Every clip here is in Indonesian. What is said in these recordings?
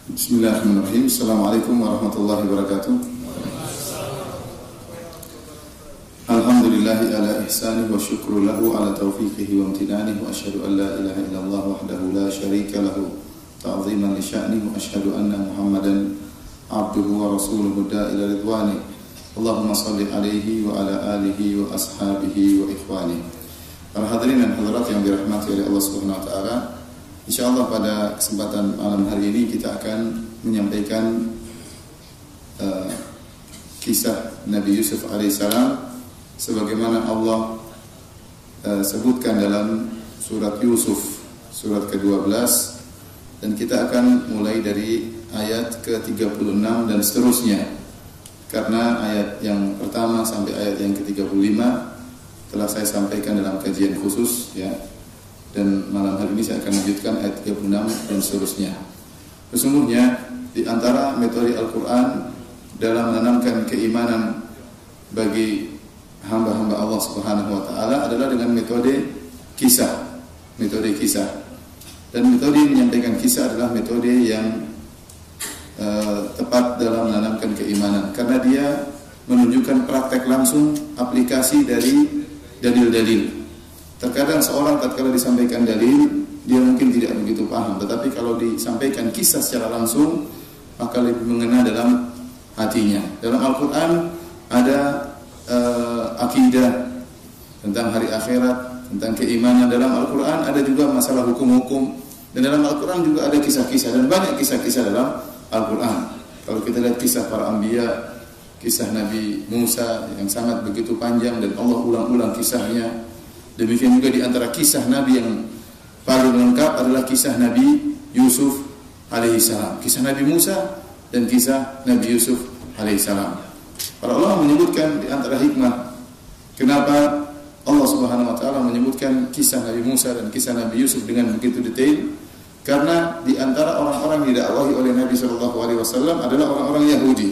Bismillahirrahmanirrahim. Assalamualaikum warahmatullahi wabarakatuh. Alhamdulillahi ala ihsanihi wa syukru lahu ala taufiqihi wa amtinanihi wa asyhadu an la ilaha illallah wahdahu la syarika lahu ta'ziman li sya'nihi wa asyhadu anna Muhammadan abduhu wa rasuluhu da'ila ridwani. Allahumma salli alaihi wa ala alihi wa ashabihi wa ikhwani. Para hadirin dan hadirat yang dirahmati oleh Allah Subhanahu wa taala, insyaallah pada kesempatan malam hari ini kita akan menyampaikan kisah Nabi Yusuf alaihissalam sebagaimana Allah sebutkan dalam surat Yusuf surat ke-12, dan kita akan mulai dari ayat ke-36 dan seterusnya, karena ayat yang pertama sampai ayat yang ke-35 telah saya sampaikan dalam kajian khusus ya. Dan malam hari ini saya akan lanjutkan ayat 36 dan seterusnya. Sesungguhnya di antara metode Al-Quran dalam menanamkan keimanan bagi hamba-hamba Allah Subhanahu wa taala adalah dengan metode kisah. Metode kisah. Dan metode menyampaikan kisah adalah metode yang tepat dalam menanamkan keimanan, karena dia menunjukkan praktek langsung aplikasi dari dalil-dalil. Terkadang seorang tatkala disampaikan dalil dia mungkin tidak begitu paham, tetapi kalau disampaikan kisah secara langsung maka lebih mengena dalam hatinya. Dalam Al-Quran ada akidah tentang hari akhirat, tentang keimanan. Dalam Al-Quran ada juga masalah hukum-hukum, dan dalam Al-Quran juga ada kisah-kisah, dan banyak kisah-kisah dalam Al-Quran. Kalau kita lihat kisah para anbiya, kisah Nabi Musa yang sangat begitu panjang dan Allah ulang-ulang kisahnya. Demikian juga di antara kisah Nabi yang paling lengkap adalah kisah Nabi Yusuf alaihissalam, kisah Nabi Musa dan kisah Nabi Yusuf alaihissalam. Para ulama menyebutkan di antara hikmah kenapa Allah Subhanahu wa taala menyebutkan kisah Nabi Musa dan kisah Nabi Yusuf dengan begitu detail, karena di antara orang-orang yang didakwahi oleh Nabi sallallahu alaihi wasallam adalah orang-orang Yahudi.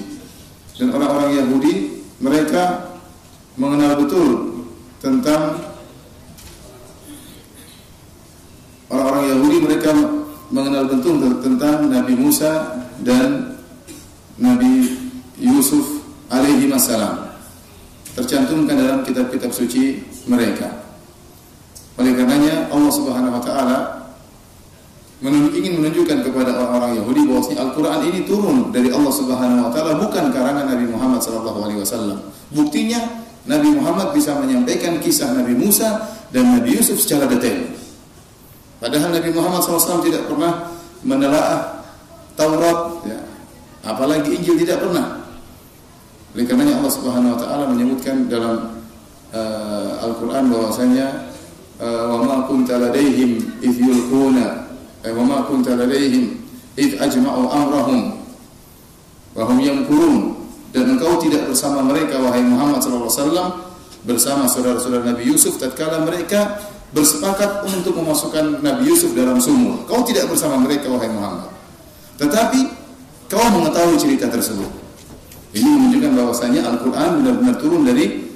Dan orang-orang Yahudi mereka mengenal betul tentang orang-orang Yahudi, mereka mengenal betul tentang Nabi Musa dan Nabi Yusuf alaihi wassalam, tercantumkan dalam kitab-kitab suci mereka. Oleh karenanya Allah Subhanahu wa taala ingin menunjukkan kepada orang-orang Yahudi bahwasanya Al-Quran ini turun dari Allah Subhanahu wa taala, bukan karangan Nabi Muhammad sallallahu alaihi wasallam. Buktinya Nabi Muhammad bisa menyampaikan kisah Nabi Musa dan Nabi Yusuf secara detail. Padahal Nabi Muhammad SAW tidak pernah menelaah Taurat, ya, apalagi Injil tidak pernah. Oleh karenanya Allah Subhanahu Wa Taala menyebutkan dalam Al-Quran bahwasanya wa ma kunta ladaihim idh yulquna wa ma kunta ladaihim idh ajma'u amrahum wa hum yamkurun, dan engkau tidak bersama mereka wahai Muhammad SAW bersama saudara-saudara Nabi Yusuf tatkala mereka bersepakat untuk memasukkan Nabi Yusuf dalam sumur. Kau tidak bersama mereka wahai Muhammad, tetapi kau mengetahui cerita tersebut. Ini menunjukkan bahwasanya Al-Quran benar-benar turun dari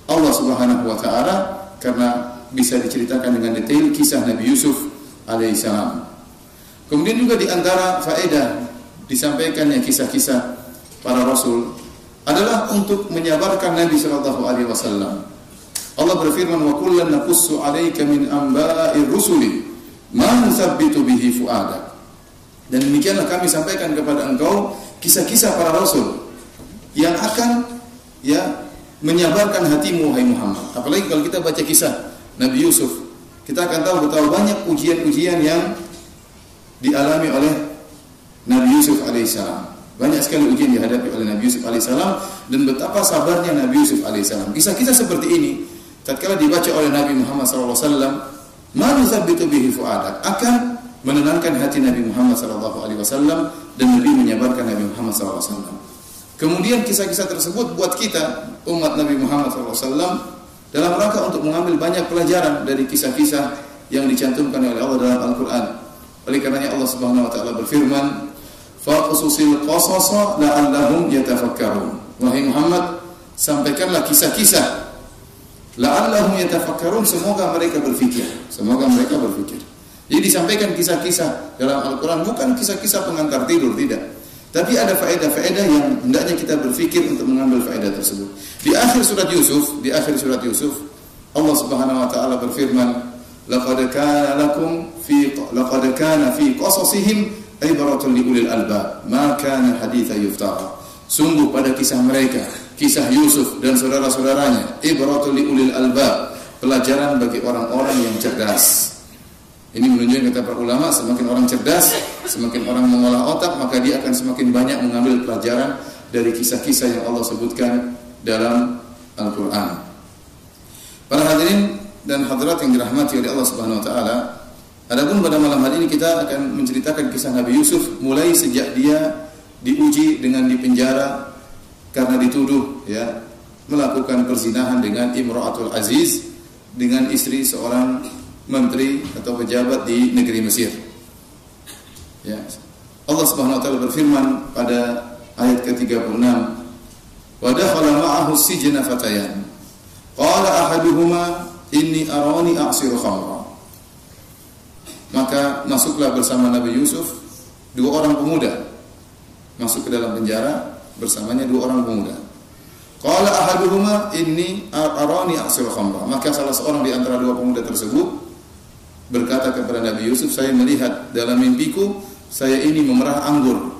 Allah Subhanahu wa taala, karena bisa diceritakan dengan detail kisah Nabi Yusuf alaihissalam. Kemudian juga di antara faedah disampaikannya kisah-kisah para rasul adalah untuk menyabarkan Nabi sallallahu alaihi wasallam. Allah berfirman, wa kullan naqussu 'alaika min amba'ir rusuli ma nusabbitu bihi fu'adak. Dan demikianlah kami sampaikan kepada engkau kisah-kisah para rasul yang akan menyabarkan hatimu wahai Muhammad. Apalagi kalau kita baca kisah Nabi Yusuf, kita akan tahu betapa banyak ujian-ujian yang dialami oleh Nabi Yusuf alaihissalam. Banyak sekali ujian dihadapi oleh Nabi Yusuf alaihissalam, dan betapa sabarnya Nabi Yusuf alaihissalam. Kisah-kisah seperti ini tatkala dibaca oleh Nabi Muhammad SAW, ma nusabbitu bihi fu'adak, akan menenangkan hati Nabi Muhammad SAW, dan lebih menyabarkan Nabi Muhammad SAW. Kemudian kisah-kisah tersebut buat kita umat Nabi Muhammad SAW dalam rangka untuk mengambil banyak pelajaran dari kisah-kisah yang dicantumkan oleh Allah dalam Al-Quran. Oleh karenanya Allah Subhanahu Wa Taala berfirman, faqsusil qasasa la'allahum yatafakkarun. Wahai Muhammad, sampaikanlah kisah-kisah la'allahum yatafakkarun, semoga mereka berfikir. Semoga mereka berfikir. Jadi disampaikan kisah-kisah dalam Al-Quran, bukan kisah-kisah pengantar tidur, tidak. Tapi ada faedah-faedah yang hendaknya kita berfikir untuk mengambil faedah tersebut. Di akhir surat Yusuf, Allah Subhanahu wa taala berfirman, laqad kana fi qasasihim ibratun liulil albab, ma kana haditsan yuftara. Sungguh pada kisah mereka, kisah Yusuf dan saudara-saudaranya, ibratun liulil albab, pelajaran bagi orang-orang yang cerdas. Ini menunjukkan, kata para ulama, semakin orang cerdas, semakin orang mengolah otak, maka dia akan semakin banyak mengambil pelajaran dari kisah-kisah yang Allah sebutkan dalam Al-Quran. Para hadirin dan hadirat yang dirahmati oleh Allah Subhanahu wa taala, adapun pada malam hari ini kita akan menceritakan kisah Nabi Yusuf mulai sejak dia diuji dengan dipenjara karena dituduh melakukan perzinahan dengan Imra'atul Aziz, dengan istri seorang menteri atau pejabat di negeri Mesir. Ya. Allah Subhanahu wa taala berfirman pada ayat ke-36, "Wa dakhala ma'ahu sijna fatayan. Qala ahaduhuma inni arani a'siru khamra." Maka masuklah bersama Nabi Yusuf dua orang pemuda. Masuk ke dalam penjara bersamanya dua orang pemuda. Qala ahaduhuma inni arani a'siru khamra. Maka salah seorang di antara dua pemuda tersebut berkata kepada Nabi Yusuf, saya melihat dalam mimpiku saya ini memerah anggur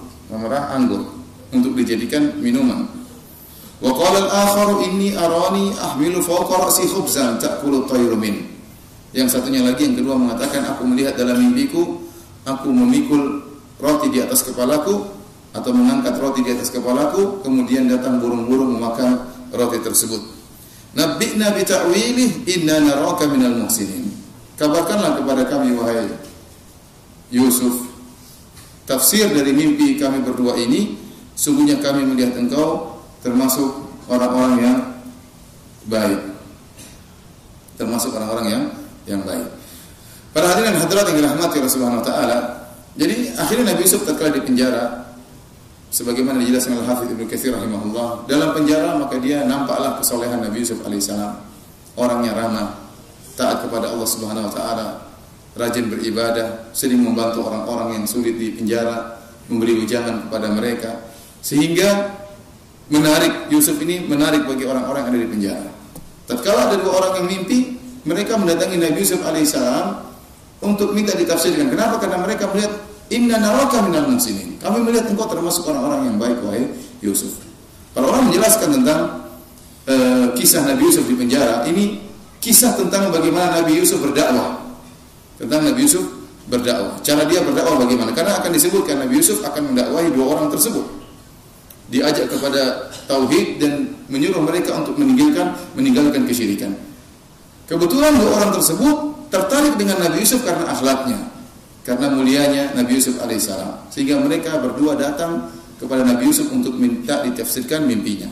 untuk dijadikan minuman. Wa qala al-akharu inni arani ahmilu fawqa ra'si khubzan ta'kulu at-tayru min. Yang satunya lagi, yang kedua, mengatakan, aku melihat dalam mimpiku aku memikul roti di atas kepalaku atau mengangkat roti di atas kepalaku, kemudian datang burung-burung memakan roti tersebut. Nabbi'na bi ta'wilih inna naraka minal muhsinin. Kabarkanlah kepada kami, wahai Yusuf, tafsir dari mimpi kami berdua ini. Sungguhnya kami melihat engkau termasuk orang-orang yang baik. Yang baik. Para hadirin dan hadirat yang dirahmati Allah Subhanahu wa taala. Jadi akhirnya Nabi Yusuf tatkala di penjara, sebagaimana dijelaskan oleh Hafidz Ibnu Katsir rahimahullah, dalam penjara maka dia nampaklah kesolehan Nabi Yusuf alaihissalam. Orangnya ramah, taat kepada Allah Subhanahu wa taala, rajin beribadah, sering membantu orang-orang yang sulit di penjara, memberi ujangan kepada mereka, sehingga Yusuf ini menarik bagi orang-orang yang ada di penjara. Tatkala ada dua orang yang mimpi, mereka mendatangi Nabi Yusuf alaihissalam untuk minta ditafsirkan. Kenapa? Karena mereka melihat, inna naraka minal muhsinin. Kami melihat engkau termasuk orang-orang yang baik, wahai Yusuf. Para orang menjelaskan tentang kisah Nabi Yusuf di penjara. Ini kisah tentang bagaimana Nabi Yusuf berdakwah. Cara dia berdakwah bagaimana? Karena akan disebutkan Nabi Yusuf akan mendakwahi dua orang tersebut. Diajak kepada tauhid dan menyuruh mereka untuk meninggalkan kesyirikan. Kebetulan dua orang tersebut tertarik dengan Nabi Yusuf karena akhlaknya, karena mulianya Nabi Yusuf alaihissalam, sehingga mereka berdua datang kepada Nabi Yusuf untuk minta ditafsirkan mimpinya.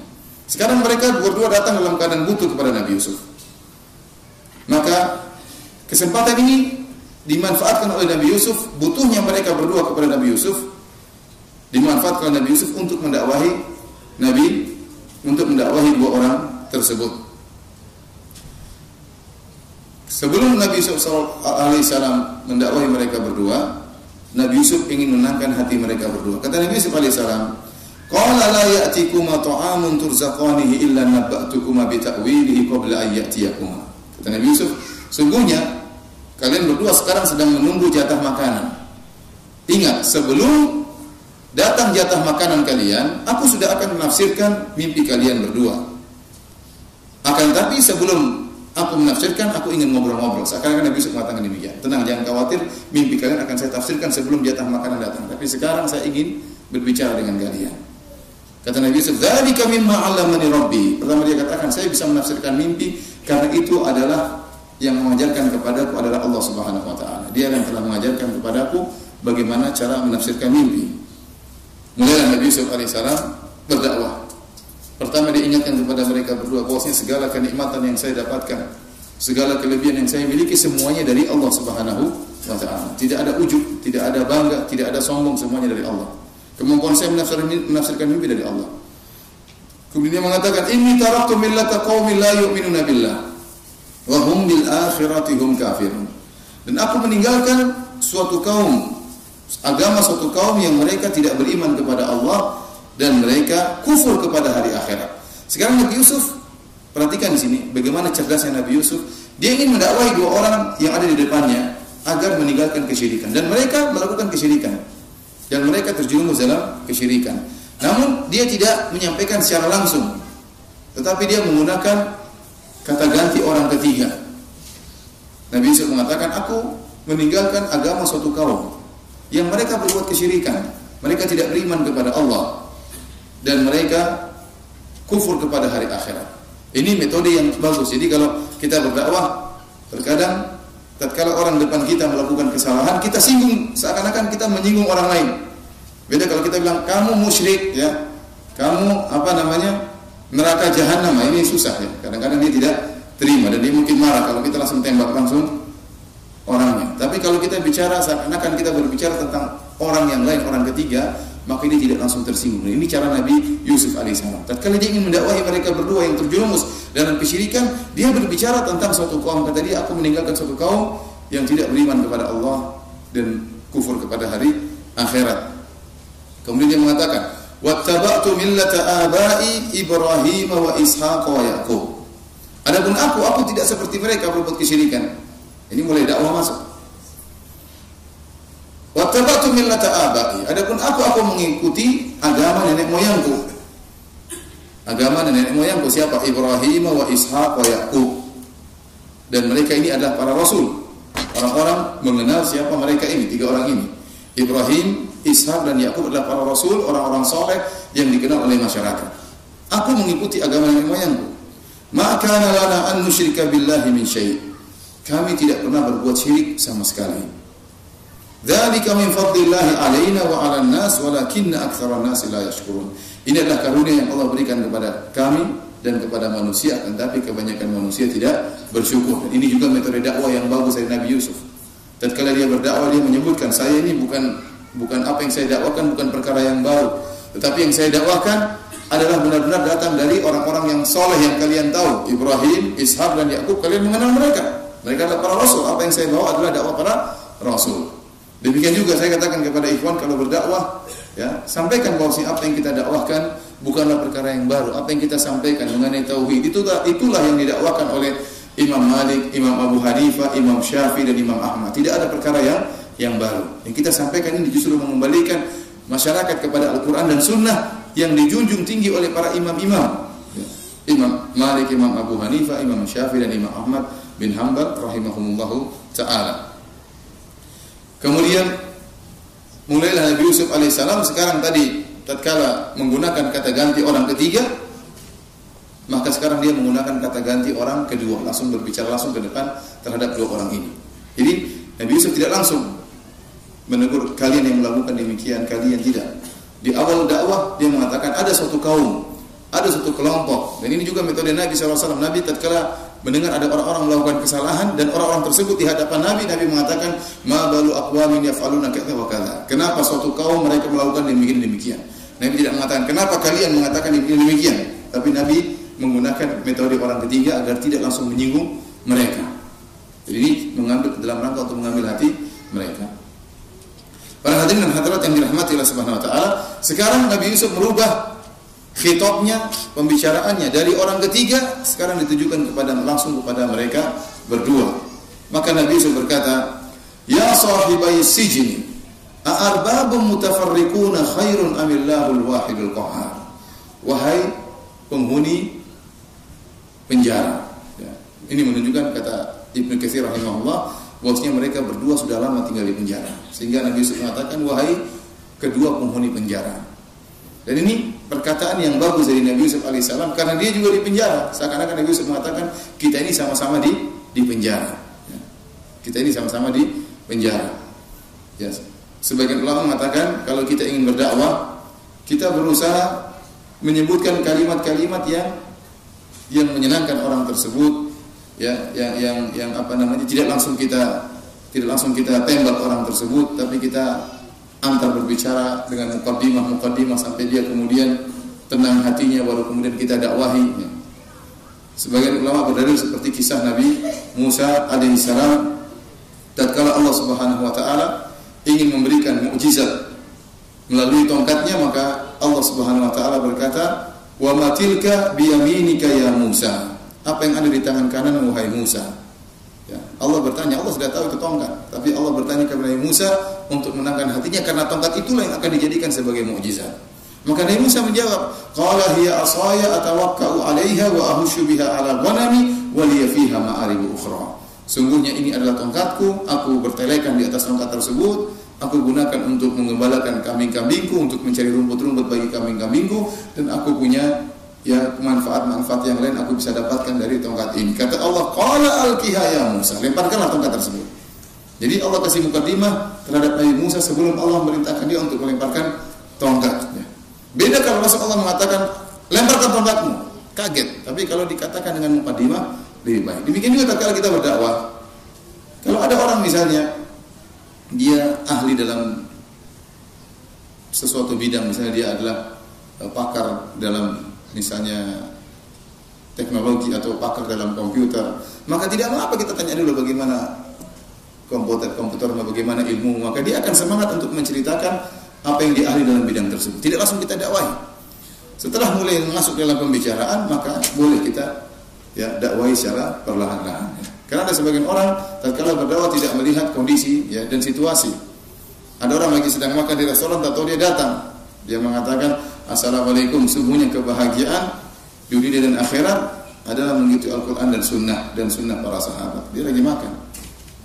Sekarang mereka berdua datang dalam keadaan butuh kepada Nabi Yusuf. Maka kesempatan ini dimanfaatkan oleh Nabi Yusuf, butuhnya mereka berdua kepada Nabi Yusuf dimanfaatkan oleh Nabi Yusuf untuk mendakwahi dua orang tersebut. Sebelum Nabi Yusuf alaihissalam mendakwahi mereka berdua, Nabi Yusuf ingin menenangkan hati mereka berdua. Kata Nabi Yusuf alaihissalam, qala la ya'tikuma ta'amun turzaqanihi illa nabba'tukuma bi ta'wilihi qabla an ya'tiyakuma. Kata Nabi Yusuf, sungguhnya kalian berdua sekarang sedang menunggu jatah makanan. Ingat, sebelum datang jatah makanan kalian, aku sudah akan menafsirkan mimpi kalian berdua. Akan tapi sebelum aku menafsirkan, aku ingin ngobrol-ngobrol. Sekarang Nabi Yusuf mengatakan demikian. Tenang, jangan khawatir, mimpi kalian akan saya tafsirkan sebelum jatah makanan datang. Tapi sekarang saya ingin berbicara dengan kalian. Kata Nabi Yusuf, "Dzalika mimma 'allamani Rabbi." Pertama dia katakan, saya bisa menafsirkan mimpi karena itu adalah yang mengajarkan kepadaku adalah Allah Subhanahu wa taala. Dia yang telah mengajarkan kepadaku bagaimana cara menafsirkan mimpi. Mulailah Nabi Yusuf alaihissalam berdakwah. Pertama dia ingatkan kepada mereka berdua bahwasanya segala kenikmatan yang saya dapatkan, segala kelebihan yang saya miliki semuanya dari Allah Subhanahu wa taala. Tidak ada ujub, tidak ada bangga, tidak ada sombong, semuanya dari Allah. Kemampuan saya menafsirkan mimpi dari Allah. Kemudian dia mengatakan, inni taraktu millata qaumin la yu'minuna billah wa hum bil akhirati hum kafirun. Dan aku meninggalkan suatu kaum, agama suatu kaum yang mereka tidak beriman kepada Allah dan mereka kufur kepada hari akhirat. Sekarang Nabi Yusuf, perhatikan di sini bagaimana cerdasnya Nabi Yusuf. Dia ingin mendakwahi dua orang yang ada di depannya agar meninggalkan kesyirikan, dan mereka melakukan kesyirikan dan mereka terjerumus dalam kesyirikan. Namun dia tidak menyampaikan secara langsung, tetapi dia menggunakan kata ganti orang ketiga. Nabi Yusuf mengatakan, aku meninggalkan agama suatu kaum yang mereka berbuat kesyirikan, mereka tidak beriman kepada Allah dan mereka kufur kepada hari akhirat. Ini metode yang bagus. Jadi kalau kita berdakwah, terkadang tatkala orang depan kita melakukan kesalahan, kita singgung, seakan-akan kita menyinggung orang lain. Beda kalau kita bilang kamu musyrik, ya, kamu neraka jahanam. Ini susah ya. Kadang-kadang dia tidak terima dan dia mungkin marah kalau kita langsung tembak langsung orangnya. Tapi kalau kita bicara seakan-akan kita berbicara tentang orang yang lain, orang ketiga, maka ini tidak langsung tersinggung. Ini cara Nabi Yusuf alaihissalam. Tatkala dia ingin mendakwahi mereka berdua yang terjerumus dalam kesyirikan, dia berbicara tentang suatu kaum. Kata dia, aku meninggalkan suatu kaum yang tidak beriman kepada Allah dan kufur kepada hari akhirat. Kemudian dia mengatakan, wattaba'tu millata abai Ibrahim wa Ishaq wa Yaqub. Adapun aku tidak seperti mereka berbuat kesyirikan. Ini mulai dakwah masuk. Wattaba'tu millata abai. Adapun aku mengikuti agama nenek moyangku. Agama nenek moyangku siapa? Ibrahim wa Ishaq wa Yaqub. Dan mereka ini adalah para rasul. Orang-orang mengenal siapa mereka ini, tiga orang ini. Ibrahim, Ishaq dan Yaqub adalah para rasul, orang-orang saleh yang dikenal oleh masyarakat. Aku mengikuti agama nenek moyangku. Ma kana lana an nusyrika billahi min syai'. Kami tidak pernah berbuat syirik sama sekali. Dzalika min fadlillahi 'alaina wa 'alan nas walakinna aktsaran nas la yashkurun. Ini adalah karunia yang Allah berikan kepada kami dan kepada manusia, tetapi kebanyakan manusia tidak bersyukur. Dan ini juga metode dakwah yang bagus dari Nabi Yusuf. Tatkala dia berdakwah, dia menyebutkan, saya ini bukan apa yang saya dakwakan bukan perkara yang baru, tetapi yang saya dakwahkan adalah benar-benar datang dari orang-orang yang soleh yang kalian tahu, Ibrahim, Ishaq dan Yaqub, kalian mengenal mereka. Mereka adalah para rasul. Apa yang saya bawa adalah dakwah para rasul. Demikian juga saya katakan kepada ikhwan kalau berdakwah, ya, sampaikan bahwa apa yang kita dakwahkan bukanlah perkara yang baru. Apa yang kita sampaikan mengenai tauhid itulah yang didakwakan oleh Imam Malik, Imam Abu Hanifah, Imam Syafi'i dan Imam Ahmad. Tidak ada perkara yang baru. Yang kita sampaikan ini justru mengembalikan masyarakat kepada Al-Qur'an dan Sunnah yang dijunjung tinggi oleh para imam-imam. Imam Malik, Imam Abu Hanifah, Imam Syafi'i dan Imam Ahmad bin Hanbal rahimahumullahu ta'ala. Kemudian mulailah Nabi Yusuf alaihissalam sekarang tadi tatkala menggunakan kata ganti orang ketiga, maka sekarang dia menggunakan kata ganti orang kedua, langsung berbicara langsung ke depan terhadap dua orang ini. Jadi Nabi Yusuf tidak langsung menegur kalian yang melakukan demikian, kalian tidak. Di awal dakwah dia mengatakan ada suatu kaum, ada suatu kelompok, dan ini juga metode Nabi SAW. Nabi tatkala mendengar ada orang-orang melakukan kesalahan dan orang-orang tersebut di hadapan Nabi mengatakan, ma balu aqwamin yaf'aluna kadza wa kadza. Kenapa suatu kaum mereka melakukan demikian? Nabi tidak mengatakan kenapa kalian mengatakan demikian, tapi Nabi menggunakan metode orang ketiga agar tidak langsung menyinggung mereka. Jadi ini mengambil dalam rangka untuk mengambil hati mereka. Para hadirin dan hadirat yang dirahmati Allah Subhanahu wa taala, sekarang Nabi Yusuf merubah khitabnya, pembicaraannya dari orang ketiga sekarang ditujukan langsung kepada mereka berdua. Maka Nabi Yusuf berkata, ya sahibai sijni a'arbabun mutafarriquna khairun amillahul wahidul qahhar. Wahai penghuni penjara. Ya. Ini menunjukkan kata Ibnu Katsir rahimahullah bahwasanya mereka berdua sudah lama tinggal di penjara. Sehingga Nabi Yusuf mengatakan, wahai kedua penghuni penjara. Dan ini perkataan yang bagus dari Nabi Yusuf alaihissalam karena dia juga di penjara. Seakan-akan Nabi Yusuf mengatakan kita ini sama-sama di penjara. Ya. Kita ini sama-sama di penjara. Ya. Sebagian ulama mengatakan kalau kita ingin berdakwah, kita berusaha menyebutkan kalimat-kalimat yang menyenangkan orang tersebut, ya, yang tidak langsung kita tembak orang tersebut, tapi kita antar berbicara dengan mukaddimah sampai dia kemudian tenang hatinya, baru kemudian kita dakwahi. Ya. Sebagian ulama berdalil seperti kisah Nabi Musa alaihissalam tatkala Allah Subhanahu wa taala ingin memberikan mukjizat melalui tongkatnya, maka Allah Subhanahu wa taala berkata, "Wa ma tilka biyaminika ya Musa." Apa yang ada di tangan kanan wahai Musa? Ya, Allah bertanya, Allah sudah tahu itu tongkat, tapi Allah bertanya kepada Musa untuk menangkan hatinya karena tongkat itulah yang akan dijadikan sebagai mukjizat. Maka Nabi Musa menjawab, "Qala hiya asaya atawakka'u 'alaiha wa ahushu biha 'ala ghanami wa liya fiha ma'aribu ukhra." Sungguhnya ini adalah tongkatku, aku bertelekan di atas tongkat tersebut, aku gunakan untuk mengembalakan kambing-kambingku, untuk mencari rumput-rumput bagi kambing-kambingku, dan aku punya manfaat-manfaat yang lain aku bisa dapatkan dari tongkat ini. Kata Allah, qala alqiha ya Musa, lemparkanlah tongkat tersebut. Jadi Allah kasih mukadimah terhadap Nabi Musa sebelum Allah memerintahkan dia untuk melemparkan tongkat. Beda kalau Rasulullah mengatakan lemparkan tongkatmu, kaget. Tapi kalau dikatakan dengan mukadimah lebih baik. Demikian juga kalau kita berdakwah. Kalau ada orang misalnya dia ahli dalam sesuatu bidang, misalnya dia adalah pakar dalam misalnya teknologi atau pakar dalam komputer, maka tidak mengapa kita tanya dulu bagaimana komputer, bagaimana ilmu, maka dia akan semangat untuk menceritakan apa yang dia ahli dalam bidang tersebut. Tidak langsung kita dakwahi. Setelah mulai masuk dalam pembicaraan, maka boleh kita dakwahi secara perlahan-lahan. Karena ada sebagian orang tatkala berdakwah tidak melihat kondisi dan situasi. Ada orang lagi sedang makan di restoran, tak tahu dia datang. Dia mengatakan, "Assalamualaikum." Sungguhnya kebahagiaan dunia dan akhirat adalah mengikuti Al-Quran dan sunnah para sahabat. Dia lagi makan.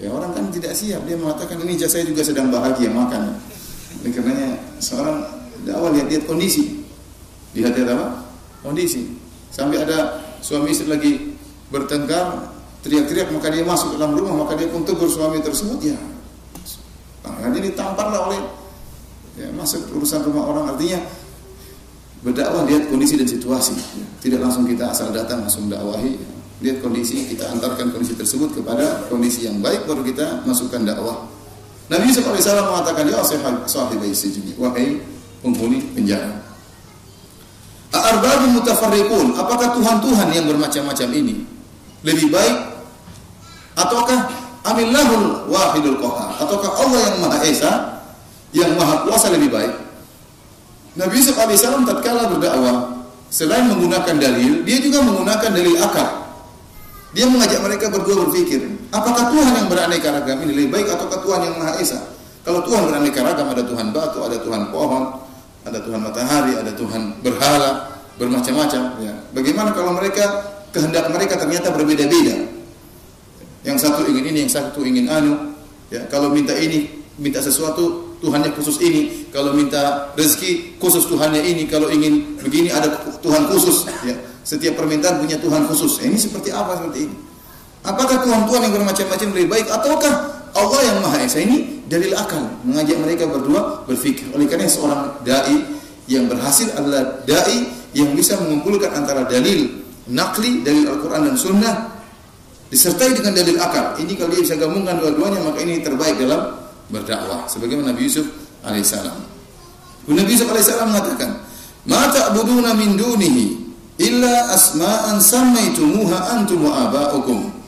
Orang kan tidak siap. Dia mengatakan, "Ini saya juga sedang bahagia makan." Oleh karenanya seorang dakwah lihat kondisi. Lihat apa? Kondisi. Sampai ada suami istri lagi bertengkar, teriak-teriak, maka dia masuk ke dalam rumah, maka dia pun tegur suami tersebut. Karena dia ditamparlah oleh masuk urusan rumah orang. Artinya berdakwah lihat kondisi dan situasi. Tidak langsung kita asal datang langsung dakwahi. Lihat kondisi, kita antarkan kondisi tersebut kepada kondisi yang baik, baru kita masukkan dakwah. Nabi Yusuf alaihissalam mengatakan, "Ya sahibai sijni," wahai penghuni penjara. "A'arbabun mutafarriqun," apakah Tuhan-Tuhan yang bermacam-macam ini lebih baik ataukah amillahul wahidul qahhar, ataukah Allah yang Maha Esa, yang Maha Kuasa lebih baik? Nabi Yusuf alaihissalam tatkala berdakwah, selain menggunakan dalil, dia juga menggunakan dalil akal. Dia mengajak mereka berdua berpikir, apakah Tuhan yang beraneka ragam ini lebih baik ataukah Tuhan yang Maha Esa? Kalau Tuhan beraneka ragam, ada Tuhan batu, ada Tuhan pohon, ada Tuhan matahari, ada Tuhan berhala, bermacam-macam. Bagaimana kalau kehendak mereka ternyata berbeda-beda? Yang satu ingin ini, yang satu ingin anu. Kalau minta ini, minta sesuatu, Tuhannya khusus ini. Kalau minta rezeki, khusus Tuhannya ini. Kalau ingin begini, ada Tuhan khusus. Setiap permintaan punya Tuhan khusus. Ini seperti apa seperti ini? Apakah Tuhan-Tuhan yang bermacam-macam lebih baik ataukah Allah yang Maha Esa? Ini dalil akal, mengajak mereka berdua berfikir. Oleh karena seorang dai yang berhasil adalah dai yang bisa mengumpulkan antara dalil nakli, dalil Al-Quran dan Sunnah, disertai dengan dalil akal. Ini kalau dia bisa gabungkan dua-duanya, maka ini terbaik dalam berdakwah. Sebagaimana Nabi Yusuf alaihissalam. Nabi Yusuf alaihissalam mengatakan, "Ma ta'buduna min dunihi illa asma'an sammaitumuha antum wa aba'ukum."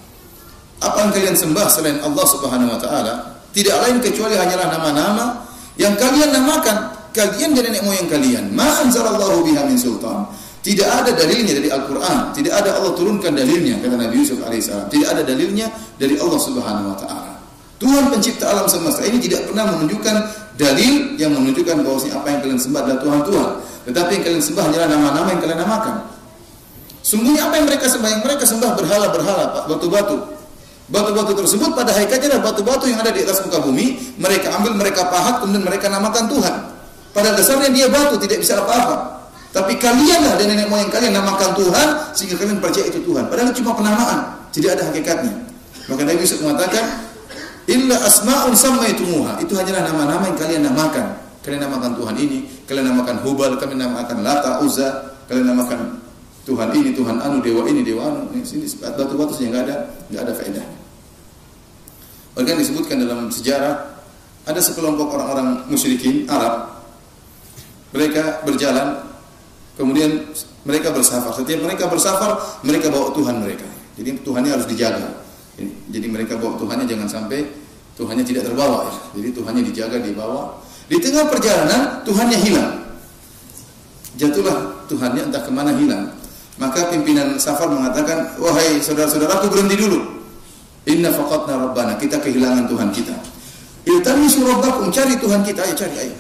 Apa yang kalian sembah selain Allah Subhanahu wa taala tidak lain kecuali hanyalah nama-nama yang kalian namakan, kalian dan nenek moyang kalian. Ma anzalallahu biha min sultan. Tidak ada dalilnya dari Al-Quran, tidak ada Allah turunkan dalilnya, kata Nabi Yusuf alaihissalam. Tidak ada dalilnya dari Allah Subhanahu wa taala. Tuhan pencipta alam semesta ini tidak pernah menunjukkan dalil yang menunjukkan bahwasanya apa yang kalian sembah adalah Tuhan-Tuhan. Tetapi yang kalian sembah hanyalah nama-nama yang kalian namakan. Sungguhnya apa yang mereka sembah? Yang mereka sembah berhala-berhala, batu-batu. Batu-batu tersebut pada hakikatnya adalah batu-batu yang ada di atas muka bumi. Mereka ambil, mereka pahat, kemudian mereka namakan Tuhan. Pada dasarnya dia batu, tidak bisa apa-apa. Tapi kalianlah dan nenek moyang kalian namakan Tuhan sehingga kalian percaya itu Tuhan. Padahal cuma penamaan, tidak ada hakikatnya. Maka Nabi Yusuf mengatakan, "Illa asma'un sammaitumuha." Itu hanyalah nama-nama yang kalian namakan. Kalian namakan Tuhan ini, kalian namakan Hubal, kalian namakan Lata, Uzza, kalian namakan Tuhan ini, Tuhan anu, dewa ini, dewa anu. Ini batu-batu saja enggak ada faedahnya. Bahkan disebutkan dalam sejarah ada sekelompok orang-orang musyrikin Arab. Mereka berjalan, kemudian mereka bersafar. Setiap mereka bersafar, mereka bawa Tuhan mereka. Jadi Tuhannya harus dijaga. Jadi mereka bawa Tuhannya jangan sampai Tuhannya tidak terbawa ya. Jadi Tuhannya dijaga di bawah. Di tengah perjalanan Tuhannya hilang. Jatuhlah Tuhannya entah kemana hilang. Maka pimpinan safar mengatakan, wahai saudara-saudaraku, berhenti dulu. Inna faqatna rabbana, kita kehilangan Tuhan kita. Iltamisu rabbakum, cari Tuhan kita, ayo cari.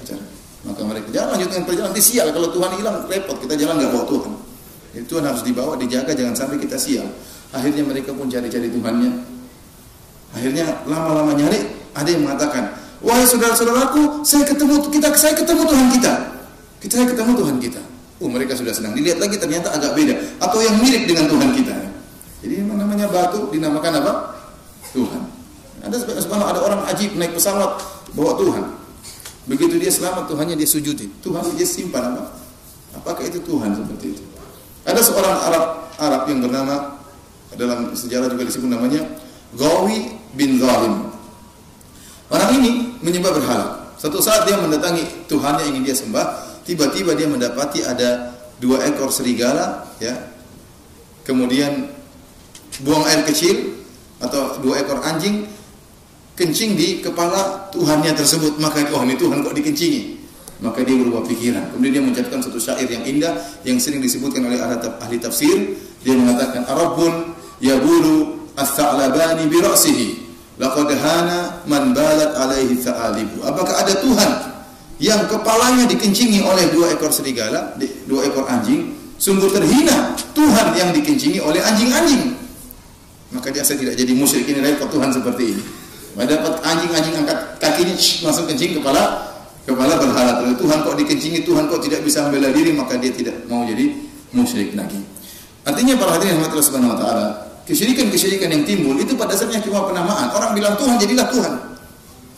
Maka mereka jangan lanjutkan perjalanan, nanti sial kalau Tuhan hilang, repot, kita jalan enggak bawa Tuhan. Jadi Tuhan harus dibawa, dijaga, jangan sampai kita sial. Akhirnya mereka pun cari-cari Tuhannya. Akhirnya lama-lama nyari, ada yang mengatakan, wahai saudara-saudaraku, saya ketemu Tuhan kita. Saya ketemu Tuhan kita. Mereka sudah senang. Dilihat lagi ternyata agak beda atau yang mirip dengan Tuhan kita. Jadi namanya batu dinamakan apa? Tuhan. Ada orang ajib naik pesawat bawa Tuhan. Begitu dia selamat, Tuhannya dia sujudi. Tuhan dia simpan apa? Apakah itu Tuhan seperti itu? Ada seorang Arab yang bernama, dalam sejarah juga disebut namanya Ghawi bin Zalim. Orang ini menyembah berhala. Suatu saat dia mendatangi Tuhan yang ingin dia sembah. Tiba-tiba dia mendapati ada 2 ekor serigala, ya. Kemudian buang air kecil atau 2 ekor anjing kencing di kepala Tuhannya tersebut. Maka ini Tuhan kok dikencingi? Maka dia berubah pikiran. Kemudian dia mengucapkan satu syair yang indah yang sering disebutkan oleh ahli tafsir. Dia mengatakan, Rabbun yabulu ats-tsa'labani bi ra'sihi laqad hana man balat alaihi tsa'alibu. Apakah ada Tuhan yang kepalanya dikencingi oleh 2 ekor serigala, 2 ekor anjing? Sungguh terhina Tuhan yang dikencingi oleh anjing-anjing. Maka dia tidak jadi musyrik, ini repot Tuhan seperti ini. Dapat anjing-anjing angkat kakinya langsung kencing kepala berhala. Kalau Tuhan kok dikencingi, Tuhan kok tidak bisa membela diri, maka dia tidak mau jadi musyrik lagi. Artinya para hadirin yang Allah Subhanahu wa taala, kesyirikan-kesyirikan yang timbul itu pada dasarnya cuma penamaan. Orang bilang Tuhan, jadilah Tuhan.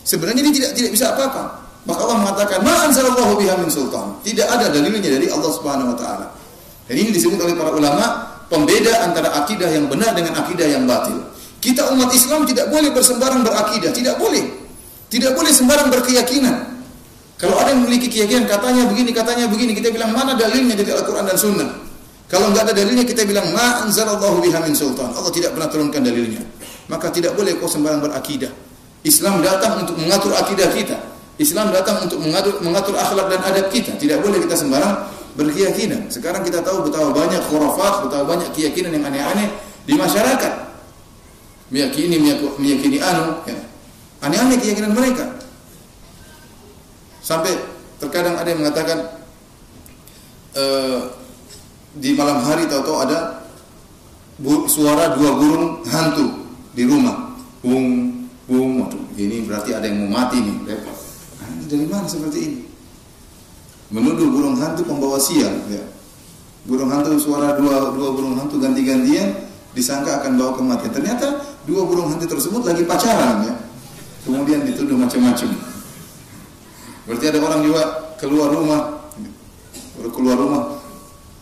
Sebenarnya dia tidak bisa apa-apa. Maka Allah mengatakan, ma anzalallahu biha min sultan. Tidak ada dalilnya dari Allah Subhanahu wa taala. Dan ini disebut oleh para ulama pembeda antara akidah yang benar dengan akidah yang batil. Kita umat Islam tidak boleh bersembarang berakidah, tidak boleh. Tidak boleh sembarang berkeyakinan. Kalau ada yang memiliki keyakinan katanya begini, kita bilang mana dalilnya dari Al-Qur'an dan Sunnah. Kalau enggak ada dalilnya kita bilang ma anzalallahu biha min sultan. Allah tidak pernah turunkan dalilnya. Maka tidak boleh kau sembarang berakidah. Islam datang untuk mengatur akidah kita. Islam datang untuk mengatur akhlak dan adab kita. Tidak boleh kita sembarang berkeyakinan. Sekarang kita tahu betapa banyak khurafat, betapa banyak keyakinan yang aneh-aneh di masyarakat. Meyakini ya. Aneh-aneh keyakinan mereka. Sampai terkadang ada yang mengatakan di malam hari tahu-tahu ada suara 2 burung hantu di rumah. Bung, waduh, ini berarti ada yang mau mati nih, repot. Dari mana seperti ini? Menuduh burung hantu pembawa sial, ya. Burung hantu, suara dua burung hantu ganti-gantian disangka akan bawa kematian. Ternyata 2 burung hantu tersebut lagi pacaran, ya. Kemudian dituduh macam-macam. Berarti ada orang juga keluar rumah,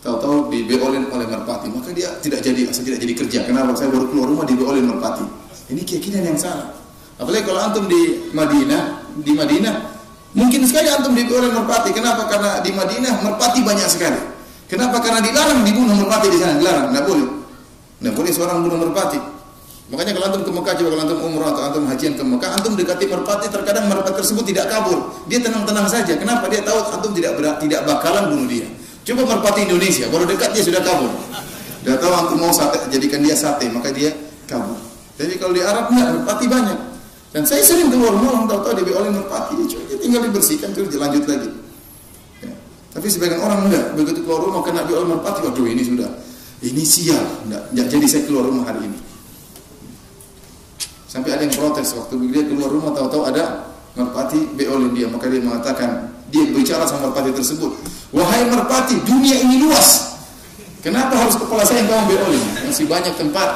tahu-tahu dibeolin oleh merpati, maka dia tidak jadi kerja. Kenapa? Saya baru keluar rumah dibeolin merpati. Ini keyakinan yang salah. Apalagi kalau antum di Madinah mungkin sekali antum dibunuh oleh merpati. Kenapa? Karena di Madinah merpati banyak sekali. Kenapa? Karena dilarang dibunuh merpati di sana, dilarang, tidak boleh seorang bunuh merpati. Makanya kalau antum ke Mekah, coba kalau antum umrah atau antum hajian ke Mekah, antum dekati merpati, terkadang merpati tersebut tidak kabur, dia tenang-tenang saja. Kenapa? Dia tahu antum tidak bakalan bunuh dia. Coba merpati Indonesia, baru dekat dia sudah kabur. Dia tahu antum mau jadikan dia sate, maka dia kabur. Jadi kalau di Arab enggak, merpati banyak. Dan saya sering keluar rumah, tahu-tahu dibeolin merpati, dia tinggal dibersihkan, terus lanjut lagi. Ya. Tapi sebagian orang enggak, begitu keluar rumah kena beolin merpati, waduh ini sial, enggak jadi saya keluar rumah hari ini. Sampai ada yang protes waktu dia keluar rumah, tahu-tahu ada merpati beolin dia, maka dia mengatakan, dia bicara sama merpati tersebut, wahai merpati, dunia ini luas, kenapa harus kepala saya yang kamu beolin? Masih banyak tempat.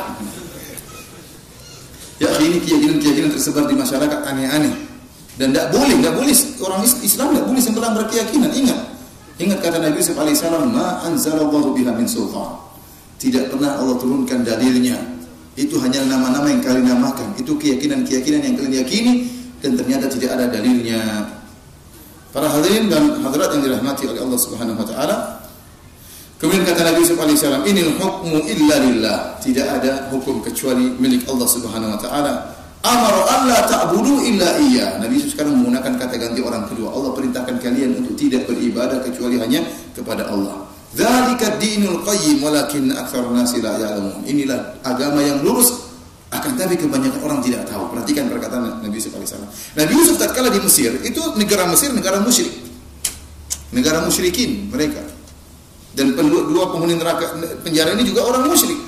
Ya, ini keyakinan tersebar di masyarakat aneh-aneh. Dan tidak boleh orang Islam tidak boleh sembarang berkeyakinan. Ingat kata Nabi Yusuf alaihissalam, ma anzalallahu biha min sultan. Tidak pernah Allah turunkan dalilnya. Itu hanya nama-nama yang kalian namakan. Itu keyakinan-keyakinan yang kalian yakini dan ternyata tidak ada dalilnya. Para hadirin dan hadirat yang dirahmati oleh Allah Subhanahu wa taala. Kemudian kata Nabi Yusuf alaihissalam, inil hukmu illa lillah. Tidak ada hukum kecuali milik Allah Subhanahu wa taala. amara alla ta'budu illa iya. Nabi Yusuf sekarang menggunakan kata ganti orang kedua. Allah perintahkan kalian untuk tidak beribadah kecuali hanya kepada Allah. Dzalika dinul qayyim walakin aktsarun nasi la ya'lamun. Inilah agama yang lurus, akan tapi kebanyakan orang tidak tahu. Perhatikan perkataan Nabi Yusuf alaihissalam. Nabi Yusuf tatkala di Mesir, itu negara Mesir negara musyrik. Negara musyrikin mereka. Dan dua penghuni neraka penjara ini juga orang musyrik.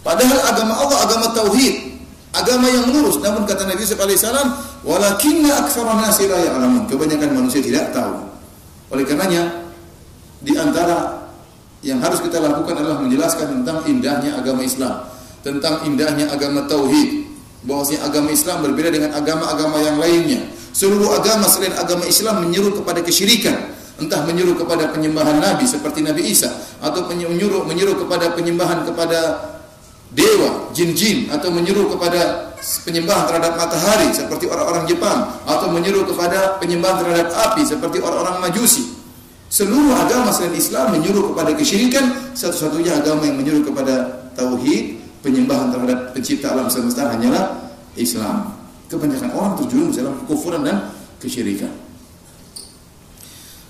Padahal agama Allah agama tauhid, agama yang lurus. Namun kata Nabi Yusuf alaihissalam, walakinna aktsarun nasi la ya'lamun. Kebanyakan manusia tidak tahu. Oleh karenanya di antara yang harus kita lakukan adalah menjelaskan tentang indahnya agama Islam, tentang indahnya agama tauhid, bahwasanya agama Islam berbeda dengan agama-agama yang lainnya. Seluruh agama selain agama Islam menyeru kepada kesyirikan, entah menyeru kepada penyembahan nabi seperti Nabi Isa, atau menyeru kepada penyembahan kepada dewa, jin-jin, atau menyeru kepada penyembahan terhadap matahari seperti orang-orang Jepang, atau menyeru kepada penyembahan terhadap api seperti orang-orang Majusi. Seluruh agama selain Islam menyuruh kepada kesyirikan. Satu-satunya agama yang menyuruh kepada tauhid, penyembahan terhadap pencipta alam semesta hanyalah Islam. Kebanyakan orang terjerumus dalam kekufuran dan kesyirikan.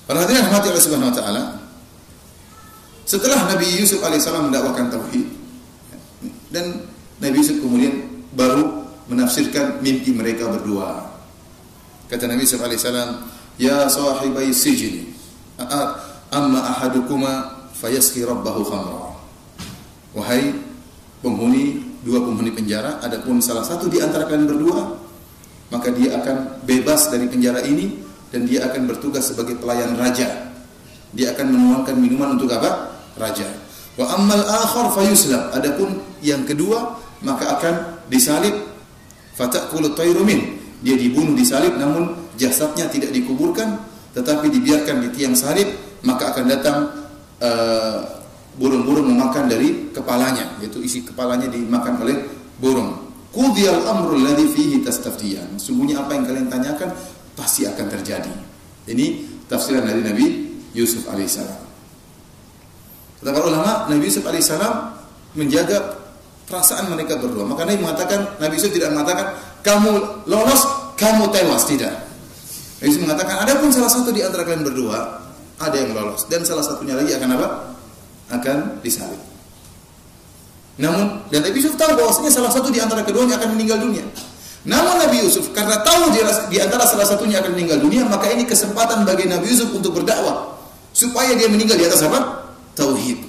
Para hadirin rahmati Allah Subhanahu wa taala, setelah Nabi Yusuf alaihissalam mendakwakan tauhid, dan Nabi Yusuf kemudian baru menafsirkan mimpi mereka berdua. Kata Nabi Yusuf alaihissalam, ya sahibai sijni, amma ahadukuma fayaski rabbahu khamra. Wahai dua penghuni penjara, adapun salah satu di antara kalian berdua, maka dia akan bebas dari penjara ini dan dia akan bertugas sebagai pelayan raja. Dia akan menuangkan minuman untuk apa? Raja. Wa ammal akhar fayuslam. Adapun yang kedua, maka akan disalib. Fataqulu tayru min. Dia dibunuh disalib, namun jasadnya tidak dikuburkan, tetapi dibiarkan di tiang salib, maka akan datang burung-burung memakan dari kepalanya, yaitu isi kepalanya dimakan oleh burung. Qudiyal amrul ladzi fihi tastaftiyan. Sungguhnya apa yang kalian tanyakan pasti akan terjadi. Ini tafsiran dari Nabi Yusuf alaihissalam. Kata para ulama, Nabi Yusuf alaihissalam menjaga perasaan mereka berdua. Maka Nabi Yusuf tidak mengatakan kamu lolos, kamu tewas, tidak. Nabi Yusuf mengatakan adapun salah satu di antara kalian berdua ada yang lolos dan salah satunya lagi akan apa? Akan disalib. Namun dan Nabi Yusuf tahu bahwasanya salah satu di antara keduanya akan meninggal dunia. Namun Nabi Yusuf karena tahu di antara salah satunya akan meninggal dunia, maka ini kesempatan bagi Nabi Yusuf untuk berdakwah supaya dia meninggal di atas apa? Tauhid.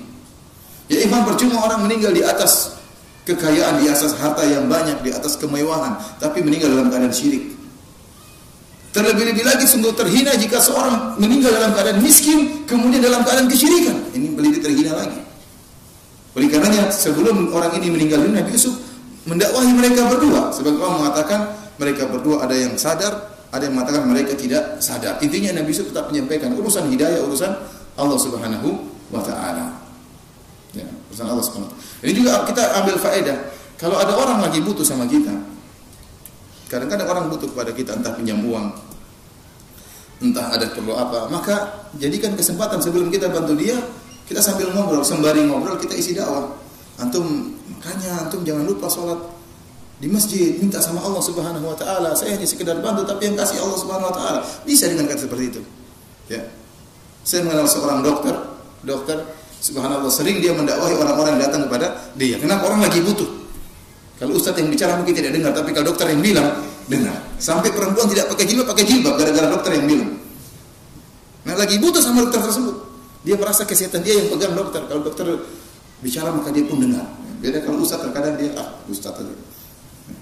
Ya ikhwan, percuma orang meninggal di atas kekayaan, di atas harta yang banyak, di atas kemewahan, tapi meninggal dalam keadaan syirik. Terlebih-lebih lagi sungguh terhina jika seorang meninggal dalam keadaan miskin kemudian dalam keadaan kesyirikan. Ini lebih terhina lagi. Oleh karenanya sebelum orang ini meninggal dunia, Nabi Yusuf mendakwahi mereka berdua. Sebab Allah mengatakan mereka berdua ada yang sadar, ada yang mengatakan mereka tidak sadar. Intinya Nabi Yusuf tetap menyampaikan urusan hidayah, urusan Allah Subhanahu wa taala. Ya, urusan Allah Subhanahu wa taala. Ini juga kita ambil faedah. Kalau ada orang lagi butuh sama kita, kadang-kadang orang butuh kepada kita, entah pinjam uang, entah ada perlu apa, maka jadikan kesempatan sebelum kita bantu dia, kita sambil ngobrol, sembari ngobrol kita isi dakwah. Makanya antum jangan lupa sholat di masjid, minta sama Allah Subhanahu wa taala. Saya hanya sekedar bantu, tapi yang kasih Allah Subhanahu wa taala. Bisa dengan kata seperti itu. Ya. Saya mengenal seorang dokter subhanallah sering dia mendakwahi orang-orang yang datang kepada dia. Kenapa? Orang lagi butuh. Kalau ustaz yang bicara mungkin tidak dengar, tapi kalau dokter yang bilang dengar. Sampai perempuan tidak pakai jilbab gara-gara dokter yang bilang. Nah, lagi butuh sama dokter tersebut. Dia merasa kesehatan dia yang pegang dokter. Kalau dokter bicara maka dia pun dengar. Beda kalau ustaz terkadang dia ustaz aja.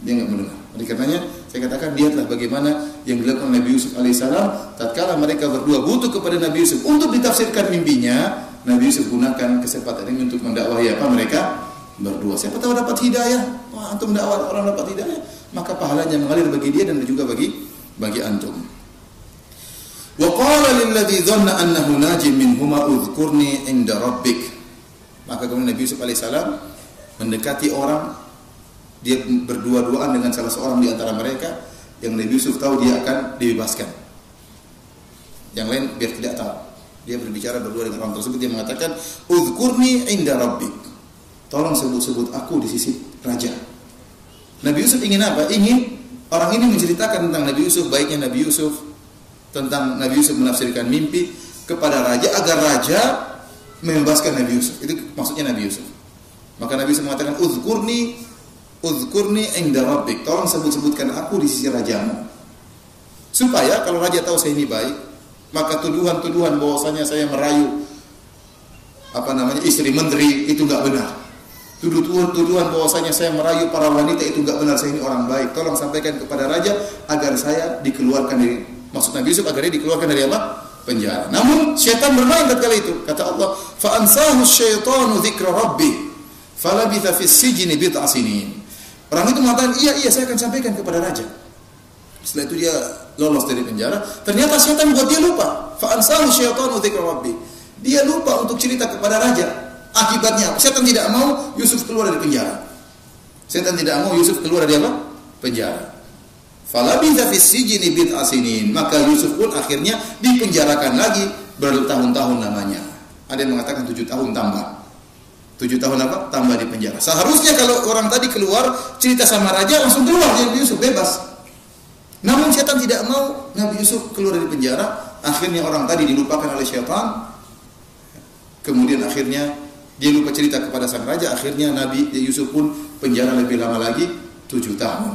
Dia enggak mendengar. Oleh karenanya saya katakan lihatlah bagaimana yang dilakukan Nabi Yusuf alaihissalam tatkala mereka berdua butuh kepada Nabi Yusuf untuk ditafsirkan mimpinya. Nabi Yusuf gunakan kesempatan ini untuk mendakwahi apa mereka berdua. Siapa tahu dapat hidayah. Wah, antum dakwah orang dapat hidayah, maka pahalanya mengalir bagi dia dan juga bagi antum. Wa qala lil ladzi dhanna annahu najim minhuma udhkurni 'inda rabbik. Maka kemudian Nabi Yusuf alaihissalam mendekati orang, dia berdua-duaan dengan salah seorang di antara mereka yang Nabi Yusuf tahu dia akan dibebaskan. Yang lain biar tidak tahu. Dia berbicara berdua dengan orang tersebut, dia mengatakan udhkurni 'inda rabbik. Tolong sebut-sebut aku di sisi raja. Nabi Yusuf ingin apa? Ingin orang ini menceritakan tentang Nabi Yusuf, baiknya Nabi Yusuf, tentang Nabi Yusuf menafsirkan mimpi kepada raja agar raja membebaskan Nabi Yusuf. Itu maksudnya Nabi Yusuf. Maka Nabi Yusuf mengatakan, Uzkurni inda rabbik. Tolong sebut-sebutkan aku di sisi rajamu. Supaya kalau raja tahu saya ini baik, maka tuduhan-tuduhan bahwasanya saya merayu istri menteri itu enggak benar. Tuduhan bahwasanya saya merayu para wanita itu enggak benar, saya ini orang baik. Tolong sampaikan kepada raja agar saya dikeluarkan dari, maksud Nabi Yusuf agar dia dikeluarkan dari apa? Penjara. Namun syaitan bermain tatkala itu. Kata Allah, fa ansahu syaitanu dzikra rabbih falabitha fis sijni bid'a sinin. Orang itu mengatakan, iya saya akan sampaikan kepada raja. Setelah itu dia lolos dari penjara. Ternyata syaitan buat dia lupa. Fa ansahu syaitanu dzikra rabbih. Dia lupa untuk cerita kepada raja. Akibatnya apa? Syaitan tidak mau Yusuf keluar dari penjara. Syaitan tidak mau Yusuf keluar dari apa? Penjara. Falabitha fis sijni bid'a sinin. Maka Yusuf pun akhirnya dipenjarakan lagi bertahun-tahun namanya. Ada yang mengatakan 7 tahun tambah. 7 tahun apa? Tambah di penjara. Seharusnya kalau orang tadi keluar cerita sama raja langsung keluar Nabi Yusuf bebas. Namun syaitan tidak mau Nabi Yusuf keluar dari penjara. Akhirnya orang tadi dilupakan oleh syaitan. Kemudian akhirnya dia lupa cerita kepada sang raja. Akhirnya Nabi Yusuf pun penjara lebih lama lagi 7 tahun.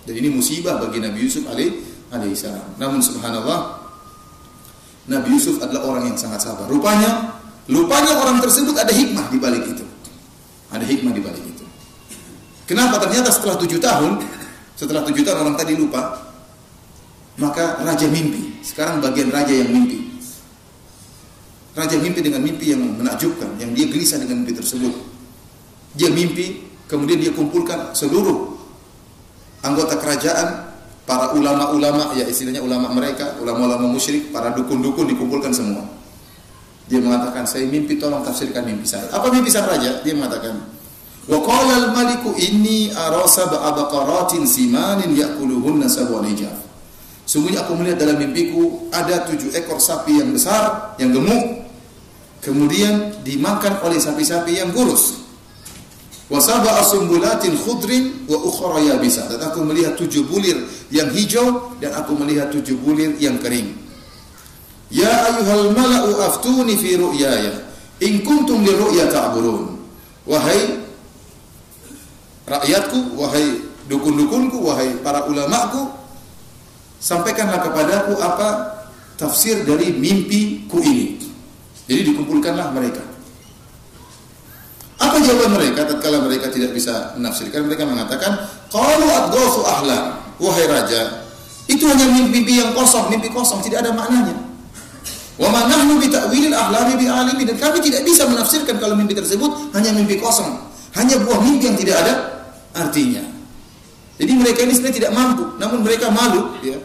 Dan ini musibah bagi Nabi Yusuf alaihissalam. Namun subhanallah, Nabi Yusuf adalah orang yang sangat sabar. Rupanya orang tersebut ada hikmah di balik itu. Ada hikmah di balik itu. Kenapa? Ternyata setelah 7 tahun orang tadi lupa, maka raja mimpi. Sekarang bagian raja yang mimpi. Raja mimpi dengan mimpi yang menakjubkan, yang dia gelisah dengan mimpi tersebut. Dia mimpi, kemudian dia kumpulkan seluruh anggota kerajaan, para ulama-ulama, ya istilahnya ulama mereka, ulama-ulama musyrik, para dukun-dukun dikumpulkan semua. Dia mengatakan, saya mimpi, tolong tafsirkan mimpi saya. Apa mimpi sang raja? Dia mengatakan, wa qala al-maliku inni ara sab'a baqaratin simanin ya'kuluhunna sab'un ijaf. Sungguhnya aku melihat dalam mimpiku ada 7 ekor sapi yang besar, yang gemuk, kemudian dimakan oleh sapi-sapi yang kurus. Wa sab'a sumbulatin khudrin wa ukhra yabisa. Dan aku melihat 7 bulir yang hijau dan aku melihat 7 bulir yang kering. Ya ayyuhal mala'u aftuni fi ru'yaya in kuntum li ru'ya ta'burun. Wahai rakyatku, wahai dukun-dukunku, wahai para ulamaku, sampaikanlah kepadaku apa tafsir dari mimpiku ini. Jadi dikumpulkanlah mereka. Apa jawaban mereka tatkala mereka tidak bisa menafsirkan? Mereka mengatakan, qalu adghasu ahlam. Wahai raja, itu hanya mimpi yang kosong, mimpi kosong, tidak ada maknanya. Wa ma nahnu bi ta'wilil ahlami bi alimin. Dan kami tidak bisa menafsirkan kalau mimpi tersebut hanya mimpi kosong, hanya buah mimpi yang tidak ada artinya. Jadi mereka ini sebenarnya tidak mampu, namun mereka malu, ya.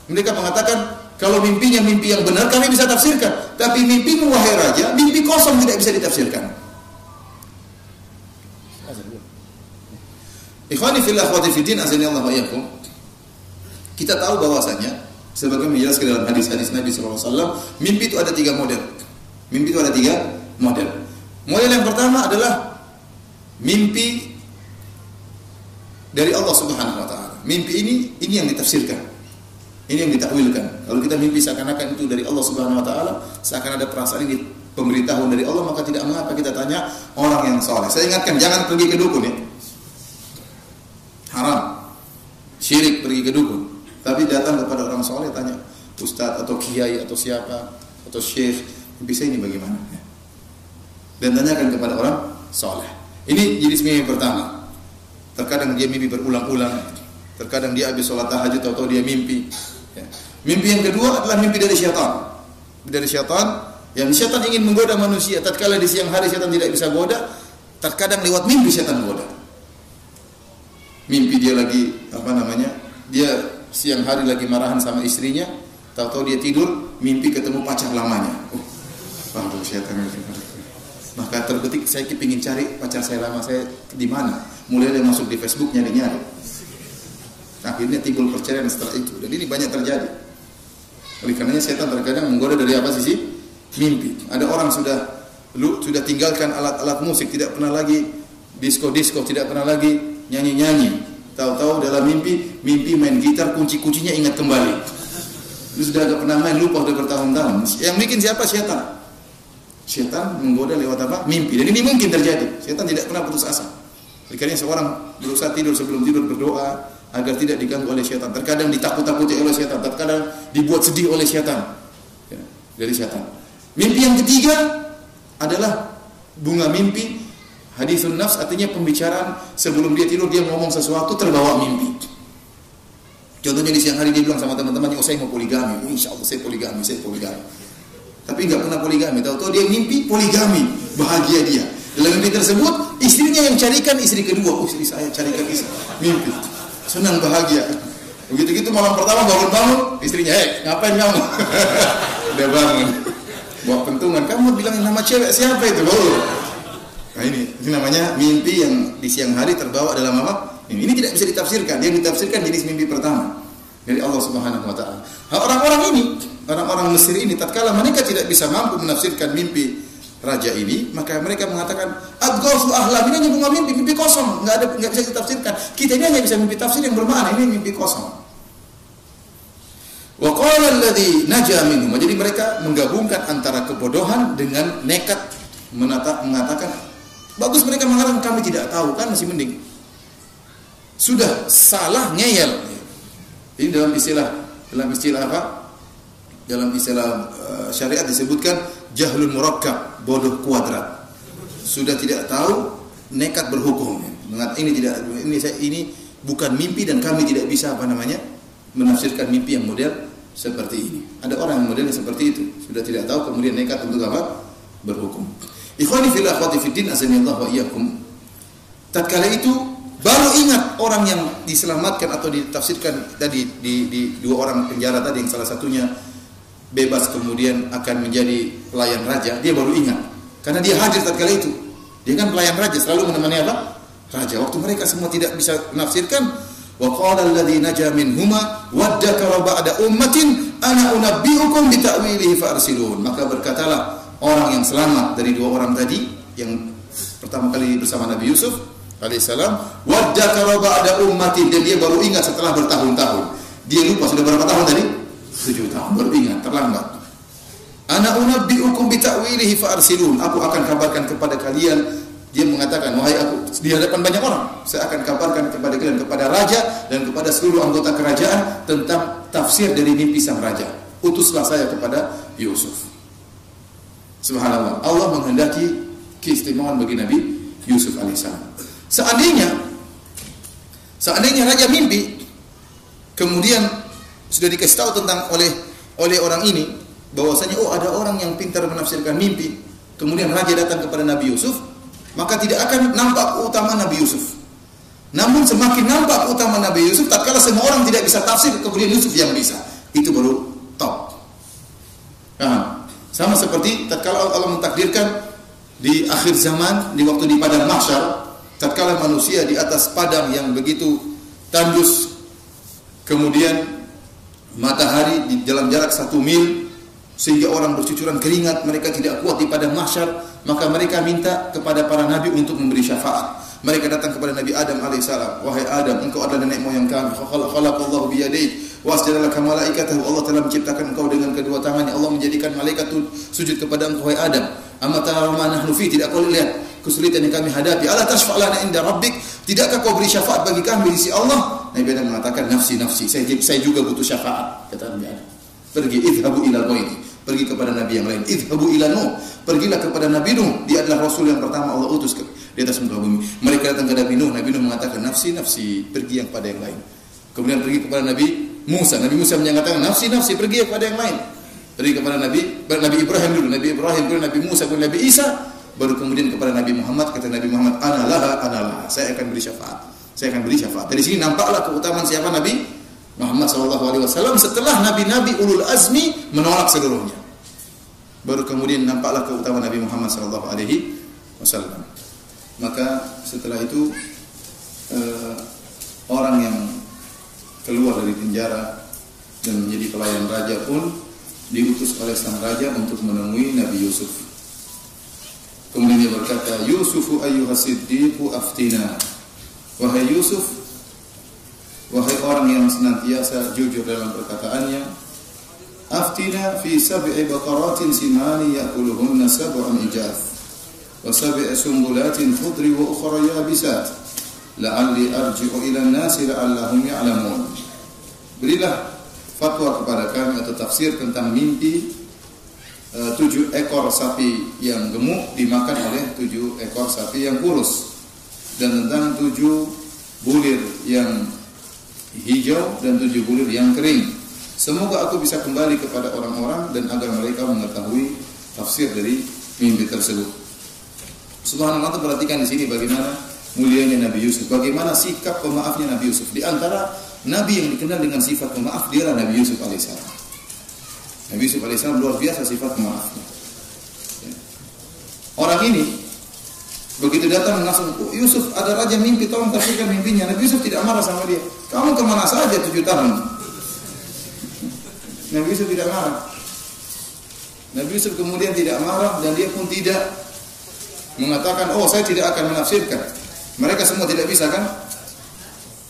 Mereka mengatakan, kalau mimpinya mimpi yang benar kami bisa tafsirkan, tapi mimpimu wahai raja, mimpi kosong tidak bisa ditafsirkan. Ikhwani fillah akhwati fiddin azanillahu wa iyyakum. Kita tahu bahwasanya sebagaimana dijelaskan dalam hadis-hadis Nabi sallallahu alaihi wasallam, mimpi itu ada 3 model. Mimpi itu ada 3 model. Model yang pertama adalah mimpi dari Allah Subhanahu wa taala. Mimpi ini yang ditafsirkan. Ini yang ditakwilkan. Kalau kita mimpi seakan-akan itu dari Allah Subhanahu wa taala, seakan ada perasaan ini pemberitahuan dari Allah, maka tidak mengapa kita tanya orang yang saleh. Saya ingatkan, jangan pergi ke dukun, ya. Haram. Syirik pergi ke dukun. Tapi datang kepada orang saleh, tanya ustaz atau kiai atau siapa atau syekh, mimpi saya ini bagaimana? Dan tanyakan kepada orang saleh. Ini jenis mimpi yang pertama. Terkadang dia mimpi berulang-ulang. Terkadang dia habis sholat tahajud atau dia mimpi. Ya. Mimpi yang kedua adalah mimpi dari syaitan. Dari syaitan, yang syaitan ingin menggoda manusia. Tatkala di siang hari syaitan tidak bisa goda, terkadang lewat mimpi syaitan goda. Mimpi dia lagi dia siang hari lagi marahan sama istrinya, tahu-tahu dia tidur, mimpi ketemu pacar lamanya. Waduh, syaitan. Maka terbetik, saya ingin cari pacar saya lama, saya di mana? Mulai dia masuk di Facebook nyari-nyari. Akhirnya timbul perceraian setelah itu. Dan ini banyak terjadi. Oleh karenanya setan terkadang menggoda dari apa sisi? Mimpi. Ada orang sudah tinggalkan alat-alat musik, tidak pernah lagi disco, tidak pernah lagi nyanyi-nyanyi. Tahu-tahu dalam mimpi main gitar, kunci-kuncinya ingat kembali. Lu sudah agak pernah main, lupa udah bertahun-tahun. Yang bikin siapa? Setan. Setan menggoda lewat apa? Mimpi. Dan ini mungkin terjadi. Setan tidak pernah putus asa. Karena seorang berusaha tidur, sebelum tidur berdoa agar tidak diganggu oleh setan. Terkadang ditakut-takuti oleh setan, terkadang dibuat sedih oleh setan. Ya, dari setan. Mimpi yang ketiga adalah bunga mimpi. Hadisun nafs artinya pembicaraan sebelum dia tidur, dia ngomong sesuatu terbawa mimpi. Contohnya di siang hari dia bilang sama teman-temannya, oh saya mau poligami, oh, insya Allah saya poligami. Tapi nggak pernah poligami, tahu-tahu dia mimpi poligami, bahagia dia. Dalam mimpi tersebut istrinya yang carikan istri kedua, oh istri saya carikan istri, mimpi, senang bahagia. Begitu-gitu malam pertama bangun-bangun, istrinya, ngapain kamu? Udah bangun, bawa pentungan, kamu bilang nama cewek siapa itu? Oh. Nah ini namanya mimpi yang di siang hari terbawa dalam apa? Ini tidak bisa ditafsirkan. Dia ditafsirkan jenis mimpi pertama dari Allah Subhanahu wa taala. Orang-orang Mesir ini tatkala mereka tidak bisa mampu menafsirkan mimpi raja ini, maka mereka mengatakan adghasu ahlam, ini hanya bunga mimpi kosong, enggak bisa ditafsirkan. Kita ini hanya bisa mimpi tafsir yang bermakna, ini mimpi kosong. Wa qala alladhi naja minhum. Jadi mereka menggabungkan antara kebodohan dengan nekat mengatakan bagus, mereka mengatakan kami tidak tahu, kan masih mending. Sudah salah ngeyel. Ini dalam istilah apa? Dalam istilah syariat disebutkan jahlul murakkab, bodoh kuadrat. Sudah tidak tahu, nekat berhukum. Ini bukan mimpi dan kami tidak bisa menafsirkan mimpi yang model seperti ini. Ada orang yang modelnya seperti itu, sudah tidak tahu kemudian nekat untuk apa? Berhukum. Ikhwani fil akhwati fiddin azanillahu wa iyyakum. Tatkala itu baru ingat orang yang diselamatkan atau ditafsirkan tadi di dua orang penjara tadi, yang salah satunya bebas kemudian akan menjadi pelayan raja, dia baru ingat karena dia hadir tatkala itu. Dia kan pelayan raja, selalu menemani apa? Raja. Waktu mereka semua tidak bisa menafsirkan, wa qala alladhi naja minhuma waddakara ba'da ummatin ana unabbiukum bi ta'wilihi fa'arsilun. Maka berkatalah orang yang selamat dari dua orang tadi yang pertama kali bersama Nabi Yusuf alaihissalam, waddakara ba'da ummatin, dan dia baru ingat setelah bertahun-tahun. Dia lupa sudah berapa tahun tadi? 7 tahun, baru ingat, terlambat. Ana unabbiukum bi ta'wilihi fa'arsilun. Aku akan kabarkan kepada kalian. Dia mengatakan, wahai aku, di hadapan banyak orang, saya akan kabarkan kepada kalian, kepada raja dan kepada seluruh anggota kerajaan tentang tafsir dari mimpi sang raja. Utuslah saya kepada Yusuf. Subhanallah, Allah menghendaki keistimewaan bagi Nabi Yusuf alaihissalam. Seandainya raja mimpi, kemudian sudah dikasih tahu tentang oleh orang ini bahwasanya ada orang yang pintar menafsirkan mimpi, kemudian raja datang kepada Nabi Yusuf, maka tidak akan nampak keutamaan Nabi Yusuf. Namun semakin nampak keutamaan Nabi Yusuf tatkala semua orang tidak bisa tafsir, kemudian Yusuf yang bisa. Itu baru top. Sama seperti tatkala Allah mentakdirkan di akhir zaman, di waktu di padang mahsyar, tatkala manusia di atas padang yang begitu tandus, kemudian matahari di dalam jarak 1 mil, sehingga orang bercucuran keringat, mereka tidak kuat di padang mahsyar, maka mereka minta kepada para nabi untuk memberi syafaat. Mereka datang kepada Nabi Adam alaihissalam, wahai Adam, engkau adalah nenek moyang kami. Khalaqallahu biyadayhi wa asjada laka malaikatahu. Allah telah menciptakan engkau dengan kedua tangannya. Allah menjadikan malaikat sujud kepada engkau, wahai Adam. Amma tara ma nahnu fi, tidak kau lihat kesulitan yang kami hadapi. Ala tashfa' lana inda rabbik, tidakkah kau beri syafaat bagi kami di sisi Allah? Nabi Adam mengatakan, nafsi, saya juga butuh syafaat. Kata Nabi Adam, pergi, idhabu ila ghairi, pergi kepada nabi yang lain. Idhabu ila Nuh, pergilah kepada Nabi Nuh, dia adalah rasul yang pertama Allah utus di atas muka bumi. Mereka datang ke Nabi Nuh mengatakan, nafsi, pergi yang pada yang lain. Kemudian pergi kepada Nabi Musa menyatakan, nafsi, pergi kepada yang lain. Pergi kepada Nabi Ibrahim dulu, kemudian Nabi Musa, kemudian Nabi Isa, baru kemudian kepada Nabi Muhammad. Kata Nabi Muhammad, ana laha, saya akan beri syafaat. Dari sini nampaklah keutamaan siapa? Nabi Muhammad SAW setelah nabi-nabi ulul azmi menolak seluruhnya. Baru kemudian nampaklah keutamaan Nabi Muhammad SAW. Maka setelah itu orang yang keluar dari penjara dan menjadi pelayan raja pun diutus oleh sang raja untuk menemui Nabi Yusuf. Kemudian dia berkata, Yusufu ayyuhas siddiqu aftina. wahai Yusuf, wahai orang yang senantiasa jujur dalam perkataannya, aftina fi sab'i baqaratin simani ya'kuluhunna sab'un ijaz wa sab'i sumbulatin khudri wa ukhra yabisat la'alli arji'u ila an-nasi la'allahum ya'lamun. Berilah fatwa kepada kami atau tafsir tentang mimpi 7 ekor sapi yang gemuk dimakan oleh 7 ekor sapi yang kurus, dan tentang 7 bulir yang hijau dan 7 bulir yang kering. Semoga aku bisa kembali kepada orang-orang dan agar mereka mengetahui tafsir dari mimpi tersebut. Subhanallah, perhatikan di sini bagaimana mulianya Nabi Yusuf, bagaimana sikap pemaafnya Nabi Yusuf. Di antara nabi yang dikenal dengan sifat pemaaf dia adalah Nabi Yusuf alaihissalam. Nabi Yusuf alaihissalam luar biasa sifat pemaafnya. Orang ini begitu datang langsung, Yusuf ada raja mimpi, tolong tafsirkan mimpinya. Nabi Yusuf tidak marah sama dia. Kamu kemana saja 7 tahun? Nabi Yusuf tidak marah. Nabi Yusuf kemudian tidak marah dan dia pun tidak mengatakan, oh saya tidak akan menafsirkan. Mereka semua tidak bisa kan?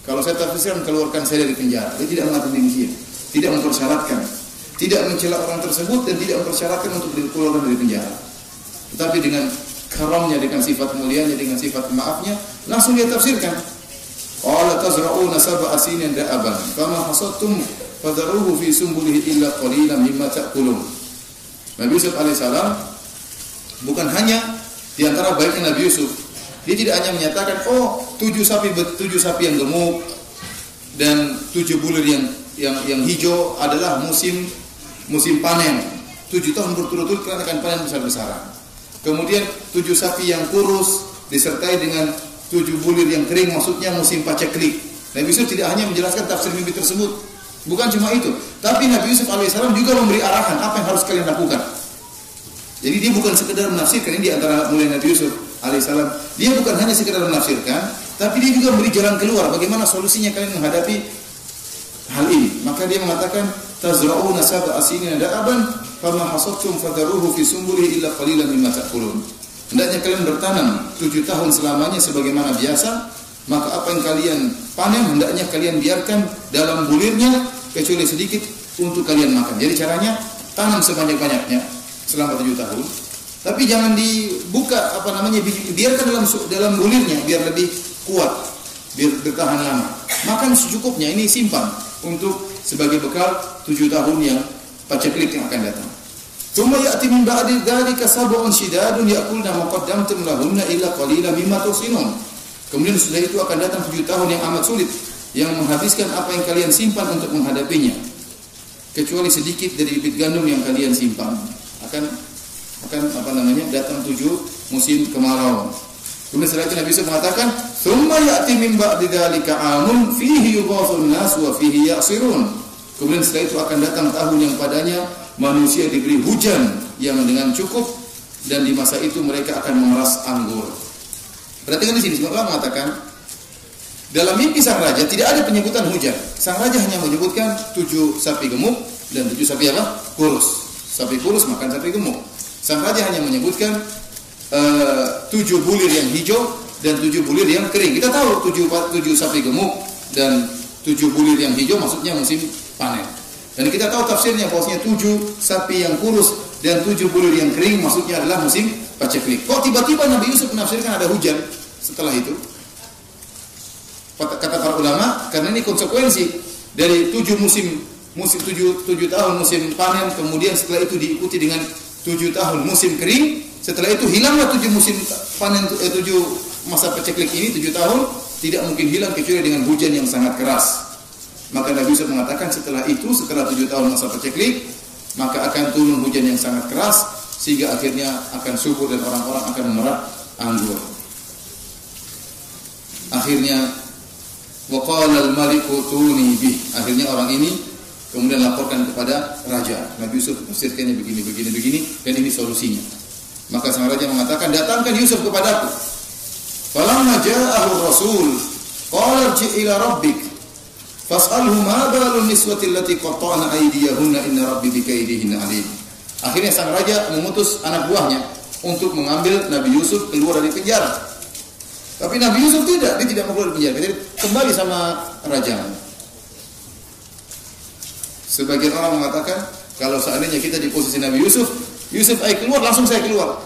Kalau saya tafsirkan keluarkan saya dari penjara. Dia tidak mengatakan demikian. Tidak mempersyaratkan. Tidak mencela orang tersebut dan tidak mempersyaratkan untuk dikeluarkan dari penjara. Tetapi dengan karamnya, dengan sifat mulianya, dengan sifat maafnya, langsung dia tafsirkan. Qala tazra'una sab'a sinin da'aban fama hasadtum fadharuhu fi sumbulihi illa qalilan mimma ta'kulun. Nabi Yusuf alaihissalam bukan hanya di antara baiknya Nabi Yusuf, dia tidak hanya menyatakan, oh 7 sapi yang gemuk dan 7 bulir yang hijau adalah musim panen. 7 tahun berturut-turut kalian akan panen besar-besaran. Kemudian 7 sapi yang kurus disertai dengan 7 bulir yang kering, maksudnya musim paceklik. Nabi Yusuf tidak hanya menjelaskan tafsir mimpi tersebut, bukan cuma itu, tapi Nabi Yusuf alaihissalam juga memberi arahan apa yang harus kalian lakukan. Jadi dia bukan sekedar menafsirkan, ini di antara mulia Nabi Yusuf alaihissalam. Dia bukan hanya sekedar menafsirkan, tapi dia juga memberi jalan keluar. Bagaimana solusinya kalian menghadapi hal ini? Maka dia mengatakan, tazra'una sab'a sinin da'aban fama hasadtum fadharuhu fi sumbulihi illa qalilan mimma ta'kulun. Hendaknya kalian bertanam 7 tahun selamanya sebagaimana biasa, maka apa yang kalian panen hendaknya kalian biarkan dalam bulirnya kecuali sedikit untuk kalian makan. Jadi caranya tanam sebanyak-banyaknya selama 7 tahun, tapi jangan dibuka biarkan dalam bulirnya biar lebih kuat, biar bertahan lama. Makan secukupnya, ini simpan untuk sebagai bekal 7 tahun yang paceklik yang akan datang. Tsumma ya'ti min ba'di dzalika sab'un shidadun ya'kulna ma qaddamtum lahunna illa qalilan mimma tuhsinun. Kemudian sudah itu akan datang 7 tahun yang amat sulit, yang menghabiskan apa yang kalian simpan untuk menghadapinya, kecuali sedikit dari bibit gandum yang kalian simpan. Akan datang 7 musim kemarau. Kemudian setelah itu Nabi Yusuf mengatakan, "Tsumma ya'ti min ba'di dzalika 'amun fihi yughathun nas wa fihi ya'sirun." Kemudian setelah itu akan datang tahun yang padanya manusia diberi hujan yang dengan cukup, dan di masa itu mereka akan memeras anggur. Perhatikan di sini, Allah mengatakan dalam mimpi sang raja tidak ada penyebutan hujan. Sang raja hanya menyebutkan 7 sapi gemuk dan 7 sapi apa? Kurus. Sapi kurus makan sapi gemuk. Sang raja hanya menyebutkan 7 bulir yang hijau dan 7 bulir yang kering. Kita tahu 7 sapi gemuk dan 7 bulir yang hijau maksudnya musim panen. Dan kita tahu tafsirnya bahwasanya 7 sapi yang kurus dan 7 bulir yang kering maksudnya adalah musim paceklik. Kok tiba-tiba Nabi Yusuf menafsirkan ada hujan setelah itu? Kata para ulama, karena ini konsekuensi dari 7 tahun musim panen, kemudian setelah itu diikuti dengan 7 tahun musim kering. Setelah itu hilanglah 7 musim panen, 7 masa paceklik ini, 7 tahun tidak mungkin hilang kecuali dengan hujan yang sangat keras. Maka Nabi Yusuf mengatakan setelah 7 tahun masa paceklik, maka akan turun hujan yang sangat keras sehingga akhirnya akan subur dan orang-orang akan memerah anggur. Akhirnya waqala al-maliku tuni bih. Akhirnya orang ini kemudian laporkan kepada raja. Nabi Yusuf tafsirkannya begini dan ini solusinya. Maka sang raja mengatakan, datangkan Yusuf kepadaku. Falamma ja'ahu rasul qala irji' ila rabbik fas'alhu ma balun niswati allati qatta'na aydiyahunna inna rabbi bikaidihinna alim. Akhirnya sang raja mengutus anak buahnya untuk mengambil Nabi Yusuf keluar dari penjara. Tapi Nabi Yusuf tidak, dia tidak mau keluar dari penjara. Jadi kembali sama raja. Sebagian orang mengatakan kalau seandainya kita di posisi Nabi Yusuf, ayo keluar, langsung saya keluar.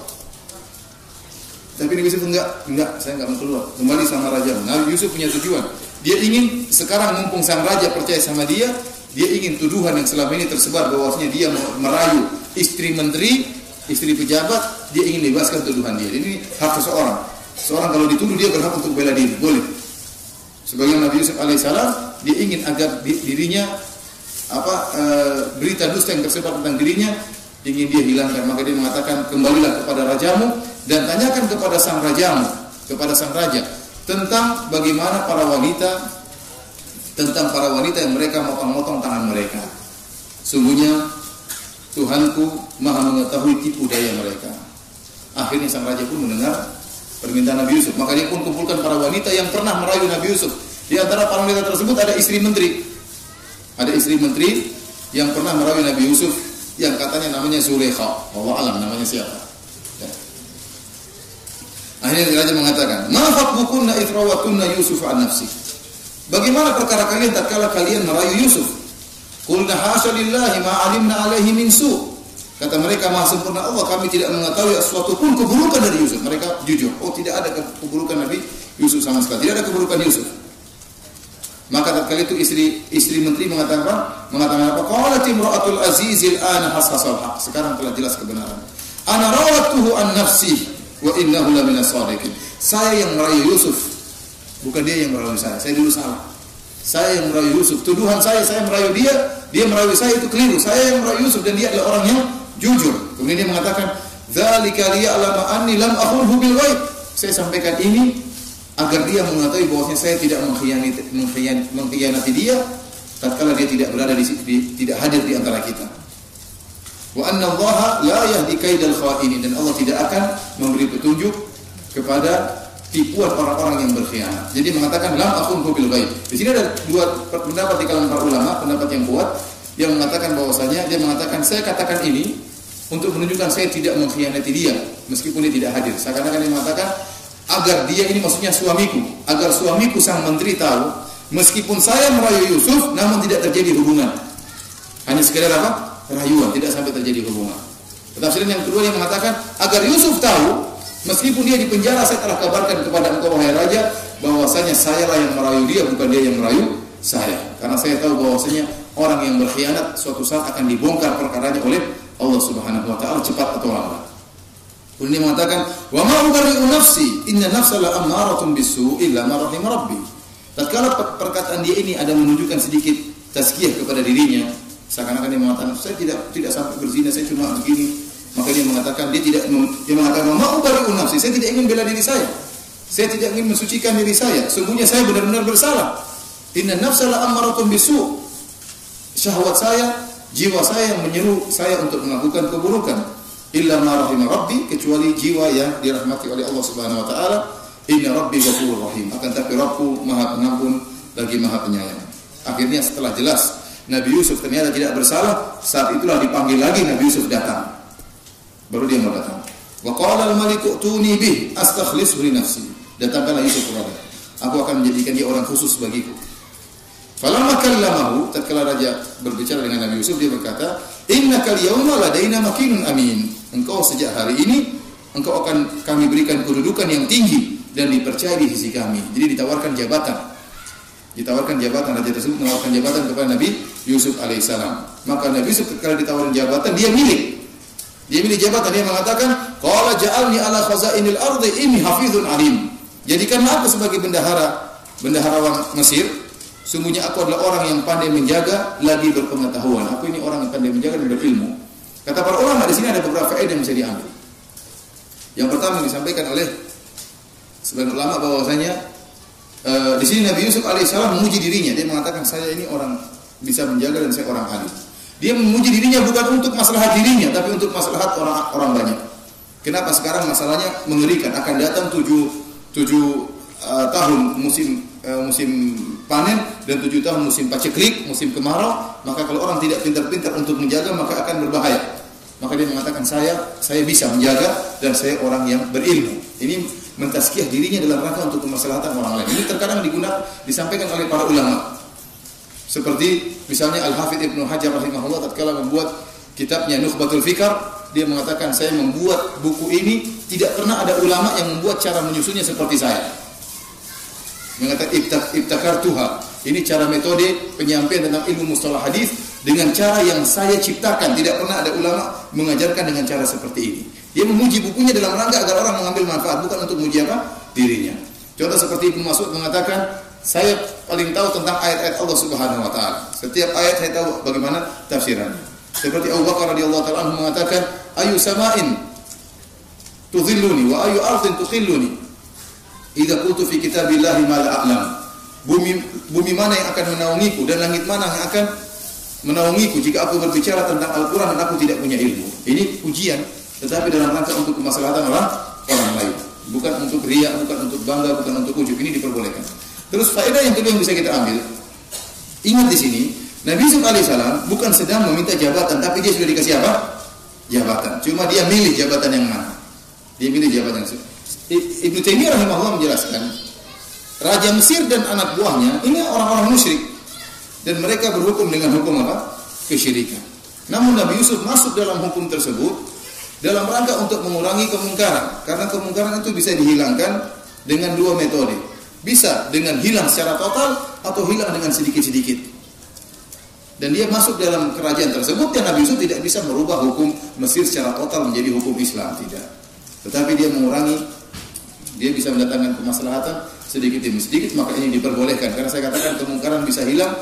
Tapi Nabi Yusuf enggak, saya enggak mau keluar. Kembali sama raja. Nabi Yusuf punya tujuan. Dia ingin sekarang mumpung sang raja percaya sama dia ingin tuduhan yang selama ini tersebar bahwasanya dia merayu istri menteri, istri pejabat, dia ingin bebaskan tuduhan dia. Ini hak seseorang. Seorang kalau dituduh dia berhak untuk bela diri, boleh. Sebagian Nabi Yusuf alaihissalam dia ingin agar dirinya berita dusta yang tersebar tentang dirinya ingin dia hilangkan, maka dia mengatakan kembalilah kepada rajamu dan tanyakan kepada sang rajamu, kepada sang raja tentang bagaimana para wanita yang mereka motong-motong tangan mereka. Sungguhnya Tuhanku maha mengetahui tipu daya mereka. Akhirnya sang raja pun mendengar permintaan Nabi Yusuf, maka dia pun kumpulkan para wanita yang pernah merayu Nabi Yusuf. Di antara para wanita tersebut ada istri menteri. Ada istri menteri yang pernah merayu Nabi Yusuf yang katanya namanya Zulaikha. Wallahu alam namanya siapa. Ya. Akhirnya raja mengatakan, "Ma fatbukunna ithrawatunna Yusuf an nafsi." Bagaimana perkara kalian tatkala kalian merayu Yusuf? Qulna hasya lillahi ma alimna alaihi min su'. Kata mereka, maha sempurna Allah, kami tidak mengetahui sesuatu pun keburukan dari Yusuf. Mereka jujur, tidak ada keburukan Nabi Yusuf sama sekali. Tidak ada keburukan Yusuf. Maka tatkala itu istri menteri mengatakan apa? Qalat imra'atul azizil ana hasasal haq. Sekarang telah jelas kebenaran. Ana rawatuhu an nafsi wa innahu laminas shadiqin. Saya yang merayu Yusuf, bukan dia yang merayu saya. Saya dulu salah. Saya yang merayu Yusuf. Tuduhan saya merayu dia merayu saya itu keliru. Saya yang merayu Yusuf dan dia adalah orang yang jujur. Kemudian dia mengatakan, "Dzalika liya'lama anni lam akhunhu bil ghaib." Saya sampaikan ini agar dia mengetahui bahwasanya saya tidak mengkhianati dia tatkala dia tidak berada tidak hadir di antara kita. Wa anna Allah la yahdi kaidal kha'inin, dan Allah tidak akan memberi petunjuk kepada tipuan orang-orang yang berkhianat. Jadi mengatakan lam akhunhu bil ghaib. Di sini ada dua pendapat di kalangan para ulama, pendapat yang kuat yang mengatakan bahwasanya dia mengatakan saya katakan ini untuk menunjukkan saya tidak mengkhianati dia meskipun dia tidak hadir. Seakan-akan dia mengatakan agar dia ini maksudnya suamiku, agar suamiku sang menteri tahu meskipun saya merayu Yusuf namun tidak terjadi hubungan. Hanya sekedar apa? Rayuan, tidak sampai terjadi hubungan. Tafsiran yang kedua yang mengatakan agar Yusuf tahu meskipun dia di penjara saya telah kabarkan kepada engkau wahai raja bahwasanya sayalah yang merayu dia bukan dia yang merayu saya. Karena saya tahu bahwasanya orang yang berkhianat suatu saat akan dibongkar perkaranya oleh Allah Subhanahu wa taala cepat atau lambat. Kemudian dia mengatakan, "Wa ma ubarri'u nafsi, inna nafsa la ammaratun bis-su' illa ma rahima rabbi." Tatkala perkataan dia ini ada menunjukkan sedikit tazkiyah kepada dirinya, seakan-akan dia mengatakan, "Saya tidak sampai berzina, saya cuma begini." Maka dia mengatakan dia mengatakan, "Ma ubarri'u nafsi, saya tidak ingin bela diri saya. Saya tidak ingin mensucikan diri saya. Sungguhnya saya benar-benar bersalah. Inna nafsa la ammaratun bis-su'." Syahwat saya, jiwa saya yang menyeru saya untuk melakukan keburukan. Illa ma rahima rabbi, kecuali jiwa yang dirahmati oleh Allah Subhanahu wa taala. Inna rabbi ghafurur rahim. Akan tapi Rabbku Maha Pengampun lagi Maha Penyayang. Akhirnya setelah jelas Nabi Yusuf ternyata tidak bersalah, saat itulah dipanggil lagi Nabi Yusuf datang. Baru dia mau datang. Wa qala al-maliku tuni bih astakhlisu li nafsi. Datangkanlah Yusuf kepada. Aku akan menjadikan dia orang khusus bagiku. Falamma kallamahu, tatkala raja berbicara dengan Nabi Yusuf, dia berkata, "Innaka al-yawma ladaina makinun amin." Engkau sejak hari ini engkau akan kami berikan kedudukan yang tinggi dan dipercaya di sisi kami. Jadi ditawarkan jabatan. Raja tersebut menawarkan jabatan kepada Nabi Yusuf alaihissalam. Maka Nabi Yusuf ketika ditawarkan jabatan dia milih jabatan. Dia mengatakan, "Qala ja'alni ala khazainil ardi inni hafizun alim." Jadikanlah aku sebagai bendaharawan Mesir. Sungguhnya aku adalah orang yang pandai menjaga lagi berpengetahuan. Aku ini orang yang pandai menjaga dan berilmu. Kata para ulama di sini ada beberapa faedah yang bisa diambil. Yang pertama yang disampaikan oleh sebagian ulama bahwasanya di sini Nabi Yusuf alaihissalam memuji dirinya. Dia mengatakan saya ini orang bisa menjaga dan saya orang alim. Dia memuji dirinya bukan untuk maslahat dirinya, tapi untuk maslahat orang banyak. Kenapa sekarang masalahnya mengerikan? Akan datang 7 tahun musim panen dan 7 tahun musim paceklik, musim kemarau. Maka kalau orang tidak pintar-pintar untuk menjaga maka akan berbahaya. Maka dia mengatakan saya bisa menjaga dan saya orang yang berilmu. Ini mentazkiyah dirinya dalam rangka untuk kemaslahatan orang lain. Ini terkadang disampaikan oleh para ulama. Seperti misalnya Al-Hafidz Ibnu Hajar rahimahullah tatkala membuat kitabnya Nukhbatul Fikr, dia mengatakan saya membuat buku ini tidak pernah ada ulama yang membuat cara menyusunnya seperti saya. Mengatakan ibtakartuha. Ini cara metode penyampaian tentang ilmu mustalah hadis dengan cara yang saya ciptakan. Tidak pernah ada ulama mengajarkan dengan cara seperti ini. Dia memuji bukunya dalam rangka agar orang mengambil manfaat, bukan untuk memuji dirinya. Contoh seperti Ibnu Mas'ud mengatakan, saya paling tahu tentang ayat-ayat Allah Subhanahu wa taala. Setiap ayat saya tahu bagaimana tafsirannya. Seperti Abu Bakar radhiyallahu taala anhu mengatakan, ayu sama'in tudhilluni wa ayu ardhin tukhilluni idza qultu fi kitabillahi ma la a'lam. Bumi mana yang akan menaungiku dan langit mana yang akan menaungiku jika aku berbicara tentang Al-Qur'an dan aku tidak punya ilmu. Ini pujian, tetapi dalam rangka untuk kemaslahatan orang lain, bukan untuk riya, bukan untuk bangga, bukan untuk ujub. Ini diperbolehkan. Terus faedah yang kedua yang bisa kita ambil, ingat di sini Nabi Yusuf alaihissalam bukan sedang meminta jabatan, tapi dia sudah dikasih apa? Jabatan. Cuma dia milih jabatan yang mana. Dia milih jabatan yang Ibnu Taimiyah rahimahullah menjelaskan, Raja Mesir dan anak buahnya ini orang-orang musyrik dan mereka berhukum dengan hukum apa? Kesyirikan. Namun Nabi Yusuf masuk dalam hukum tersebut dalam rangka untuk mengurangi kemungkaran, karena kemungkaran itu bisa dihilangkan dengan dua metode. Bisa dengan hilang secara total atau hilang dengan sedikit-sedikit. Dan dia masuk dalam kerajaan tersebut dan Nabi Yusuf tidak bisa merubah hukum Mesir secara total menjadi hukum Islam, tidak. Tetapi dia mengurangi, dia bisa mendatangkan kemaslahatan sedikit demi sedikit, maka ini diperbolehkan. Karena saya katakan kemungkaran bisa hilang,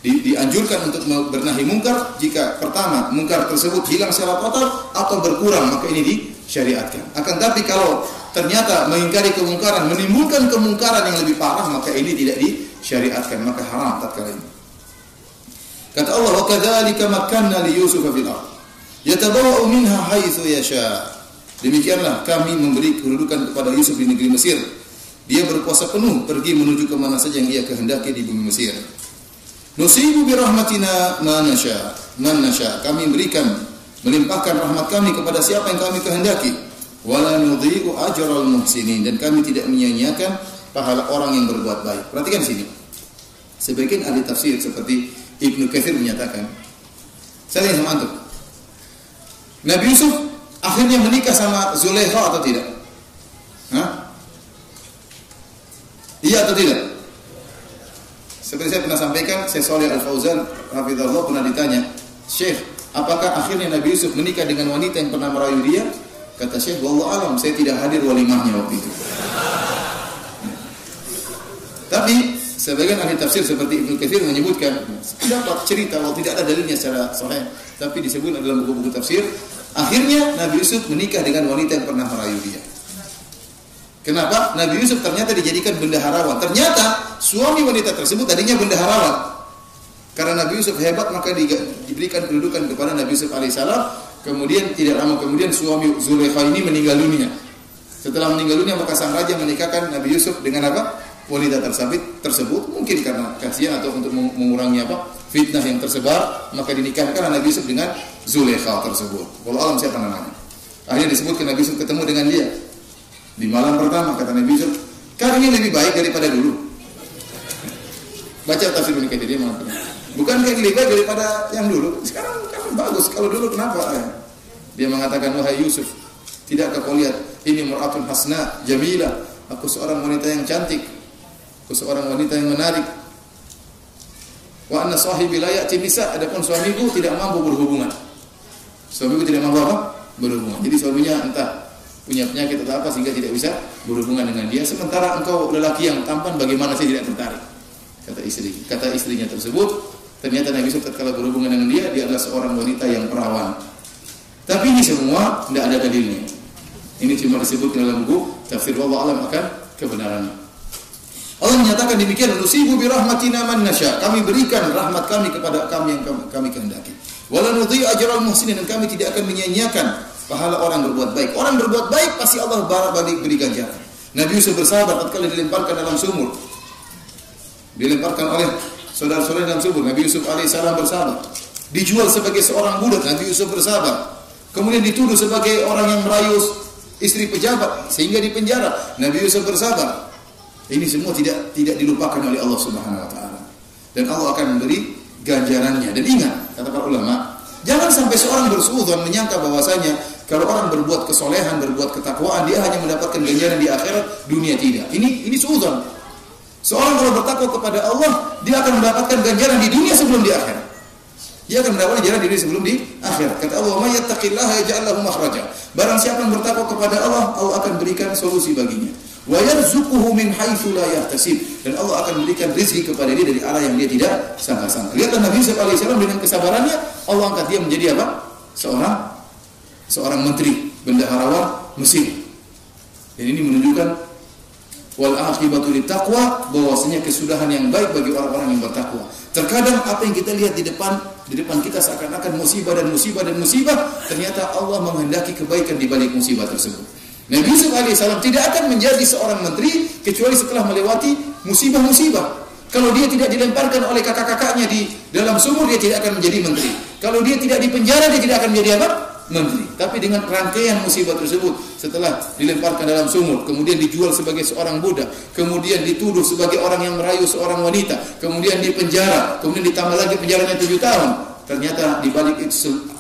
dianjurkan untuk bernahi mungkar jika pertama mungkar tersebut hilang secara total atau berkurang, maka ini disyariatkan. Akan tapi kalau ternyata mengingkari kemungkaran menimbulkan kemungkaran yang lebih parah, maka ini tidak disyariatkan, maka haram tatkala ini. Kata Allah, wa kadzalika makkanna li Yusuf fil ardh yatabawwa'u minha haitsu yasha. Demikianlah kami memberi kedudukan kepada Yusuf di negeri Mesir. Dia berkuasa penuh pergi menuju ke mana saja yang ia kehendaki di bumi Mesir. Nusibu bi rahmatina man nasya. Kami berikan, melimpahkan rahmat kami kepada siapa yang kami kehendaki. Wala nudhi'u ajral muhsinin, dan kami tidak menyia-nyiakan pahala orang yang berbuat baik. Perhatikan sini. Sebagian ahli tafsir seperti Ibnu Katsir menyatakan, saya ingin sama antum. Nabi Yusuf akhirnya menikah sama Zulaikha atau tidak? Hah? Iya atau tidak? Seperti saya pernah sampaikan, Syekh Shalih Al-Fauzan hafizahullah pernah ditanya, "Syekh, apakah akhirnya Nabi Yusuf menikah dengan wanita yang pernah merayu dia?" Kata Syekh, "Wallahu alam, saya tidak hadir walimahnya waktu itu." Tapi sebagian ahli tafsir seperti Ibnu Katsir menyebutkan dapat cerita walau tidak ada dalilnya secara sahih, tapi disebut dalam buku-buku tafsir, akhirnya Nabi Yusuf menikah dengan wanita yang pernah merayu dia. Kenapa? Nabi Yusuf ternyata dijadikan bendaharawan. Ternyata suami wanita tersebut tadinya bendaharawan. Karena Nabi Yusuf hebat, maka diberikan kedudukan kepada Nabi Yusuf alaihissalam. Kemudian tidak lama kemudian suami Zulaikha ini meninggal dunia. Setelah meninggal dunia, maka sang raja menikahkan Nabi Yusuf dengan apa? Wanita tersebut. Mungkin karena kasihan atau untuk mengurangi apa? Fitnah yang tersebar, maka dinikahkan Nabi Yusuf dengan Zulaikha tersebut. Wallahu alam siapa namanya. Akhirnya disebutkan Nabi Yusuf ketemu dengan dia. Di malam pertama kata Nabi Yusuf, "Kali ini lebih baik daripada dulu." Baca tafsir Ibnu Katsir, dia mengatakan, "Bukankah lebih baik daripada yang dulu? Sekarang kan bagus. Kalau dulu kenapa?" Dia mengatakan, "Wahai Yusuf, tidakkah kau lihat ini mar'atun hasna jamilah? Aku seorang wanita yang cantik. Aku seorang wanita yang menarik. Wa anna sahibi la ya'ti nisa, adapun suamiku tidak mampu berhubungan." Suamiku tidak mampu apa? Berhubungan. Jadi suaminya entah punya penyakit atau apa sehingga tidak bisa berhubungan dengan dia. Sementara engkau lelaki yang tampan, bagaimana saya tidak tertarik? Kata istrinya tersebut. Ternyata Nabi Yusuf tatkala berhubungan dengan dia adalah seorang wanita yang perawan. Tapi ini semua tidak ada dalilnya. Ini cuma disebut dalam buku tafsir, wallahu alam akan kebenarannya. Allah menyatakan demikian, nusibu bi rahmatina man nasya. Kami berikan rahmat kami kepada kami yang kami kehendaki. Wala nudhi'u ajral muhsinin, dan kami tidak akan menyia-nyiakan pahala orang berbuat baik. Orang berbuat baik pasti Allah beri ganjaran. Nabi Yusuf bersabar tatkala dilemparkan dalam sumur. Dilemparkan oleh saudara-saudara dalam sumur. Nabi Yusuf alaihissalam bersabar. Dijual sebagai seorang budak, Nabi Yusuf bersabar. Kemudian dituduh sebagai orang yang merayu istri pejabat sehingga dipenjara. Nabi Yusuf bersabar. Ini semua tidak dilupakan oleh Allah Subhanahu wa taala. Dan Allah akan memberi ganjarannya. Dan ingat, kata para ulama, jangan sampai seorang bersuudzon menyangka bahwasanya kalau orang berbuat kesolehan, berbuat ketakwaan, dia hanya mendapatkan ganjaran di akhirat, dunia tidak. Ini suudzon. Seorang kalau bertakwa kepada Allah, dia akan mendapatkan ganjaran di dunia sebelum di akhirat. Dia akan mendapatkan ganjaran di dunia sebelum di akhirat. Kata Allah, "May yattaqillaha yaj'al lahu makhraja." Barang siapa yang bertakwa kepada Allah, Allah akan berikan solusi baginya. Wa yarzuquhu min haitsu la yahtasib. Dan Allah akan berikan rezeki kepada dia dari arah yang dia tidak sangka-sangka. Lihatlah Nabi Yusuf alaihissalam dengan kesabarannya, Allah angkat dia menjadi apa? Seorang menteri, bendaharawan Mesir. Dan ini menunjukkan wal aqibatu littaqwa, bahwasanya kesudahan yang baik bagi orang-orang yang bertakwa. Terkadang apa yang kita lihat di depan kita seakan-akan musibah, ternyata Allah menghendaki kebaikan di balik musibah tersebut. Nabi Yusuf alaihissalam tidak akan menjadi seorang menteri kecuali setelah melewati musibah-musibah. Kalau dia tidak dilemparkan oleh kakak-kakaknya di dalam sumur, dia tidak akan menjadi menteri. Kalau dia tidak dipenjara, dia tidak akan menjadi apa? Menteri. Tapi dengan rangkaian musibah tersebut, setelah dilemparkan dalam sumur, kemudian dijual sebagai seorang budak, kemudian dituduh sebagai orang yang merayu seorang wanita, kemudian dipenjara, kemudian ditambah lagi penjaranya 7 tahun. Ternyata di balik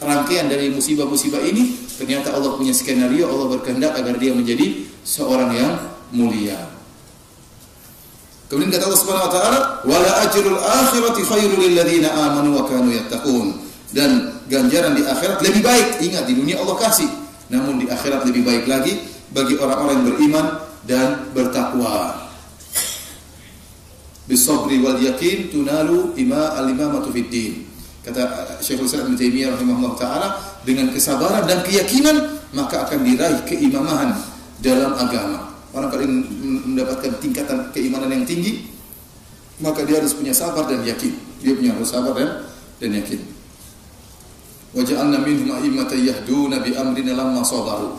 rangkaian dari musibah-musibah ini, ternyata Allah punya skenario, Allah berkehendak agar dia menjadi seorang yang mulia. Kemudian kata Allah Subhanahu wa taala, "Wala ajrul akhirati khairul lil ladzina amanu wa kanu yattaqun." Dan ganjaran di akhirat lebih baik. Ingat, di dunia Allah kasih, namun di akhirat lebih baik lagi bagi orang-orang yang beriman dan bertakwa. Bisabri wal yakin tunalu al-imamatu fid din. Kata Syekhul Islam Ibnu Taimiyah rahimahullah taala, dengan kesabaran dan keyakinan maka akan diraih keimamahan dalam agama. Orang kalau ingin mendapatkan tingkatan keimanan yang tinggi, maka dia harus punya sabar dan yakin. Dia punya harus sabar dan yakin. Wa ja'alna minhum a'immatan yahduna bi amrina lamma sabaru.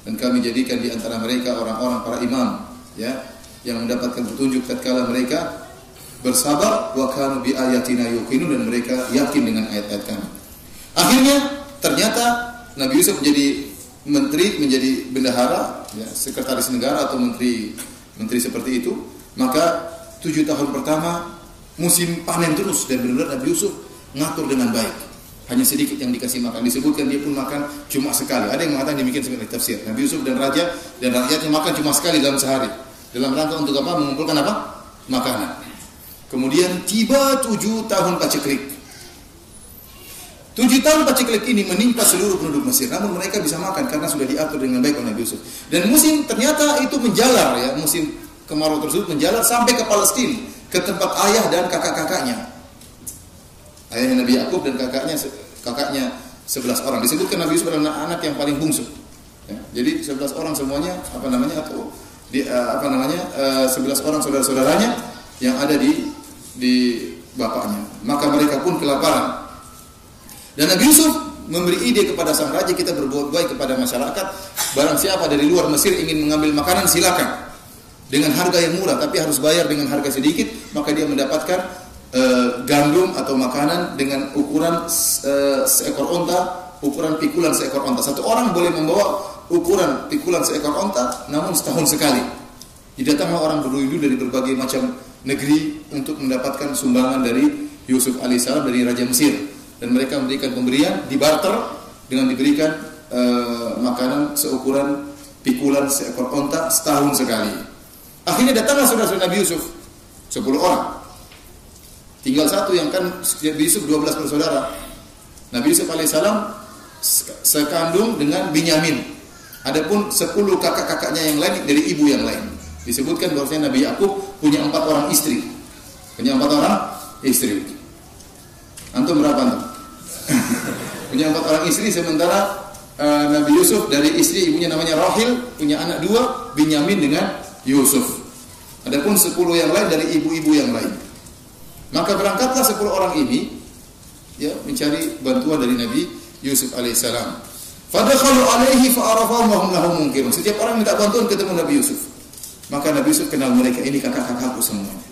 Dan kami jadikan di antara mereka orang-orang para imam, ya, yang mendapatkan petunjuk tatkala mereka bersabar, wa kanu bi ayatina yuqinun, dan mereka yakin dengan ayat-ayat kami. Akhirnya ternyata Nabi Yusuf menjadi menteri, menjadi bendahara, ya, sekretaris negara atau menteri seperti itu. Maka 7 tahun pertama musim panen terus, dan benar-benar Nabi Yusuf ngatur dengan baik. Hanya sedikit yang dikasih makan. Disebutkan dia pun makan cuma sekali. Ada yang mengatakan demikian sebagai tafsir. Nabi Yusuf dan raja dan rakyatnya makan cuma sekali dalam sehari. Dalam rangka untuk apa? Mengumpulkan apa? Makanan. Kemudian tiba 7 tahun paceklik. 7 tahun paceklik ini menimpa seluruh penduduk Mesir. Namun mereka bisa makan karena sudah diatur dengan baik oleh Nabi Yusuf. Dan musim ternyata itu menjalar, ya, musim kemarau tersebut menjalar sampai ke Palestina, ke tempat ayah dan kakak-kakaknya. Ayahnya Nabi Yakub dan kakaknya 11 orang. Disebutkan Nabi Yusuf adalah anak yang paling bungsu. Ya, jadi 11 orang semuanya 11 orang saudara-saudaranya yang ada di bapaknya. Maka mereka pun kelaparan. Dan Nabi Yusuf memberi ide kepada sang raja, kita berbuat baik kepada masyarakat. Barang siapa dari luar Mesir ingin mengambil makanan, silakan. Dengan harga yang murah, tapi harus bayar dengan harga sedikit. Maka dia mendapatkan gandum atau makanan dengan ukuran seekor onta, ukuran pikulan seekor onta. Satu orang boleh membawa ukuran pikulan seekor onta, namun setahun sekali. Didatanglah orang berduyun dari berbagai macam negeri untuk mendapatkan sumbangan dari Yusuf alaihissalam, dari Raja Mesir. Dan mereka memberikan pemberian, dibarter dengan diberikan makanan seukuran pikulan seekor onta setahun sekali. Akhirnya datanglah saudara-saudara Nabi Yusuf 10 orang. Tinggal satu yang kan Nabi Yusuf 12 bersaudara. Nabi Yusuf alaihissalam sekandung dengan Binyamin. Adapun 10 kakak-kakaknya yang lain dari ibu yang lain. Disebutkan bahwasanya Nabi Yakub punya 4 orang istri. Punya 4 orang istri. Antum berapa antum? Punya 4 orang istri, sementara Nabi Yusuf dari istri ibunya namanya Rahil, punya anak 2, Binyamin dengan Yusuf. Adapun 10 yang lain dari ibu-ibu yang lain. Maka berangkatlah 10 orang ini, ya, mencari bantuan dari Nabi Yusuf alaihissalam. Fadakhalu alaihi fa'arafahum wa hum lahu munkirun. Setiap orang minta bantuan ketemu Nabi Yusuf. Maka Nabi Yusuf kenal mereka, ini kakak-kakakku semuanya.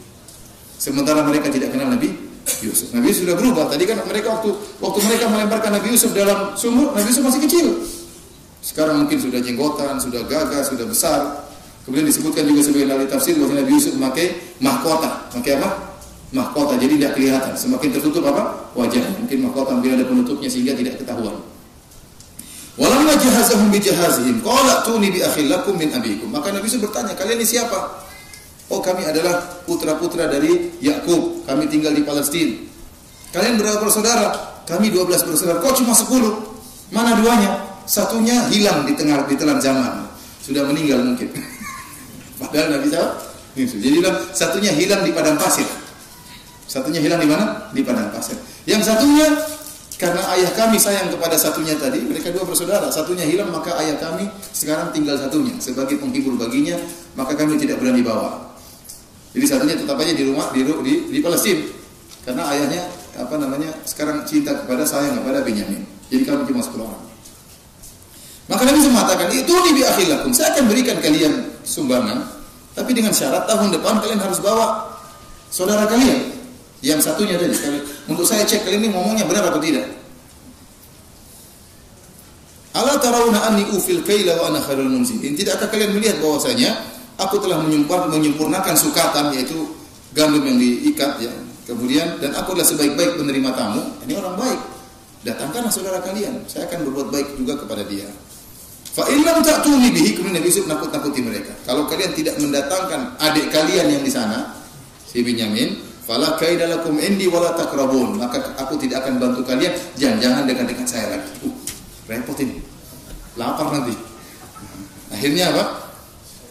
Sementara mereka tidak kenal Nabi Yusuf. Nabi Yusuf sudah berubah. Tadi kan mereka waktu mereka melemparkan Nabi Yusuf dalam sumur, Nabi Yusuf masih kecil. Sekarang mungkin sudah jenggotan, sudah gagah, sudah besar. Kemudian disebutkan juga sebagai ahli tafsir bahwa Nabi Yusuf memakai mahkota. Memakai apa? Mahkota. Jadi tidak kelihatan. Semakin tertutup apa? Wajah. Mungkin mahkota mungkin ada penutupnya sehingga tidak ketahuan. Walamma jahazahum bi jahazihim qala tuni bi akhil lakum min abikum. Maka Nabi Yusuf bertanya, kalian ini siapa? Oh, kami adalah putra-putra dari Yakub. Kami tinggal di Palestina. Kalian berapa bersaudara? Kami 12 bersaudara. Kok cuma 10? Mana duanya? Satunya hilang di telan zaman. Sudah meninggal mungkin. Padahal Nabi Yusuf. Jadi satunya hilang di padang pasir. Satunya hilang di mana? Di padang pasir. Yang satunya karena ayah kami sayang kepada satunya tadi, mereka 2 bersaudara, satunya hilang maka ayah kami sekarang tinggal satunya sebagai penghibur baginya, maka kami tidak berani bawa. Jadi satunya tetap aja di rumah di Palestina. Karena ayahnya sekarang cinta kepada sayang kepada Benyamin. Jadi kami cuma 10 orang. Maka Nabi mengatakan, "Itu bi akhilakum, saya akan berikan kalian sumbangan, tapi dengan syarat tahun depan kalian harus bawa saudara kalian." Yang satunya tadi, untuk saya cek kalian ini ngomongnya benar atau tidak. Ala tarawna anni ufil kaila wa ana khairul munzilin. Tidakkah kalian melihat bahwasanya aku telah menyempurnakan sukatan, yaitu gandum yang diikat ya. Kemudian dan aku adalah sebaik-baik penerima tamu. Ini orang baik. Datangkanlah saudara kalian, saya akan berbuat baik juga kepada dia. Fa in lam ta'tuni bihi, kemudian Nabi Yusuf nakut-nakuti mereka. Kalau kalian tidak mendatangkan adik kalian yang di sana, si Benyamin, fala kaidalakum indi wala taqrabun, maka aku tidak akan bantu kalian, jangan dekat-dekat saya lagi. Repot ini. Lapar nanti. Akhirnya apa?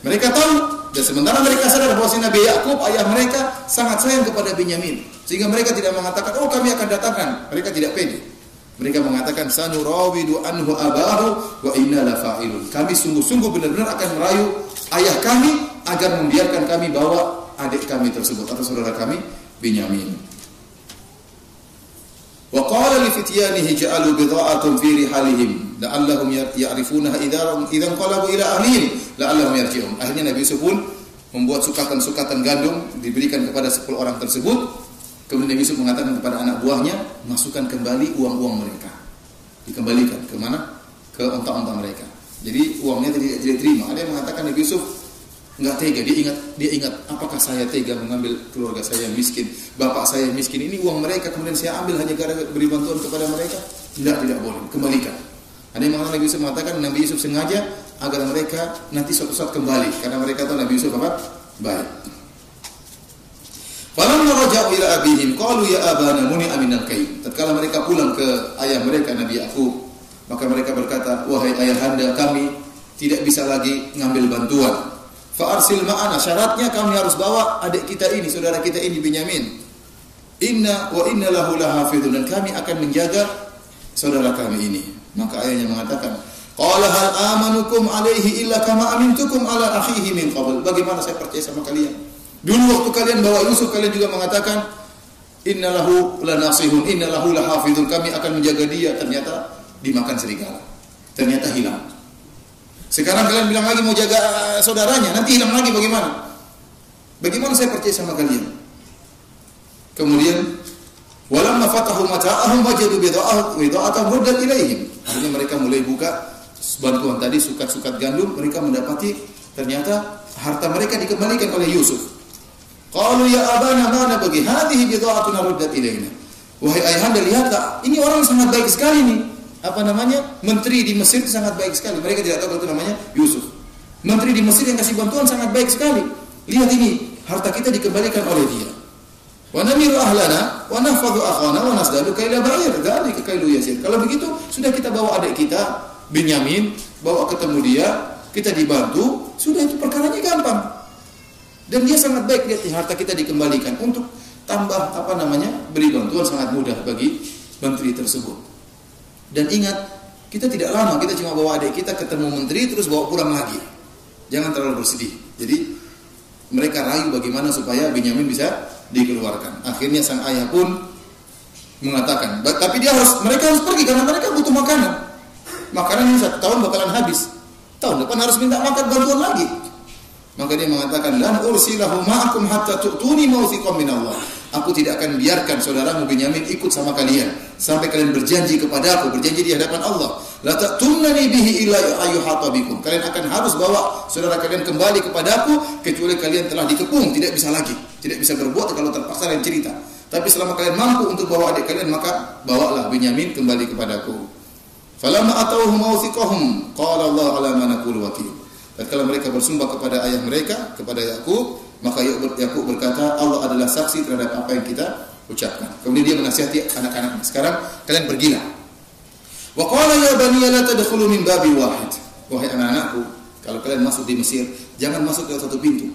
Mereka tahu dan sementara mereka sadar bahwa si Nabi Yakub ayah mereka sangat sayang kepada Benyamin, sehingga mereka tidak mengatakan, "Oh, kami akan datangkan." Mereka tidak pede. Mereka mengatakan, "Sanurawidu anhu abahu wa inna la fa'ilun." Kami sungguh-sungguh benar-benar akan merayu ayah kami agar membiarkan kami bawa adik kami tersebut atau saudara kami Benyamin. Wa qala li fityanihi ja'alu bidha'atan fi rihalihim la'allahum ya'rifunaha idzan qalabu ila ahlihim la'allahum yarji'un. Akhirnya Nabi Yusuf pun membuat sukatan-sukatan gandum diberikan kepada 10 orang tersebut. Kemudian Nabi Yusuf mengatakan kepada anak buahnya, masukkan kembali uang-uang mereka. Dikembalikan ke mana? Ke onta-onta mereka. Jadi uangnya tidak diterima. Ada yang mengatakan Nabi Yusuf enggak tega, dia ingat apakah saya tega mengambil keluarga saya yang miskin, bapak saya yang miskin, ini uang mereka kemudian saya ambil hanya gara beri bantuan kepada mereka? Tidak boleh, kembalikan. Ada yang mengatakan Nabi Yusuf mengatakan Nabi Yusuf sengaja agar mereka nanti suatu saat kembali karena mereka tahu Nabi Yusuf apa? Baik. Falamma raja'u ila abihim qalu ya abana muni'a minal kaid. Tatkala mereka pulang ke ayah mereka Nabi Yakub, maka mereka berkata, "Wahai ayahanda, kami tidak bisa lagi ngambil bantuan. Fa'arsil ma'ana, syaratnya kami harus bawa adik kita ini, saudara kita ini Benyamin. Inna lahu lahafidhun, dan kami akan menjaga saudara kami ini." Maka ayahnya mengatakan, "Qala hal amanukum alaihi illa kama amintukum ala akhihi min qabl." Bagaimana saya percaya sama kalian? Dulu waktu kalian bawa Yusuf, kalian juga mengatakan, "Inna lahu lanasihun, inna lahu lahafidhun." Kami akan menjaga dia, ternyata dimakan serigala. Ternyata hilang. Sekarang kalian bilang lagi mau jaga saudaranya, nanti hilang lagi bagaimana? Bagaimana saya percaya sama kalian? Kemudian walamma fatahu mata'ahum wajadu bida'atan ruddat ilaihim. Akhirnya mereka mulai buka bantuan tadi, sukat-sukat gandum, mereka mendapati ternyata harta mereka dikembalikan oleh Yusuf. Qalu ya abana mana bagi hadhihi bida'atun ruddat ilaina. Wahai ayahanda, lihatlah, ini orang sangat baik sekali nih. Menteri di Mesir sangat baik sekali. Mereka tidak tahu kalau itu namanya Yusuf. Menteri di Mesir yang kasih bantuan sangat baik sekali. Lihat ini, harta kita dikembalikan oleh dia. Wa namiru ahlana wa nahfadhu akhana wa nasdadu kaila ba'ir. Dzalika kailu yasir. Kalau begitu, sudah kita bawa adik kita Benyamin, bawa ketemu dia, kita dibantu, sudah itu perkaranya gampang. Dan dia sangat baik, lihat harta kita dikembalikan. Untuk tambah beri bantuan sangat mudah bagi menteri tersebut. Dan ingat, kita tidak lama, kita cuma bawa adik kita ketemu menteri terus bawa pulang lagi. Jangan terlalu bersedih. Jadi mereka rayu bagaimana supaya Benyamin bisa dikeluarkan. Akhirnya sang ayah pun mengatakan, tapi mereka harus pergi karena mereka butuh makanan. Makanan ini 1 tahun bakalan habis. Tahun depan harus minta makan bantuan lagi. Maka dia mengatakan, "Lan ursilahu ma'akum hatta tu'tuni mawthiqan min Allah." Aku tidak akan biarkan saudaramu Benyamin ikut sama kalian sampai kalian berjanji kepada aku, berjanji di hadapan Allah. la ta'tumnani bihi illa ayyuhata bikum. Kalian akan harus bawa saudara kalian kembali kepadaku kecuali kalian telah dikepung, tidak bisa lagi, tidak bisa berbuat kalau terpaksa dan cerita. Tapi selama kalian mampu untuk bawa adik kalian, maka bawalah Binyamin kembali kepadaku. Falamma atauhum mawthiqahum qala Allah ala ma naqulu wakil. Tatkala mereka bersumpah kepada ayah mereka, kepada Yakub, maka Yakub berkata, Allah adalah saksi terhadap apa yang kita ucapkan. Kemudian dia menasihati anak-anaknya. Sekarang kalian pergilah. Wa qala ya bani la tadkhulu min babi wahid. Wahai anak-anakku, kalau kalian masuk di Mesir, jangan masuk lewat satu pintu.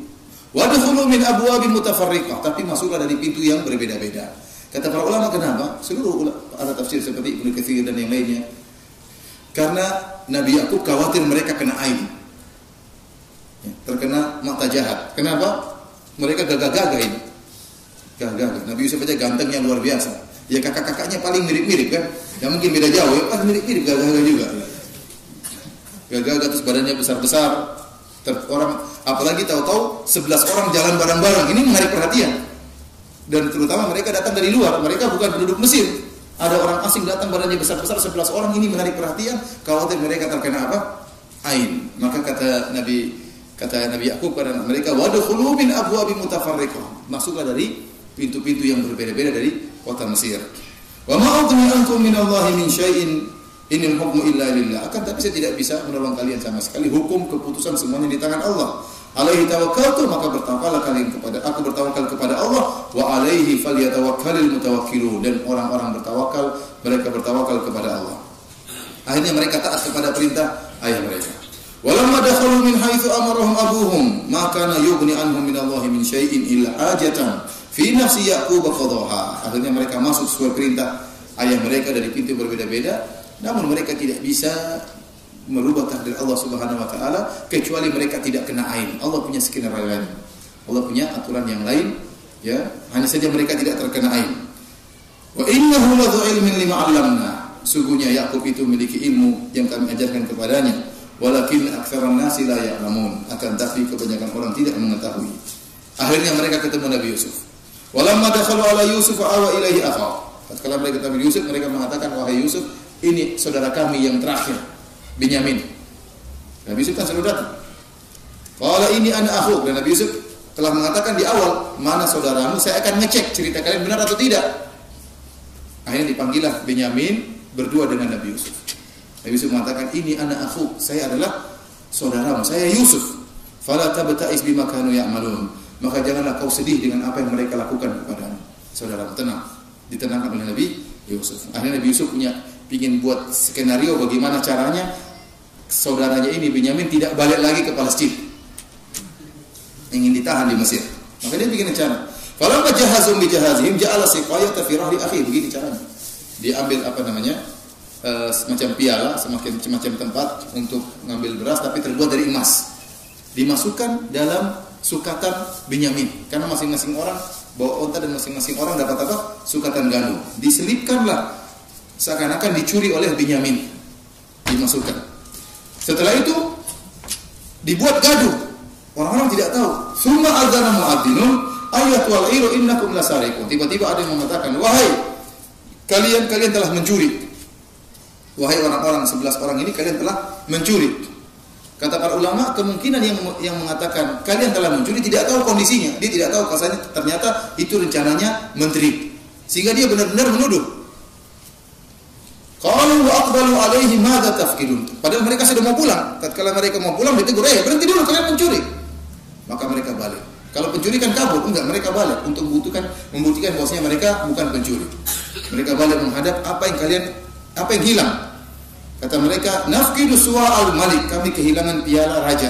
Wadkhulu min abwabin mutafarriqah, tapi masuklah dari pintu yang berbeda-beda. Kata para ulama, kenapa? Seluruh ada tafsir seperti Ibnu Katsir dan yang lainnya. Karena Nabi Yakub khawatir mereka kena aib. Terkena mata jahat. Kenapa? Mereka gagah-gagah ini. Gagah. Nabi Yusuf aja gantengnya luar biasa. Ya kakak-kakaknya paling mirip-mirip kan? Ya mungkin beda jauh ya, pas mirip-mirip gagah-gagah juga. Gagah-gagah terus badannya besar-besar. Orang apalagi tahu-tahu 11 orang jalan bareng-bareng, ini menarik perhatian. Dan terutama mereka datang dari luar, mereka bukan penduduk Mesir. Ada orang asing datang badannya besar-besar 11 orang, ini menarik perhatian, khawatir mereka terkena apa? Ain. Maka kata Nabi Yakub kepada mereka, wadkhulu min abwabin mutafarriqah. Masuklah dari pintu-pintu yang berbeda-beda dari kota Mesir. Wa ma aghni ankum minallahi min syai'in inil hukmu illa lillah. Akan tapi saya tidak bisa menolong kalian sama sekali. Hukum keputusan semuanya di tangan Allah. Alaihi tawakkaltu, maka bertawakallah kalian kepada aku, bertawakal kepada Allah. Wa alaihi falyatawakkalul mutawakkilun, dan orang-orang bertawakal, mereka bertawakal kepada Allah. Akhirnya mereka taat kepada perintah ayah mereka. Walamma dakhalu min haitsu amarahum abuhum ma kana yughni anhum minallahi min syai'in illa hajatan fi nafsi Yaqub qadaha. Akhirnya mereka masuk sesuai perintah ayah mereka dari pintu berbeda-beda. Namun mereka tidak bisa merubah takdir Allah Subhanahu wa taala kecuali mereka tidak kena ain. Allah punya skenario lain. Allah punya aturan yang lain, ya. Hanya saja mereka tidak terkena ain. Wa innahu ladzu ilmin lima 'allamna. Sungguhnya Yakub itu memiliki ilmu yang kami ajarkan kepadanya. Walakin aktsaran nasi la ya'lamun. Akan tapi kebanyakan orang tidak mengetahui. Akhirnya mereka ketemu Nabi Yusuf. Walamma dakhalu ala Yusuf awa ilaihi akha. Tatkala mereka ketemu Yusuf, mereka mengatakan, wahai Yusuf, ini saudara kami yang terakhir, Binyamin. Nabi Yusuf kan selalu datang. Qala ini ana akhuk, dan Nabi Yusuf telah mengatakan di awal, mana saudaramu, saya akan ngecek cerita kalian benar atau tidak. Akhirnya dipanggillah Binyamin berdua dengan Nabi Yusuf. Nabi Yusuf mengatakan, ini ana akhuk, saya adalah saudaramu, saya Yusuf. Fala tabta'is bima kanu ya'malun. Maka janganlah kau sedih dengan apa yang mereka lakukan kepadamu. Saudaramu, tenang. Ditenangkan oleh Nabi Yusuf. Akhirnya Nabi Yusuf ingin buat skenario bagaimana caranya saudaranya ini Binyamin tidak balik lagi ke Palestina. Ingin ditahan di Mesir. Maka dia bikin cara. Falamma jahazum bi jahazihim ja'ala siqayata fi rahli akhi. Begini caranya. Dia ambil semacam piala, semacam tempat untuk mengambil beras tapi terbuat dari emas. Dimasukkan dalam sukatan Binyamin. Karena masing-masing orang bawa onta dan masing-masing orang dapat apa? Sukatan gandum. Diselipkanlah seakan-akan dicuri oleh Binyamin. Dimasukkan. Setelah itu dibuat gaduh. Orang-orang tidak tahu. Summa adzana mu'adhdhinun ayatul iru innakum lasariqun. Tiba-tiba ada yang mengatakan, wahai kalian telah mencuri. Wahai orang-orang 11 orang ini, kalian telah mencuri. Kata para ulama, kemungkinan yang mengatakan kalian telah mencuri tidak tahu kondisinya. Dia tidak tahu bahasanya ternyata itu rencananya menteri. Sehingga dia benar-benar menuduh. Qalu wa aqbalu alaihi madza tafkidun. Padahal mereka sudah mau pulang. Tatkala mereka mau pulang ditegur, berhenti dulu, kalian mencuri. Maka mereka balik. Kalau pencuri kan kabur, enggak, mereka balik untuk membuktikan bahwasanya mereka bukan pencuri. Mereka balik menghadap apa yang hilang. Kata mereka, nafqidu suwa'al malik, kami kehilangan piala raja.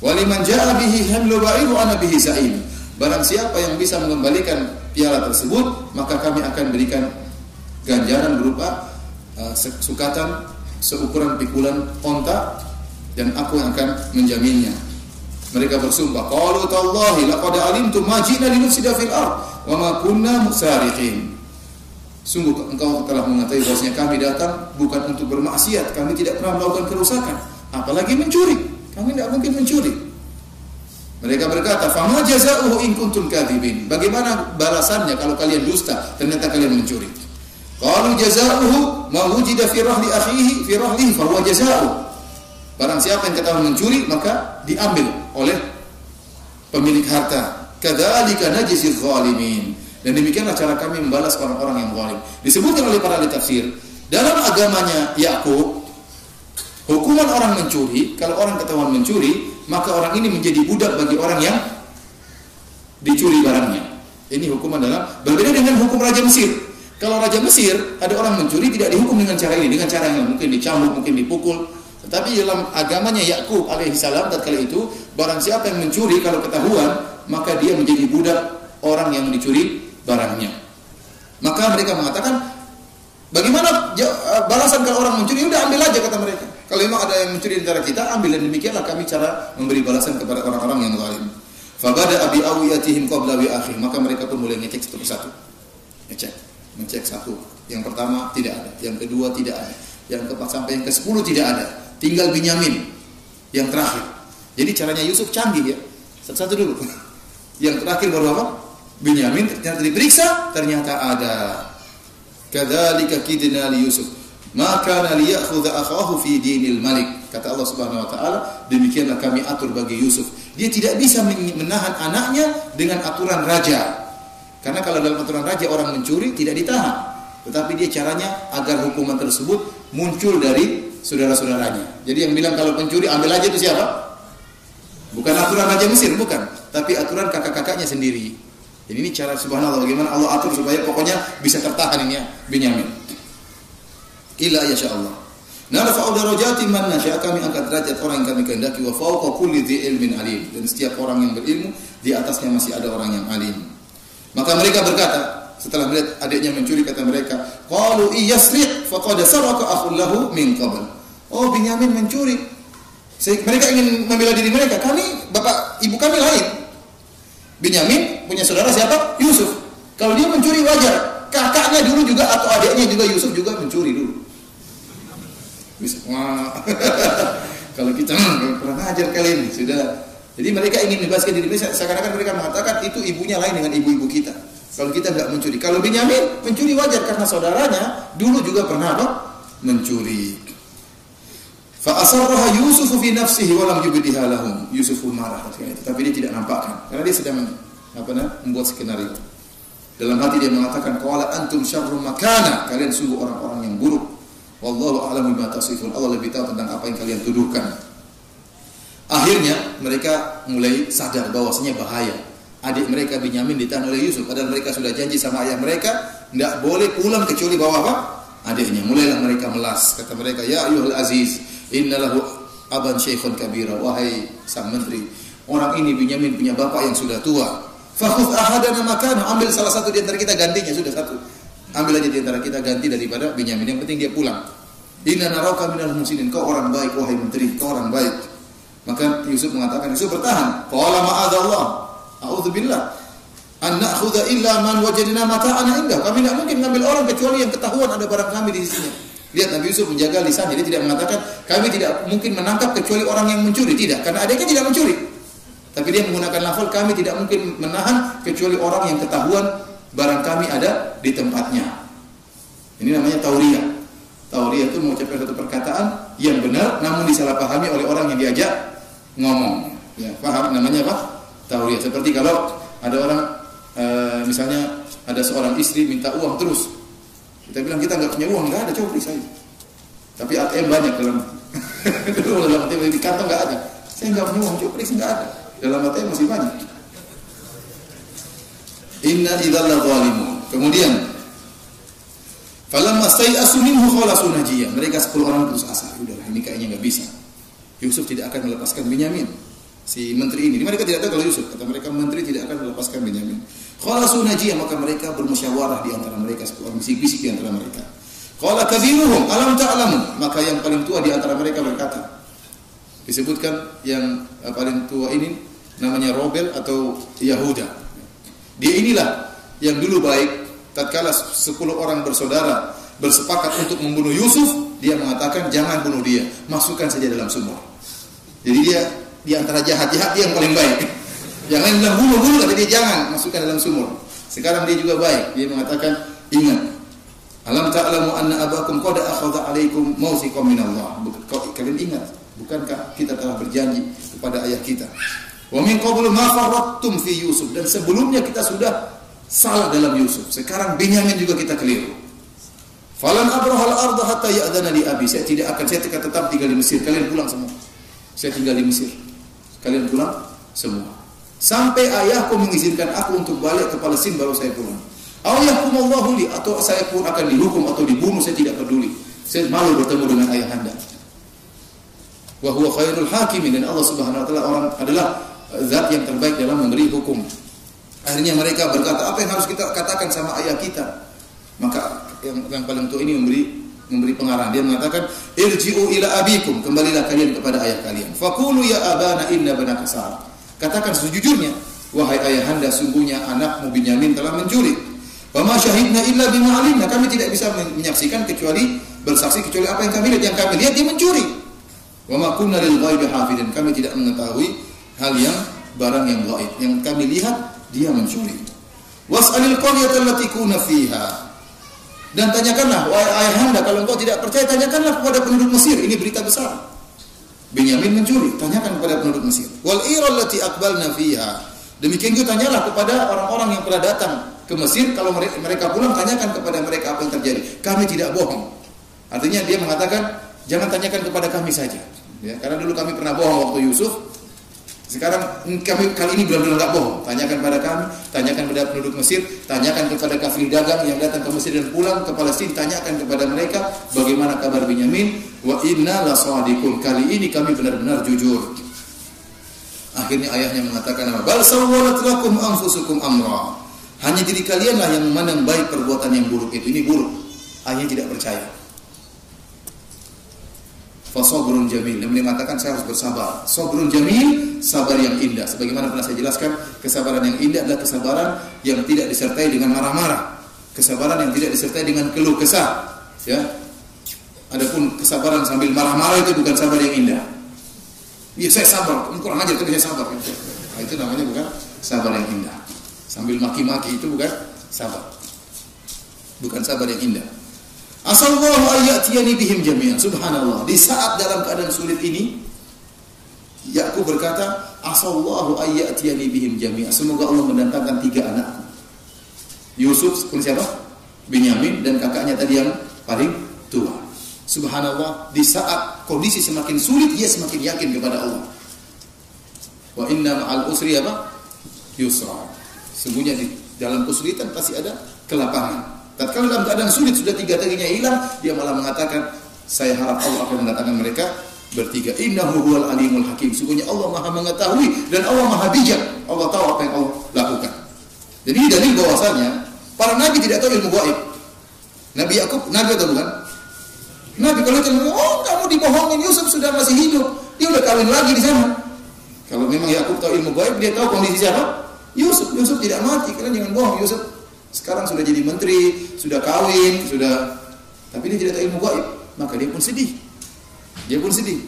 Waliman ja'a bihi hamlu ba'iru ana bihi sa'im. Barang siapa yang bisa mengembalikan piala tersebut, maka kami akan berikan ganjaran berupa sukatan seukuran pikulan onta, dan aku yang akan menjaminnya. Mereka bersumpah, qalu tallahi laqad alimtum ma ji'na linufsida fil ard wa ma kunna musariqin. Sungguh engkau telah mengetahui bahwasanya kami datang bukan untuk bermaksiat, kami tidak pernah melakukan kerusakan, apalagi mencuri. Kami tidak mungkin mencuri. Mereka berkata, "Fama jazaohu in kuntum kadzibin." Bagaimana balasannya kalau kalian dusta ternyata kalian mencuri? Qalu jazaohu ma wujida fi rahli akhihi fi rahlihi fa huwa jazaohu. Barang siapa yang ketahuan mencuri maka diambil oleh pemilik harta. Kadzalika najzil zalimin. Dan demikianlah cara kami membalas orang-orang yang zalim. Disebutkan oleh para ahli tafsir, dalam agamanya Yakub, hukuman orang mencuri, kalau orang ketahuan mencuri, maka orang ini menjadi budak bagi orang yang dicuri barangnya. Ini hukuman dalam, berbeda dengan hukum Raja Mesir. Kalau Raja Mesir, ada orang mencuri tidak dihukum dengan cara ini, dengan cara yang mungkin dicambuk, mungkin dipukul. Tetapi dalam agamanya Yakub alaihissalam tatkala itu, barang siapa yang mencuri kalau ketahuan, maka dia menjadi budak orang yang dicuri barangnya. Maka mereka mengatakan, bagaimana balasan kalau orang mencuri? Udah ambil aja, kata mereka. Kalau memang ada yang mencuri di antara kita, ambil. Dan demikianlah kami cara memberi balasan kepada orang-orang yang zalim. Fabada abi awiyatihim qabla wi akhir. Maka mereka pun mulai ngecek satu persatu. Ngecek satu. Yang pertama tidak ada, yang kedua tidak ada, yang keempat sampai yang ke-10 tidak ada. Tinggal Binyamin yang terakhir. Jadi caranya Yusuf canggih ya. Satu-satu dulu. Yang terakhir baru apa? Binyamin ternyata diperiksa, ternyata ada. Kadzalika kidna li Yusuf. Maka kana liya'khudha akhahu fi dinil malik. Kata Allah Subhanahu wa taala, demikianlah kami atur bagi Yusuf. Dia tidak bisa menahan anaknya dengan aturan raja. Karena kalau dalam aturan raja orang mencuri tidak ditahan. Tetapi dia caranya agar hukuman tersebut muncul dari saudara-saudaranya. Jadi yang bilang kalau pencuri ambil aja itu siapa? Bukan aturan Raja Mesir, bukan. Tapi aturan kakak-kakaknya sendiri. Jadi ini cara subhanallah bagaimana Allah atur supaya pokoknya bisa tertahan ini ya Binyamin. Illa ya Allah. Narfa'u darajati man nasya, kami angkat derajat orang yang kami kehendaki, wa fawqa kulli dzi ilmin alim. Dan setiap orang yang berilmu di atasnya masih ada orang yang alim. Maka mereka berkata, setelah melihat adiknya mencuri, kata mereka, qalu iyasriq faqad saraka akhun lahu min qabl. Oh, Binyamin mencuri. Mereka ingin membela diri mereka. Kami, bapak ibu kami lain. Binyamin punya saudara siapa? Yusuf. Kalau dia mencuri wajar. Kakaknya dulu juga atau adiknya juga Yusuf juga mencuri dulu. Bisa. Kalau kita kurang ajar kali ini sudah. Jadi mereka ingin membebaskan diri mereka. Seakan-akan mereka mengatakan itu ibunya lain dengan ibu-ibu kita. Kalau kita enggak mencuri. Kalau Binyamin mencuri wajar karena saudaranya dulu juga pernah apa? Mencuri. Fa asarraha Yusuf fi nafsihi wa lam yubdiha lahum. Yusuf pun marah ketika itu, tapi dia tidak nampakkan karena dia sedang membuat skenario. Dalam hati dia mengatakan qala antum syarrum makana, kalian sungguh orang-orang yang buruk. Wallahu a'lamu bima tasifun. Allah lebih tahu tentang apa yang kalian tuduhkan. Akhirnya mereka mulai sadar bahwasanya bahaya. Adik mereka Binyamin ditahan oleh Yusuf, padahal mereka sudah janji sama ayah mereka tidak boleh pulang kecuali bawa apa? Adiknya. Mulailah mereka melas. Kata mereka, ya ayyuhal aziz, innalahu aban syekhun kabira. Wahai sang menteri, orang ini Binyamin punya bapak yang sudah tua. Fakhudh ahadana makana, ambil salah satu di antara kita gantinya, sudah satu. Ambil aja di antara kita ganti daripada Binyamin. Yang penting dia pulang. Inna naraka minal muslimin, kau orang baik wahai menteri, kau orang baik. Maka Yusuf mengatakan, Yusuf bertahan. Qala ma'adzallah, a'udzubillah, an na'khudha illa man wajadna mata'ana indah. Kami tidak mungkin mengambil orang kecuali yang ketahuan ada barang kami di sini. Lihat Nabi Yusuf menjaga lisannya, dia tidak mengatakan kami tidak mungkin menangkap kecuali orang yang mencuri, tidak, karena adiknya tidak mencuri. Tapi dia menggunakan lafal kami tidak mungkin menahan kecuali orang yang ketahuan barang kami ada di tempatnya. Ini namanya tauriyah. Tauriyah itu mengucapkan satu perkataan yang benar namun disalahpahami oleh orang yang diajak ngomong. Ya, paham namanya apa? Tauriyah. Seperti kalau ada orang misalnya ada seorang istri minta uang terus. Kita bilang kita enggak punya uang, enggak ada, coba periksa itu. Tapi ATM banyak dalam ATM di kantong enggak ada. Saya enggak punya uang, coba periksa enggak ada. Dalam ATM masih banyak. Inna idzal zalimun. Kemudian falamma stai'asu minhu khalasu najiyah. Mereka 10 orang putus asa. Udahlah, ini kayaknya enggak bisa. Yusuf tidak akan melepaskan Binyamin. Si menteri ini, mereka tidak tahu kalau Yusuf, kata mereka menteri tidak akan melepaskan Binyamin. Khalasu najiyah, maka mereka bermusyawarah di antara mereka, 10 orang bisik-bisik di antara mereka. Qala kabiruhum alam ta'lamu, maka yang paling tua di antara mereka berkata, disebutkan yang paling tua ini namanya Robel atau Yahuda. Dia inilah yang dulu baik, tatkala 10 orang bersaudara bersepakat untuk membunuh Yusuf, dia mengatakan jangan bunuh dia, masukkan saja dalam sumur. Jadi dia di antara jahat-jahat dia yang paling baik. Yang lain bilang bunuh, kata dia jangan, masukkan dalam sumur. Sekarang dia juga baik, dia mengatakan ingat, Alam ta'lamu anna abakum qad akhadha 'alaikum mawthiqan min Allah. Kalian ingat, bukankah kita telah berjanji kepada ayah kita? Wa min qablu ma farrattum fi Yusuf, dan sebelumnya kita sudah salah dalam Yusuf. Sekarang Binyamin juga kita keliru. Falan abrahal arda hatta ya'dana li abi. Saya tetap tinggal di Mesir. Kalian pulang semua. Saya tinggal di Mesir. Kalian pulang semua. Sampai ayahku mengizinkan aku untuk balik ke Palestina baru saya pulang. Aw yahkumallahu li, atau saya pun akan dihukum atau dibunuh, saya tidak peduli. Saya malu bertemu dengan ayahanda. Wa huwa khairul hakimin, dan Allah Subhanahu wa taala adalah zat yang terbaik dalam memberi hukum. Akhirnya mereka berkata, apa yang harus kita katakan sama ayah kita? Maka yang paling tua ini memberi pengarahan. Dia mengatakan, irji'u ila abikum, kembalilah kalian kepada ayah kalian. Faqulu ya abana inna banaka sa'ar. Katakan sejujurnya, wahai ayahanda, sungguhnya anakmu Binyamin telah mencuri. Wa ma syahidna illa bima alimna, kami tidak bisa menyaksikan kecuali bersaksi kecuali apa yang kami lihat. Yang kami lihat dia mencuri. Wa ma kunna lil ghaibi hafidin, kami tidak mengetahui hal yang barang yang gaib. Yang kami lihat dia mencuri. Was'alil qaryata allati kunna fiha, dan tanyakanlah wahai ayahanda, kalau engkau tidak percaya tanyakanlah kepada penduduk Mesir. Ini berita besar. Binyamin mencuri, tanyakan kepada penduduk Mesir. Wal ira allati aqbalna fiha, demikian juga tanyalah kepada orang-orang yang pernah datang ke Mesir, kalau mereka pulang tanyakan kepada mereka apa yang terjadi. Kami tidak bohong. Artinya dia mengatakan jangan tanyakan kepada kami saja, ya, karena dulu kami pernah bohong waktu Yusuf. Sekarang kami kali ini benar-benar enggak bohong. Tanyakan pada kami, tanyakan kepada penduduk Mesir, tanyakan kepada kafir dagang yang datang ke Mesir dan pulang ke Palestina, tanyakan kepada mereka bagaimana kabar Binyamin. Wa inna lasadiqun, kali ini kami benar-benar jujur. Akhirnya ayahnya mengatakan, bal sawwalat lakum anfusukum amra, hanya diri kalianlah yang memandang baik perbuatan yang buruk itu. Ini buruk. Ayahnya tidak percaya. Fasabrun jamil, dan beliau mengatakan saya harus bersabar. Sabrun jamil, sabar yang indah. Sebagaimana pernah saya jelaskan, kesabaran yang indah adalah kesabaran yang tidak disertai dengan marah-marah, kesabaran yang tidak disertai dengan keluh kesah. Ya, adapun kesabaran sambil marah-marah itu bukan sabar yang indah. Iya, saya sabar, kurang ajar tapi saya sabar. Nah, itu namanya bukan sabar yang indah. Sambil maki-maki itu bukan sabar. Bukan sabar yang indah. Asallahu ayyatiyani bihim jami'an. Subhanallah, di saat dalam keadaan sulit ini Yakub berkata, asallahu ayyatiyani bihim jami'an. Semoga Allah mendatangkan 3 anakku. Yusuf pun siapa? Binyamin, dan kakaknya tadi yang paling tua. Subhanallah, di saat kondisi semakin sulit dia semakin yakin kepada Allah. Wa inna ma'al usri apa? Yusra. Sungguhnya di dalam kesulitan pasti ada kelapangan. Tatkala dalam keadaan sulit sudah 3 taginya hilang, dia malah mengatakan, saya harap Allah akan mendatangkan mereka bertiga. Innahu huwal alimul hakim. Sungguhnya Allah Maha mengetahui dan Allah Maha bijak. Allah tahu apa yang Allah lakukan. Jadi dalil bahwasanya para nabi tidak tahu ilmu gaib. Nabi Yakub nabi atau bukan? Nabi. Kalau kita kamu dibohongin, Yusuf sudah masih hidup, dia udah kawin lagi di sana. Kalau memang Yakub tahu ilmu gaib, dia tahu kondisi siapa? Yusuf tidak mati. Kalian jangan bohong. Yusuf sekarang sudah jadi menteri, sudah kawin, tapi dia tidak tahu ilmu gaib. Maka dia pun sedih.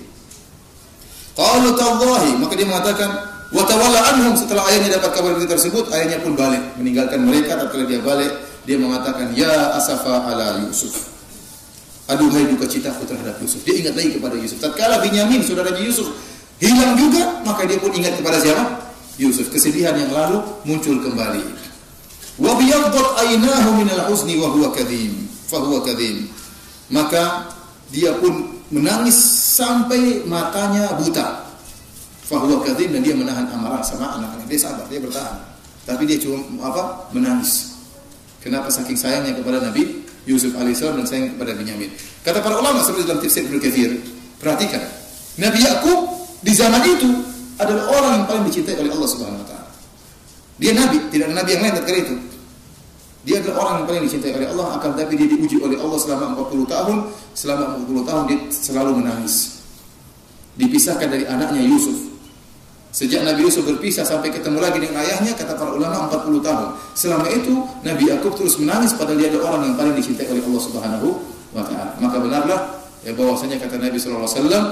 Qalu tallahi, maka dia mengatakan wa tawalla anhum. Setelah ayahnya dapat kabar tersebut, ayahnya pun balik, meninggalkan mereka. Tatkala dia balik, dia mengatakan, ya asafa ala Yusuf. Aduhai duka citaku terhadap Yusuf. Dia ingat lagi kepada Yusuf. Tatkala Binyamin saudaranya Yusuf hilang juga, maka dia pun ingat kepada siapa? Yusuf. Kesedihan yang lalu muncul kembali. Wa biyaddat aynahu min al-huzni wa huwa kadhim. Fa huwa kadhim. Maka dia pun menangis sampai matanya buta. Fa huwa kadhim, dan dia menahan amarah sama anak-anak. Dia sabar, dia bertahan. Tapi dia cuma menangis. Kenapa? Saking sayangnya kepada Nabi Yusuf alaihissalam dan sayang kepada Binyamin. Kata para ulama seperti dalam tafsir Ibnu Katsir, perhatikan, Nabi Yakub di zaman itu adalah orang yang paling dicintai oleh Allah Subhanahu wa taala. Dia nabi, tidak ada nabi yang lain ketika itu. Dia adalah orang yang paling dicintai oleh Allah, akan tapi dia diuji oleh Allah selama 40 tahun. Selama 40 tahun dia selalu menangis. Dipisahkan dari anaknya Yusuf. Sejak Nabi Yusuf berpisah sampai ketemu lagi dengan ayahnya, kata para ulama 40 tahun. Selama itu Nabi Yakub terus menangis padahal dia adalah orang yang paling dicintai oleh Allah Subhanahu wa taala. Maka benarlah ya bahwasanya kata Nabi sallallahu alaihi wasallam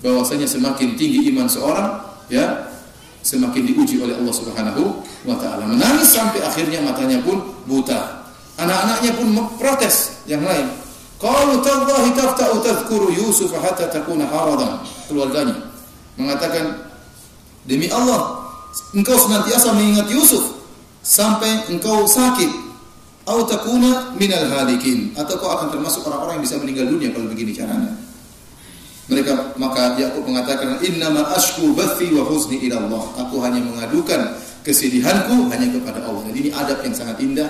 bahwasanya semakin tinggi iman seorang, ya, semakin diuji oleh Allah Subhanahu wa taala. Menangis sampai akhirnya matanya pun buta. Anak-anaknya pun protes yang lain. Qalu tallahi tafta'u tadhkuru Yusuf hatta takuna haradan. Keluarganya mengatakan, demi Allah, engkau senantiasa mengingat Yusuf sampai engkau sakit. Au takuna minal halikin, atau kau akan termasuk orang-orang yang bisa meninggal dunia kalau begini caranya. Maka Yakub mengatakan, innama ashku bathi wa huzni ila Allah. Aku hanya mengadukan kesedihanku hanya kepada Allah. Jadi ini adab yang sangat indah.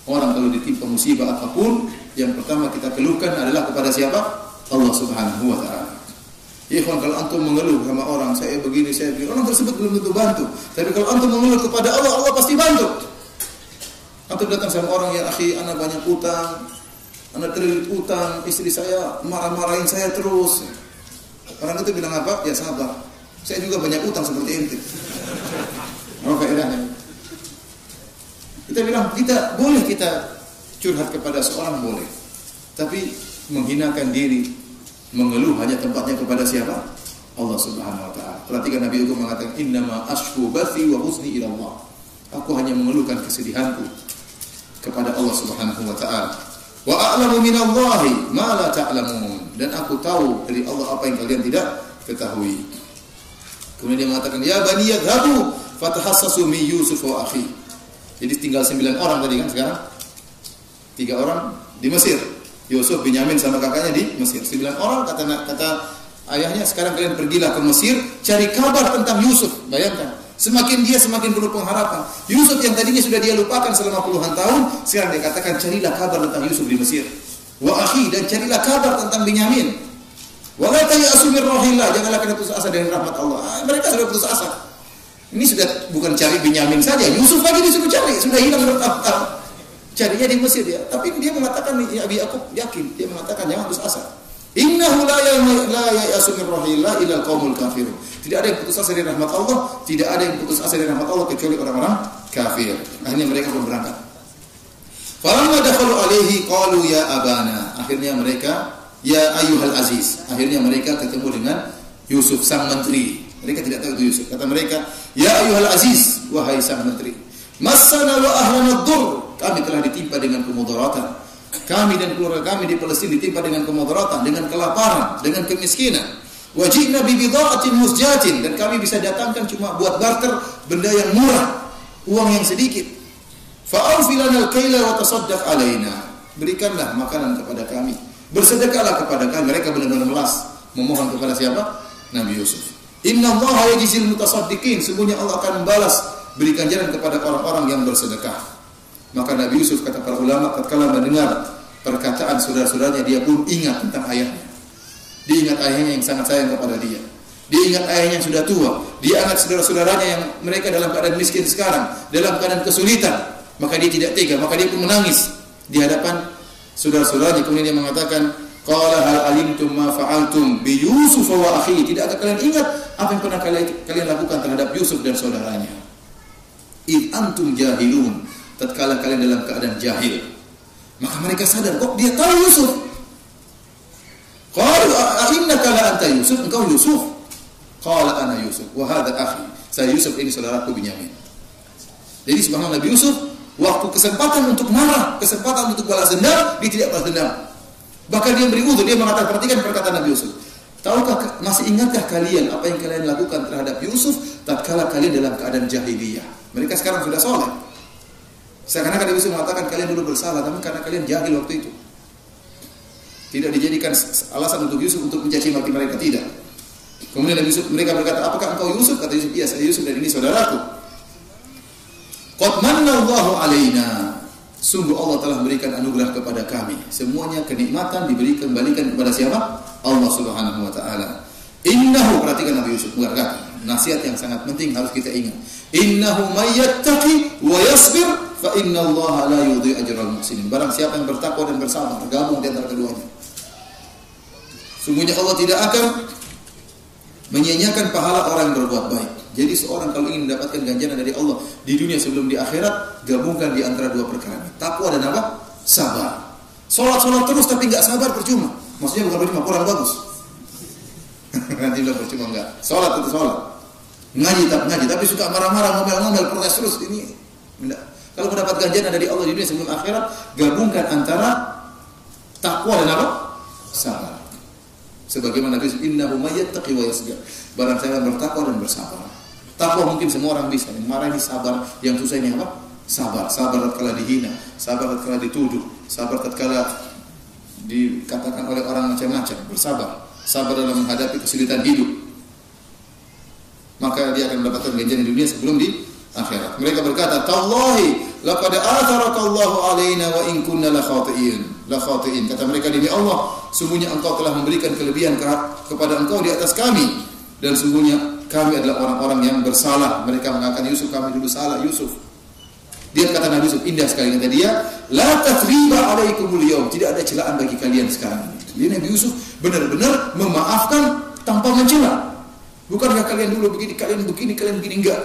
Orang kalau ditimpa musibah apapun, yang pertama kita keluhkan adalah kepada siapa? Allah Subhanahu wa taala. Ikhwan, kalau antum mengeluh sama orang, saya begini, orang tersebut belum tentu bantu. Tapi kalau antum mengeluh kepada Allah, Allah pasti bantu. Antum datang sama orang, ya akhi, anak banyak utang, anak terlilit utang, istri saya marah-marahin saya terus. Orang itu bilang apa? Ya sabar. Saya juga banyak utang seperti ente. Apa faedahnya? Kita bilang, boleh kita curhat kepada seorang, boleh. Tapi menghinakan diri, mengeluh hanya tempatnya kepada siapa? Allah Subhanahu wa taala. Perhatikan Nabi Yakub mengatakan, innama ashku bathi wa huzni ila Allah. Aku hanya mengeluhkan kesedihanku kepada Allah Subhanahu wa taala. Wa a'lamu minallahi ma la ta'lamun. Dan aku tahu dari Allah apa yang kalian tidak ketahui. Kemudian dia mengatakan, ya bani yadhhabu fatahassasu min Yusuf wa akhi. Jadi tinggal 9 orang tadi kan, sekarang 3 orang di Mesir. Yusuf, Binyamin sama kakaknya di Mesir. 9 orang kata ayahnya, sekarang kalian pergilah ke Mesir cari kabar tentang Yusuf. Bayangkan, semakin penuh pengharapan. Yusuf yang tadinya sudah dia lupakan selama puluhan tahun, sekarang dia katakan carilah kabar tentang Yusuf di Mesir. Wa akhi, dan carilah kabar tentang Binyamin. Wa la ta'asu min rahillah, janganlah kalian putus asa dari rahmat Allah. Mereka sudah putus asa. Ini sudah bukan cari Binyamin saja, Yusuf lagi disuruh cari, sudah hilang bertahun-tahun. Carinya di Mesir dia, tapi dia mengatakan, ya Abi Yakub yakin, dia mengatakan jangan putus asa. Innahu la ya'asu min rahillah illa al-qaumul kafirun. Tidak ada yang putus asa dari rahmat Allah, tidak ada yang putus asa dari rahmat Allah kecuali orang-orang kafir. Akhirnya mereka pun berangkat. Falamma dakhalu alaihi qalu ya abana. Akhirnya mereka, ya ayyuhal aziz. Akhirnya mereka ketemu dengan Yusuf sang menteri. Mereka tidak tahu itu Yusuf. Kata mereka, ya ayyuhal aziz, wahai sang menteri, massana wa ahlana ad-dur. Kami telah ditimpa dengan kemudaratan. Kami dan keluarga kami di Palestina ditimpa dengan kemudaratan, dengan kelaparan, dengan kemiskinan. Wajibna bi bida'atin musjatin, dan kami bisa datangkan cuma buat barter benda yang murah, uang yang sedikit. Fa'awfilana al-kaila wa tasaddaq alaina. Berikanlah makanan kepada kami, bersedekahlah kepada kami. Mereka benar-benar melas memohon kepada siapa? Nabi Yusuf. Inna Allaha yajzil mutasaddiqin. Sungguhnya Allah akan membalas, beri ganjaran kepada orang-orang yang bersedekah. Maka Nabi Yusuf, kata para ulama, tatkala mendengar perkataan saudara-saudaranya, dia pun ingat tentang ayahnya. Dia ingat ayahnya yang sangat sayang kepada dia. Dia ingat ayahnya yang sudah tua. Dia ingat saudara-saudaranya yang mereka dalam keadaan miskin sekarang, dalam keadaan kesulitan. Maka dia tidak tega, maka dia pun menangis di hadapan saudara-saudaranya. Kemudian dia mengatakan, qala hal alimtum ma fa'altum bi Yusuf wa akhi. Tidakkah kalian ingat apa yang pernah kalian lakukan terhadap Yusuf dan saudaranya? Id antum jahilun. Tatkala kalian dalam keadaan jahil. Maka mereka sadar, kok dia tahu Yusuf. Qalu a'innaka la anta Yusuf, engkau Yusuf. Qala ana Yusuf wa hadha akhi. Saya Yusuf, ini saudaraku Binyamin. Jadi subhanallah, Nabi Yusuf waktu kesempatan untuk marah, kesempatan untuk balas dendam, dia tidak balas dendam. Bahkan dia beri uzur, dia mengatakan, perhatikan perkataan Nabi Yusuf. Tahukah, masih ingatkah kalian apa yang kalian lakukan terhadap Yusuf tatkala kalian dalam keadaan jahiliyah? Mereka sekarang sudah soleh. Seakan-akan Nabi Yusuf mengatakan kalian dulu bersalah, namun karena kalian jahil waktu itu. Tidak dijadikan alasan untuk Yusuf untuk mencaci maki mereka, tidak. Kemudian Nabi Yusuf, mereka berkata, apakah engkau Yusuf? Kata Yusuf, iya saya Yusuf dan ini saudaraku. Qad manna Allahu alaina. Sungguh Allah telah memberikan anugerah kepada kami. Semuanya kenikmatan diberikan kepada siapa? Allah Subhanahu wa taala. Innahu, perhatikan Nabi Yusuf berkata, nasihat yang sangat penting harus kita ingat. Innahu may yattaqi wa yasbir fa innallaha la yudhi'u ajral muhsinin. Barang siapa yang bertakwa dan bersabar, gabung di antara keduanya, sungguhnya Allah tidak akan menyia-nyiakan pahala orang yang berbuat baik. Jadi seorang kalau ingin mendapatkan ganjaran dari Allah di dunia sebelum di akhirat, gabungkan di antara dua perkara ini. Takwa dan apa? Sabar. Salat terus tapi enggak sabar, percuma. Maksudnya bukan percuma, kurang bagus. Nanti bilang percuma enggak. Salat itu salat. Ngaji tapi suka marah-marah, ngomel-ngomel, protes terus, ini enggak. Kalau mendapat ganjaran dari Allah di dunia sebelum akhirat, gabungkan antara takwa dan apa? Sabar. Sebagaimana Nabi innahu may yattaqi wa yasbir. Barang siapa bertakwa dan bersabar. Takwa mungkin semua orang bisa, yang marah ini sabar, yang susah ini apa? Sabar. Sabar tatkala dihina, sabar tatkala dituduh, sabar tatkala dikatakan oleh orang macam-macam, bersabar. Sabar dalam menghadapi kesulitan hidup. Maka dia akan mendapatkan ganjaran di dunia sebelum di akhirat. Mereka berkata, "Tallahi laqad atharakallahu alaina wa in kunna la khati'in." Kata mereka, demi Allah, sungguhnya engkau telah memberikan kelebihan kepada engkau di atas kami, dan sungguhnya kami adalah orang-orang yang bersalah. Mereka mengatakan, Yusuf, kami dulu salah, Yusuf. Dia kata Nabi Yusuf, indah sekali kata dia, "La tathriba alaikumul yawm." Tidak ada celaan bagi kalian sekarang ini. Jadi Nabi Yusuf benar-benar memaafkan tanpa mencela. Bukankah kalian dulu begini, kalian begini, enggak.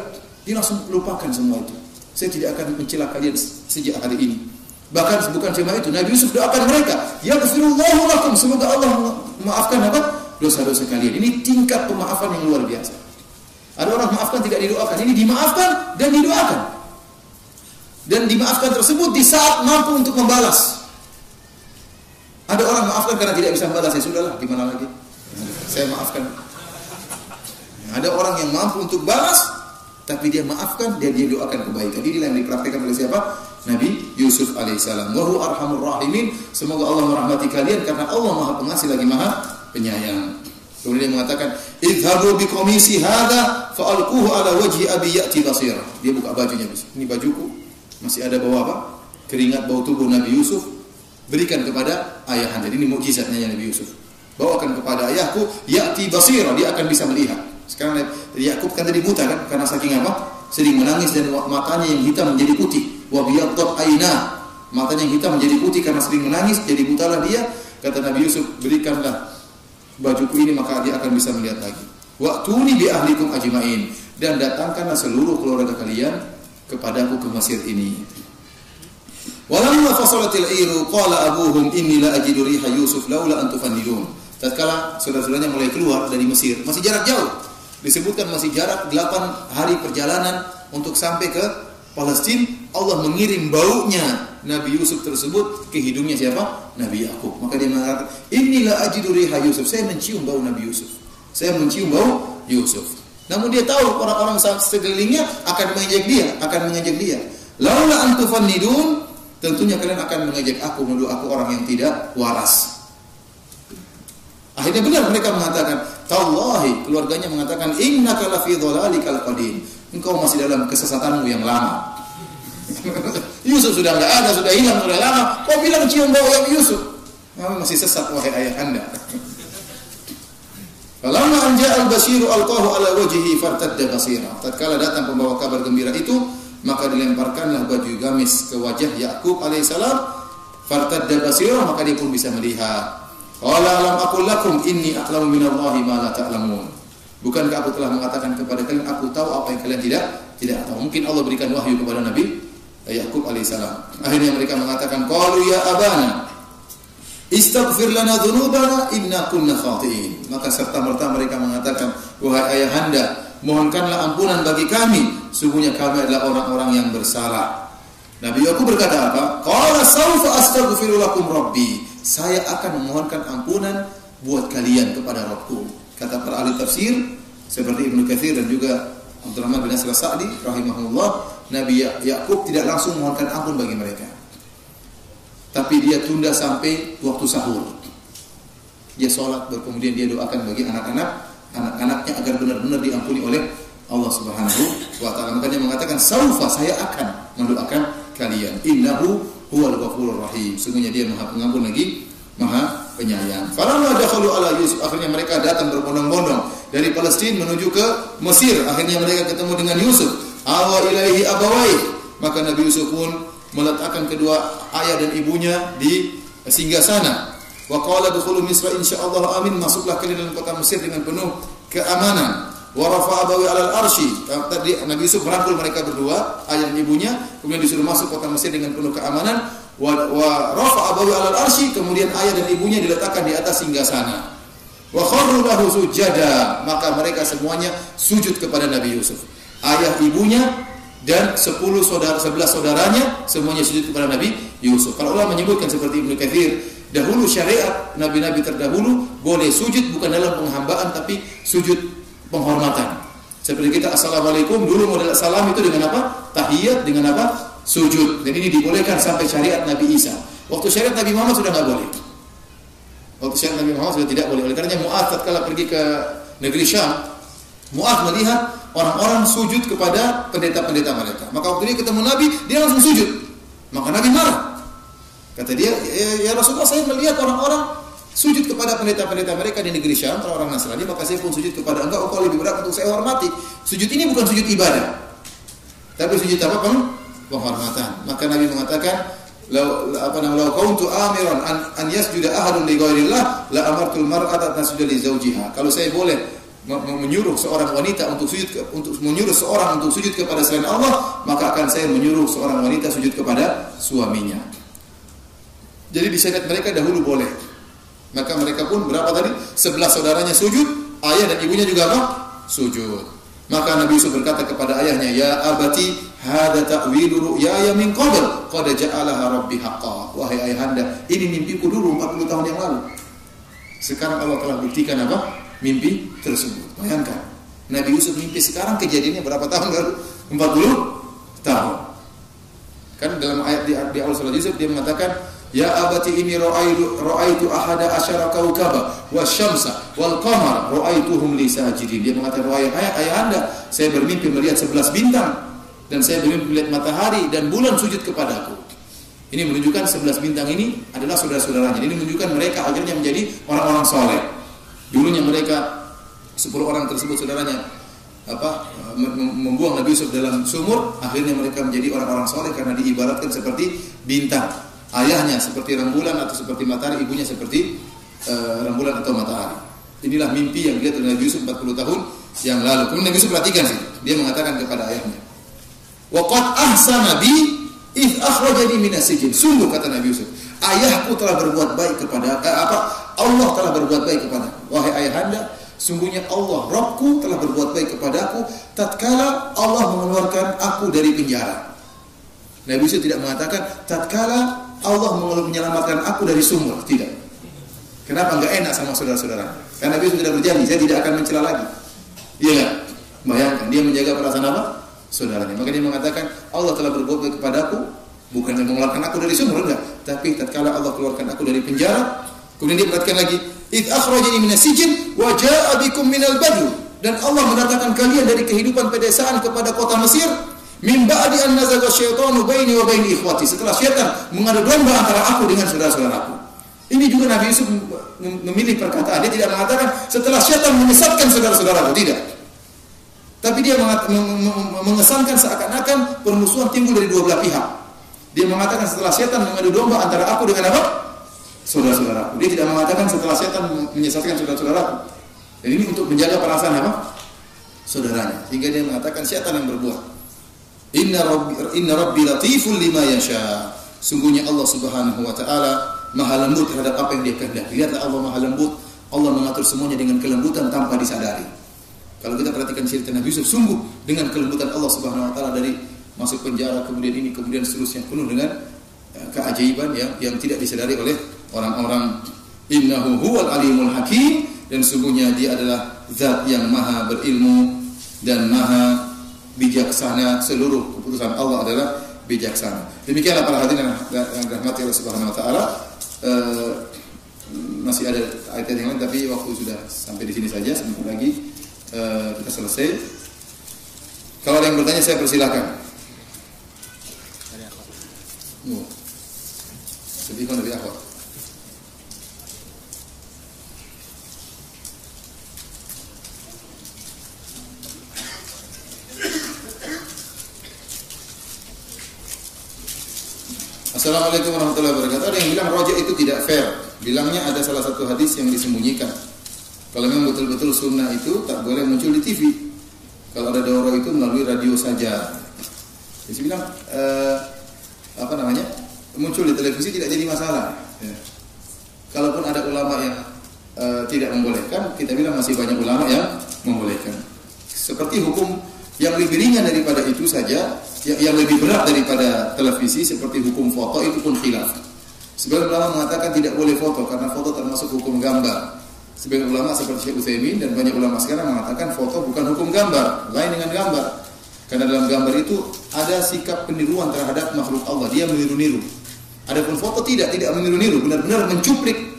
Dia langsung lupakan semua itu. Saya tidak akan mencela kalian sejak hari ini. Bahkan bukan cuma itu, Nabi Yusuf doakan mereka, "Yaghfirullahu lakum." Semoga Allah memaafkan apa? Dosa-dosa kalian. Ini tingkat pemaafan yang luar biasa. Ada orang maafkan tidak didoakan. Ini dimaafkan dan didoakan. Dan dimaafkan tersebut di saat mampu untuk membalas. Ada orang maafkan karena tidak bisa membalas. Ya sudahlah, gimana lagi? Saya maafkan. Ada orang yang mampu untuk balas, tapi dia maafkan dan dia doakan kebaikan. Ini yang dipraktikkan oleh siapa? Nabi Yusuf alaihissalam. Wa huwa arhamur rahimin. Semoga Allah merahmati kalian karena Allah Maha Pengasih lagi Maha Penyayang. Kemudian dia mengatakan, "Idhabu bi qamisi hadza fa'alquhu ala wajhi abi ya'ti basira." Dia buka bajunya, ini bajuku, masih ada bau apa? Keringat, bau tubuh Nabi Yusuf. Berikan kepada ayahanda. Ini mukjizatnya Nabi Yusuf. Bawakan kepada ayahku, ya'ti basira, dia akan bisa melihat. Sekarang Yakub kan tadi buta kan karena saking apa? Sering menangis dan matanya yang hitam menjadi putih. Wa biyaddat aina. Matanya yang hitam menjadi putih karena sering menangis, jadi butalah dia. Kata Nabi Yusuf, "Berikanlah bajuku ini maka dia akan bisa melihat lagi." Wa'tuni bi ahlikum ajmain, dan datangkanlah seluruh keluarga kalian kepadaku ke Mesir ini. Walamma fasalatil iru qala abuhum inni la ajidu riha Yusuf laula an tufannidun. Tatkala saudara-saudaranya mulai keluar dari Mesir, masih jarak jauh. Disebutkan masih jarak 8 hari perjalanan untuk sampai ke Palestina. Allah mengirim baunya Nabi Yusuf tersebut ke hidungnya siapa? Nabi Yakub. Maka dia mengatakan, "Inilah ajidu riha Yusuf." Saya mencium bau Nabi Yusuf. Saya mencium bau Yusuf. Namun dia tahu orang-orang sekelilingnya akan mengejek dia. Laula antufannidun, tentunya kalian akan mengejek aku, menuduh aku orang yang tidak waras. Akhirnya benar mereka mengatakan, "Tallahi," keluarganya mengatakan, "innaka lafi dhalalikal qadim." Engkau masih dalam kesesatanmu yang lama. Yusuf sudah enggak ada, sudah hilang, sudah lama. Kau bilang cium bau yang Yusuf? Kamu masih sesat wahai ayah Anda. Falamma an ja'a al-basyiru alqahu ala wajhihi fartadda basira. Tatkala datang pembawa kabar gembira itu, maka dilemparkanlah baju gamis ke wajah Yakub alaihissalam. Fartadda basira, maka dia pun bisa melihat. Qala lam aqul lakum inni a'lamu minallahi ma la ta'lamun. Bukankah aku telah mengatakan kepada kalian, aku tahu apa yang kalian tidak tahu. Mungkin Allah berikan wahyu kepada Nabi Yakub alaihissalam. Akhirnya mereka mengatakan, qalu ya abana istaghfir lana dzunubana inna kunna khati'in. Maka serta-merta mereka mengatakan, wahai ayahanda, mohonkanlah ampunan bagi kami, sungguhnya kami adalah orang-orang yang bersalah. Nabi Yakub berkata apa? Qala sawfa astaghfiru lakum rabbi. Saya akan memohonkan ampunan buat kalian kepada Rabbku. Kata para ahli tafsir seperti Ibnu Katsir dan juga Abdurrahman bin Nasir As-Sa'di rahimahullah, Nabi Yakub tidak langsung memohonkan ampun bagi mereka. Tapi dia tunda sampai waktu sahur. Dia sholat, kemudian dia doakan bagi anak-anaknya agar benar-benar diampuni oleh Allah Subhanahu wa taala. Makanya mengatakan saufa, saya akan mendoakan kalian. Innahu huwal ghafurur rahim. Sungguhnya dia Maha Pengampun lagi Maha Penyayang. Falamma dakhalu ala Yusuf, akhirnya mereka datang berbondong-bondong dari Palestina menuju ke Mesir. Akhirnya mereka ketemu dengan Yusuf. Awa ilaihi abawai. Maka Nabi Yusuf pun meletakkan kedua ayah dan ibunya di singgasana. Wa qala dukhulu Misra insyaallah amin. Masuklah kalian dalam kota Mesir dengan penuh keamanan. Wa rafa'a abawi 'alal arsy. Tadi Nabi Yusuf merangkul mereka berdua, ayah dan ibunya, kemudian disuruh masuk kota Mesir dengan penuh keamanan. Wa rafa'a abawi 'alal arsy, kemudian ayah dan ibunya diletakkan di atas singgasana. Wa kharru lahu sujada, maka mereka semuanya sujud kepada Nabi Yusuf. Ayah ibunya dan 11 saudaranya semuanya sujud kepada Nabi Yusuf. Kalau ulama menyebutkan seperti Ibnu Katsir, dahulu syariat nabi-nabi terdahulu boleh sujud bukan dalam penghambaan tapi sujud penghormatan. Seperti kita assalamualaikum, dulu model salam itu dengan apa? Tahiyat, dengan apa? Sujud. Dan ini dibolehkan sampai syariat Nabi Isa. Waktu syariat Nabi Muhammad sudah enggak boleh. Waktu syariat Nabi Muhammad sudah tidak boleh. Oleh karenanya Mu'adz tatkala pergi ke negeri Syam, Mu'adz melihat orang-orang sujud kepada pendeta-pendeta mereka. Maka waktu dia ketemu Nabi, dia langsung sujud. Maka Nabi marah. Kata dia, ya Rasulullah, saya melihat orang-orang sujud kepada pendeta-pendeta mereka di negeri Syam, orang-orang Nasrani, maka saya pun sujud kepada engkau lebih berat untuk saya hormati. Sujud ini bukan sujud ibadah, tapi sujud apa? Penghormatan. Maka Nabi mengatakan, "Lau kuntu amiran an yasjuda ahadun li ghairillah, la amartul mar'ata tasjuda li zawjiha." Kalau saya boleh menyuruh seorang wanita untuk sujud kepada selain Allah, maka akan saya menyuruh seorang wanita sujud kepada suaminya. Jadi di syariat mereka dahulu boleh. Maka mereka pun berapa tadi? 11 saudaranya sujud, ayah dan ibunya juga apa? Sujud. Maka Nabi Yusuf berkata kepada ayahnya, "Ya abati, hadza ta'wilu ru'yaya min qabl, qad ja'alaha rabbi haqqan." Wahai ayahanda, ini mimpiku dulu 40 tahun yang lalu. Sekarang Allah telah buktikan apa? Mimpi tersebut. Bayangkan, Nabi Yusuf mimpi sekarang, kejadiannya berapa tahun lalu? 40 tahun. Kan dalam ayat di awal surah Yusuf dia mengatakan, "Ya abati ini ra'aitu ahada asyara kaukaba wasyamsa wal qamar ra'aituhum li sajidin." Dia mengatakan, "Wahai ayahanda, saya bermimpi melihat 11 bintang dan saya bermimpi melihat matahari dan bulan sujud kepadaku." Ini menunjukkan 11 bintang ini adalah saudara-saudaranya. Ini menunjukkan mereka akhirnya menjadi orang-orang soleh. Dulunya mereka 10 orang tersebut saudaranya membuang Nabi Yusuf dalam sumur, akhirnya mereka menjadi orang-orang soleh karena diibaratkan seperti bintang. Ayahnya seperti rembulan atau seperti matahari, ibunya seperti rembulan atau matahari. Inilah mimpi yang dilihat oleh Nabi Yusuf 40 tahun yang lalu. Kemudian Nabi Yusuf perhatikan sih, dia mengatakan kepada ayahnya, "Wa qad ahsana bi id akhrajani minas sijn." Sungguh kata Nabi Yusuf, ayahku telah berbuat baik kepada Allah telah berbuat baik kepada. Wahai ayahanda, sungguhnya Allah Rabbku telah berbuat baik kepadaku tatkala Allah mengeluarkan aku dari penjara. Nabi Yusuf tidak mengatakan tatkala Allah menyelamatkan aku dari sumur, tidak. Kenapa? Enggak enak sama saudara-saudara. Karena Nabi Yusuf tidak berjanji, saya tidak akan mencela lagi. Iya, bayangkan dia menjaga perasaan apa? Saudaranya. Maka dia mengatakan Allah telah berbuat baik kepadaku, bukan mengeluarkan aku dari sumur, enggak, tapi tatkala Allah keluarkan aku dari penjara. Kemudian dia perhatikan lagi, "Id akhrajani minas sijn wa jaa'a bikum minal badwi." Dan Allah mendatangkan kalian dari kehidupan pedesaan kepada kota Mesir. Min ba'di an nazaga syaitanu baini wa baini ikhwati. Setelah syaitan mengadu domba antara aku dengan saudara-saudaraku. Ini juga Nabi Yusuf memilih perkataan. Dia tidak mengatakan setelah syaitan menyesatkan saudara-saudaraku, tidak. Tapi dia mengesankan seakan-akan permusuhan timbul dari dua belah pihak. Dia mengatakan setelah syaitan mengadu domba antara aku dengan apa? Saudara-saudaraku. Dia tidak mengatakan setelah syaitan menyesatkan saudara-saudaraku. Dan ini untuk menjaga perasaan apa? Saudaranya. Sehingga dia mengatakan syaitan yang berbuat. Inna rabbi latiful lima yasha. Sungguhnya Allah Subhanahu wa taala Maha lembut terhadap apa yang Dia kehendaki. Lihatlah Allah Maha lembut. Allah mengatur semuanya dengan kelembutan tanpa disadari. Kalau kita perhatikan cerita Nabi Yusuf, sungguh dengan kelembutan Allah Subhanahu wa taala dari masuk penjara, kemudian ini, kemudian seterusnya, penuh dengan keajaiban yang tidak disadari oleh orang-orang. Innahu huwal alimul hakim. Dan sungguhnya Dia adalah zat yang maha berilmu dan maha bijaksana. Seluruh keputusan Allah adalah bijaksana. Demikianlah para hadirin yang dirahmati Allah Subhanahu wa taala. Masih ada ayat yang lain tapi waktu sudah sampai di sini saja. Sebentar lagi kita selesai. Kalau ada yang bertanya saya persilakan. Sedih kan dari akhwat. Assalamualaikum warahmatullahi wabarakatuh. Ada yang bilang rojak itu tidak fair. Bilangnya ada salah satu hadis yang disembunyikan. Kalau memang betul-betul sunnah itu tak boleh muncul di TV. Kalau ada daurah itu melalui radio saja. Dia bilang muncul di televisi tidak jadi masalah. Ya. Kalaupun ada ulama yang tidak membolehkan, kita bilang masih banyak ulama yang membolehkan. Seperti hukum Yang lebih ringan daripada itu saja, yang lebih berat daripada televisi seperti hukum foto itu pun khilaf. Sebagian ulama mengatakan tidak boleh foto karena foto termasuk hukum gambar. Sebagian ulama seperti Syekh Utsaimin dan banyak ulama sekarang mengatakan foto bukan hukum gambar, lain dengan gambar. Karena dalam gambar itu ada sikap peniruan terhadap makhluk Allah, dia meniru-niru. Adapun foto tidak meniru-niru, benar-benar mencuplik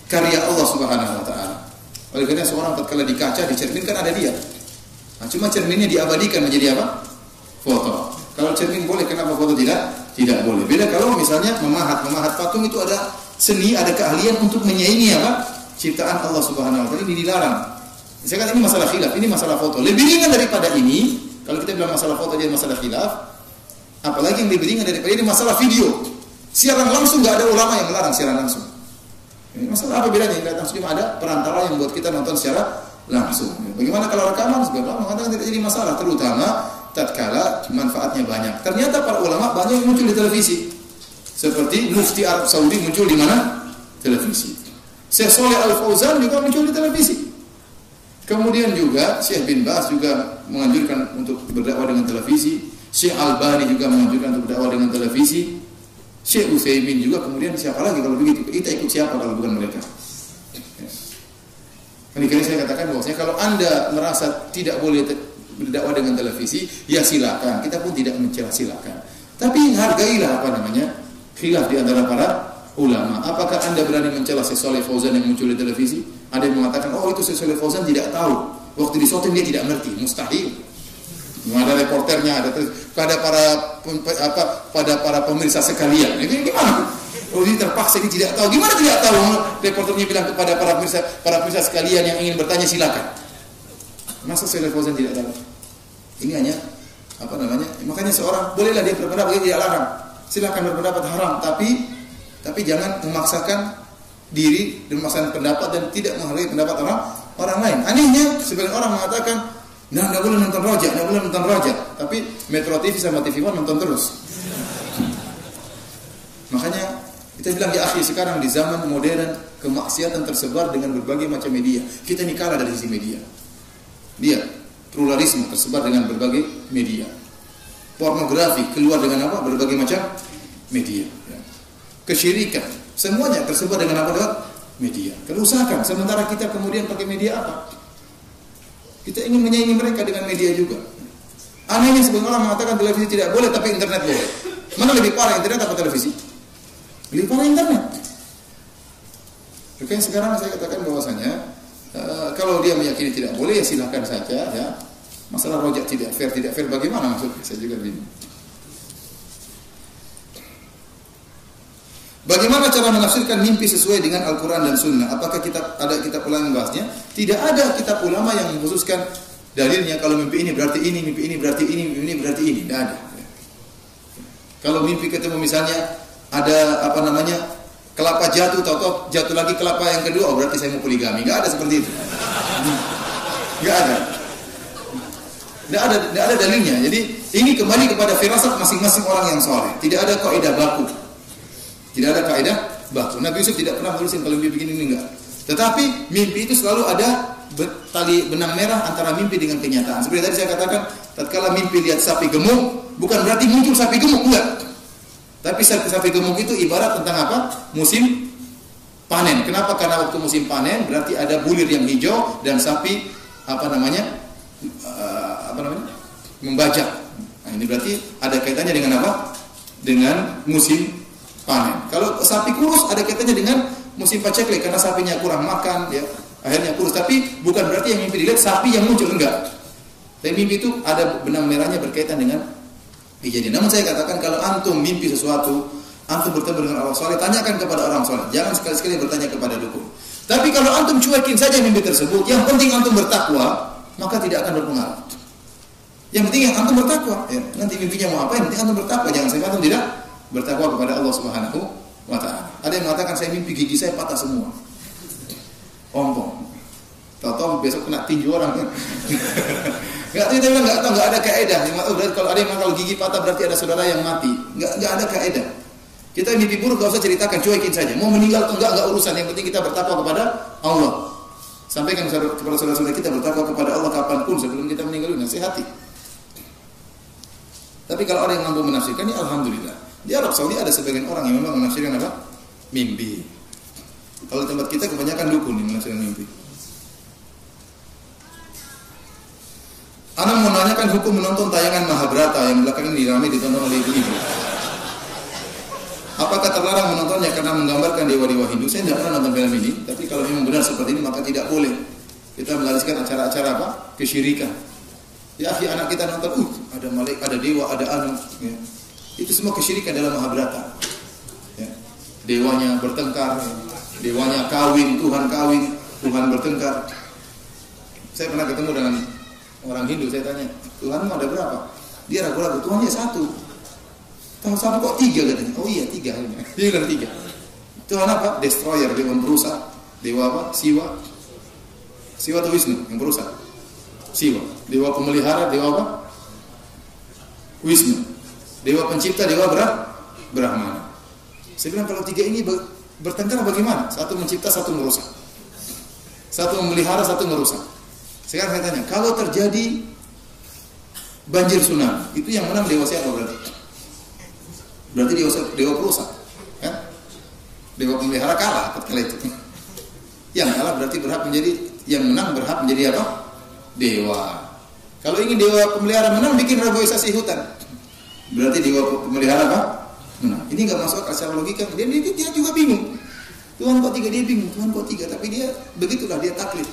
karya Allah Subhanahu wa taala. Oleh karena seorang tatkala di kaca dicerminkan ada dia. Nah, cuma cerminnya diabadikan menjadi apa? Foto. Kalau cermin boleh, kenapa foto tidak? Tidak boleh. Beda kalau misalnya memahat patung itu ada seni, ada keahlian untuk menyaingi ciptaan Allah Subhanahu wa taala, ini dilarang. Saya kata ini masalah khilaf, ini masalah foto. Lebih ringan daripada ini, kalau kita bilang masalah foto dia masalah khilaf, apalagi yang lebih ringan daripada ini masalah video. Siaran langsung enggak ada ulama yang melarang siaran langsung. Ini masalah apa bedanya? Enggak cuma ada perantara yang buat kita nonton secara langsung. Bagaimana kalau rekaman? Sebenarnya mengatakan tidak jadi masalah, terutama tatkala manfaatnya banyak. Ternyata para ulama banyak yang muncul di televisi. Seperti Mufti Arab Saudi muncul di mana? Televisi. Syekh Shalih Al-Fauzan juga muncul di televisi. Kemudian juga Syekh bin Baz juga menganjurkan untuk berdakwah dengan televisi. Syekh Albani juga menganjurkan untuk berdakwah dengan televisi. Syekh Utsaimin juga, kemudian siapa lagi kalau begitu? Kita ikut siapa kalau bukan mereka? Ini saya katakan bahwasanya kalau Anda merasa tidak boleh berdakwah dengan televisi, ya silakan. Kita pun tidak mencela, silakan. Tapi hargailah khilaf di antara para ulama. Apakah Anda berani mencela Syekh Shalih Fauzan yang muncul di televisi? Ada yang mengatakan, oh itu Syekh Shalih Fauzan tidak tahu. Waktu di syuting dia tidak ngerti, mustahil. Ada reporternya, ada pada para pemirsa sekalian. Ini gimana? Oh ini terpaksa, ini tidak tahu. Gimana tidak tahu? Reporternya bilang kepada para pemirsa sekalian yang ingin bertanya, silakan. Masa Syekh Fauzan tidak tahu? Ini hanya makanya seorang bolehlah dia berpendapat, dia tidak larang. Silakan berpendapat haram, tapi jangan memaksakan diri dan memaksakan pendapat dan tidak menghargai pendapat orang lain. Anehnya sebagian orang mengatakan, tidak boleh nonton Raja, tapi Metro TV sama TV One nonton terus. Makanya kita bilang, ya akhi, sekarang di zaman modern kemaksiatan tersebar dengan berbagai macam media. Kita ini kalah dari sisi media. Dia pluralisme tersebar dengan berbagai media. Pornografi keluar dengan berbagai macam media. Kesyirikan semuanya tersebar dengan dengan media. Kalau usahakan, sementara kita kemudian pakai media apa? Kita ingin menyaingi mereka dengan media juga. Anehnya sebagian orang mengatakan televisi tidak boleh, tapi internet boleh. Mana lebih parah, internet apa televisi? Lebih parah internet. Oke, sekarang saya katakan bahwasanya kalau dia meyakini tidak boleh, ya silakan saja. Ya, masalah rojak tidak fair bagaimana maksudnya? Saya juga bingung. Bagaimana cara menafsirkan mimpi sesuai dengan Al-Quran dan Sunnah? Apakah ada kitab ulama membahasnya? Tidak ada kitab ulama yang mengkhususkan dalilnya. Kalau mimpi ini berarti ini, mimpi ini berarti ini, mimpi ini berarti ini. Tidak ada. Kalau mimpi ketemu misalnya ada kelapa jatuh, jatuh lagi kelapa yang kedua, oh berarti saya mau poligami. Tidak ada seperti itu. Tidak ada. Tidak ada dalilnya. Jadi ini kembali kepada firasat masing-masing orang yang saleh. Tidak ada kaidah baku. Tidak ada kaidah baku. Nabi Yusuf tidak pernah menulisin kalau mimpi begini enggak. Tetapi mimpi itu selalu ada tali benang merah antara mimpi dengan kenyataan. Seperti tadi saya katakan, tatkala mimpi lihat sapi gemuk, bukan berarti muncul sapi gemuk, enggak. Tapi sapi gemuk itu ibarat tentang apa? Musim panen. Kenapa? Karena waktu musim panen berarti ada bulir yang hijau dan sapi membajak. Nah, ini berarti ada kaitannya dengan apa? Dengan musim panen. Kalau sapi kurus ada kaitannya dengan musim paceklik karena sapinya kurang makan, ya akhirnya kurus. Tapi bukan berarti yang mimpi dilihat sapi yang muncul, enggak. Tapi mimpi itu ada benang merahnya berkaitan dengan kejadian. Namun saya katakan kalau antum mimpi sesuatu, antum bertemu dengan orang soleh, tanyakan kepada orang soleh. Jangan sekali-sekali bertanya kepada dukun. Tapi kalau antum cuekin saja mimpi tersebut, yang penting antum bertakwa, maka tidak akan berpengaruh. Yang penting yang antum bertakwa. Ya, nanti mimpinya mau apa? Yang penting antum bertakwa. Jangan sampai antum tidak bertakwa kepada Allah Subhanahu wa taala. Ada yang mengatakan saya mimpi gigi saya patah semua. Ompong. Tahu besok kena tinju orang. Enggak ada kaidah. Kalau ada yang kalau gigi patah berarti ada saudara yang mati. Enggak ada kaidah. Kita mimpi buruk enggak usah ceritakan, cuekin saja. Mau meninggal atau enggak urusan. Yang penting kita bertakwa kepada Allah. Sampaikan kepada saudara-saudara kita bertakwa kepada Allah kapanpun sebelum kita meninggal dunia, nasihati. Tapi kalau ada yang mampu menafsirkan, ya alhamdulillah. Di Arab Saudi ada sebagian orang yang memang menafsirkan apa? Mimpi. Kalau di tempat kita kebanyakan dukun yang menafsirkan mimpi. Ana mau menanyakan hukum menonton tayangan Mahabharata yang belakangan ini ramai ditonton oleh ibu-ibu. Apakah terlarang menontonnya karena menggambarkan dewa-dewa Hindu? Saya tidak pernah nonton film ini, tapi kalau memang benar seperti ini maka tidak boleh kita melariskan acara-acara apa? Kesyirikan. Ya, anak kita nonton, ada malaikat, ada dewa, ada anu. Ya. Itu semua kesyirikan dalam Mahabharata. Ya. Dewanya bertengkar, dewanya kawin, Tuhan bertengkar. Saya pernah ketemu dengan orang Hindu, saya tanya, Tuhanmu ada berapa? Dia ragu-ragu, Tuhannya satu. Tahu sama kok 3 katanya. Oh iya 3. Dia bilang 3. Tuhan apa? Destroyer, dewa perusak. Dewa apa? Siwa. Siwa atau Wisnu yang perusak? Siwa. Dewa pemelihara, dewa apa? Wisnu. Dewa pencipta, dewa Brahmana. Saya bilang kalau 3 ini bertengkar bagaimana? Satu mencipta, satu merusak. Satu memelihara, satu merusak. Sekarang saya tanya, kalau terjadi banjir tsunami, itu yang menang dewa siapa berarti? Berarti dewa perusak, kan? Dewa pemelihara kalah ketika itu. Yang kalah berarti berhak menjadi, yang menang berhak menjadi apa? Dewa. Kalau ingin dewa pemelihara menang, bikin reboisasi hutan. Berarti dewa pemelihara apa? Menang. Ini nggak masuk akal secara logika. Dia juga bingung. Tuhan kok 3, dia bingung. Tuhan kok 3, tapi dia begitulah, dia taklid.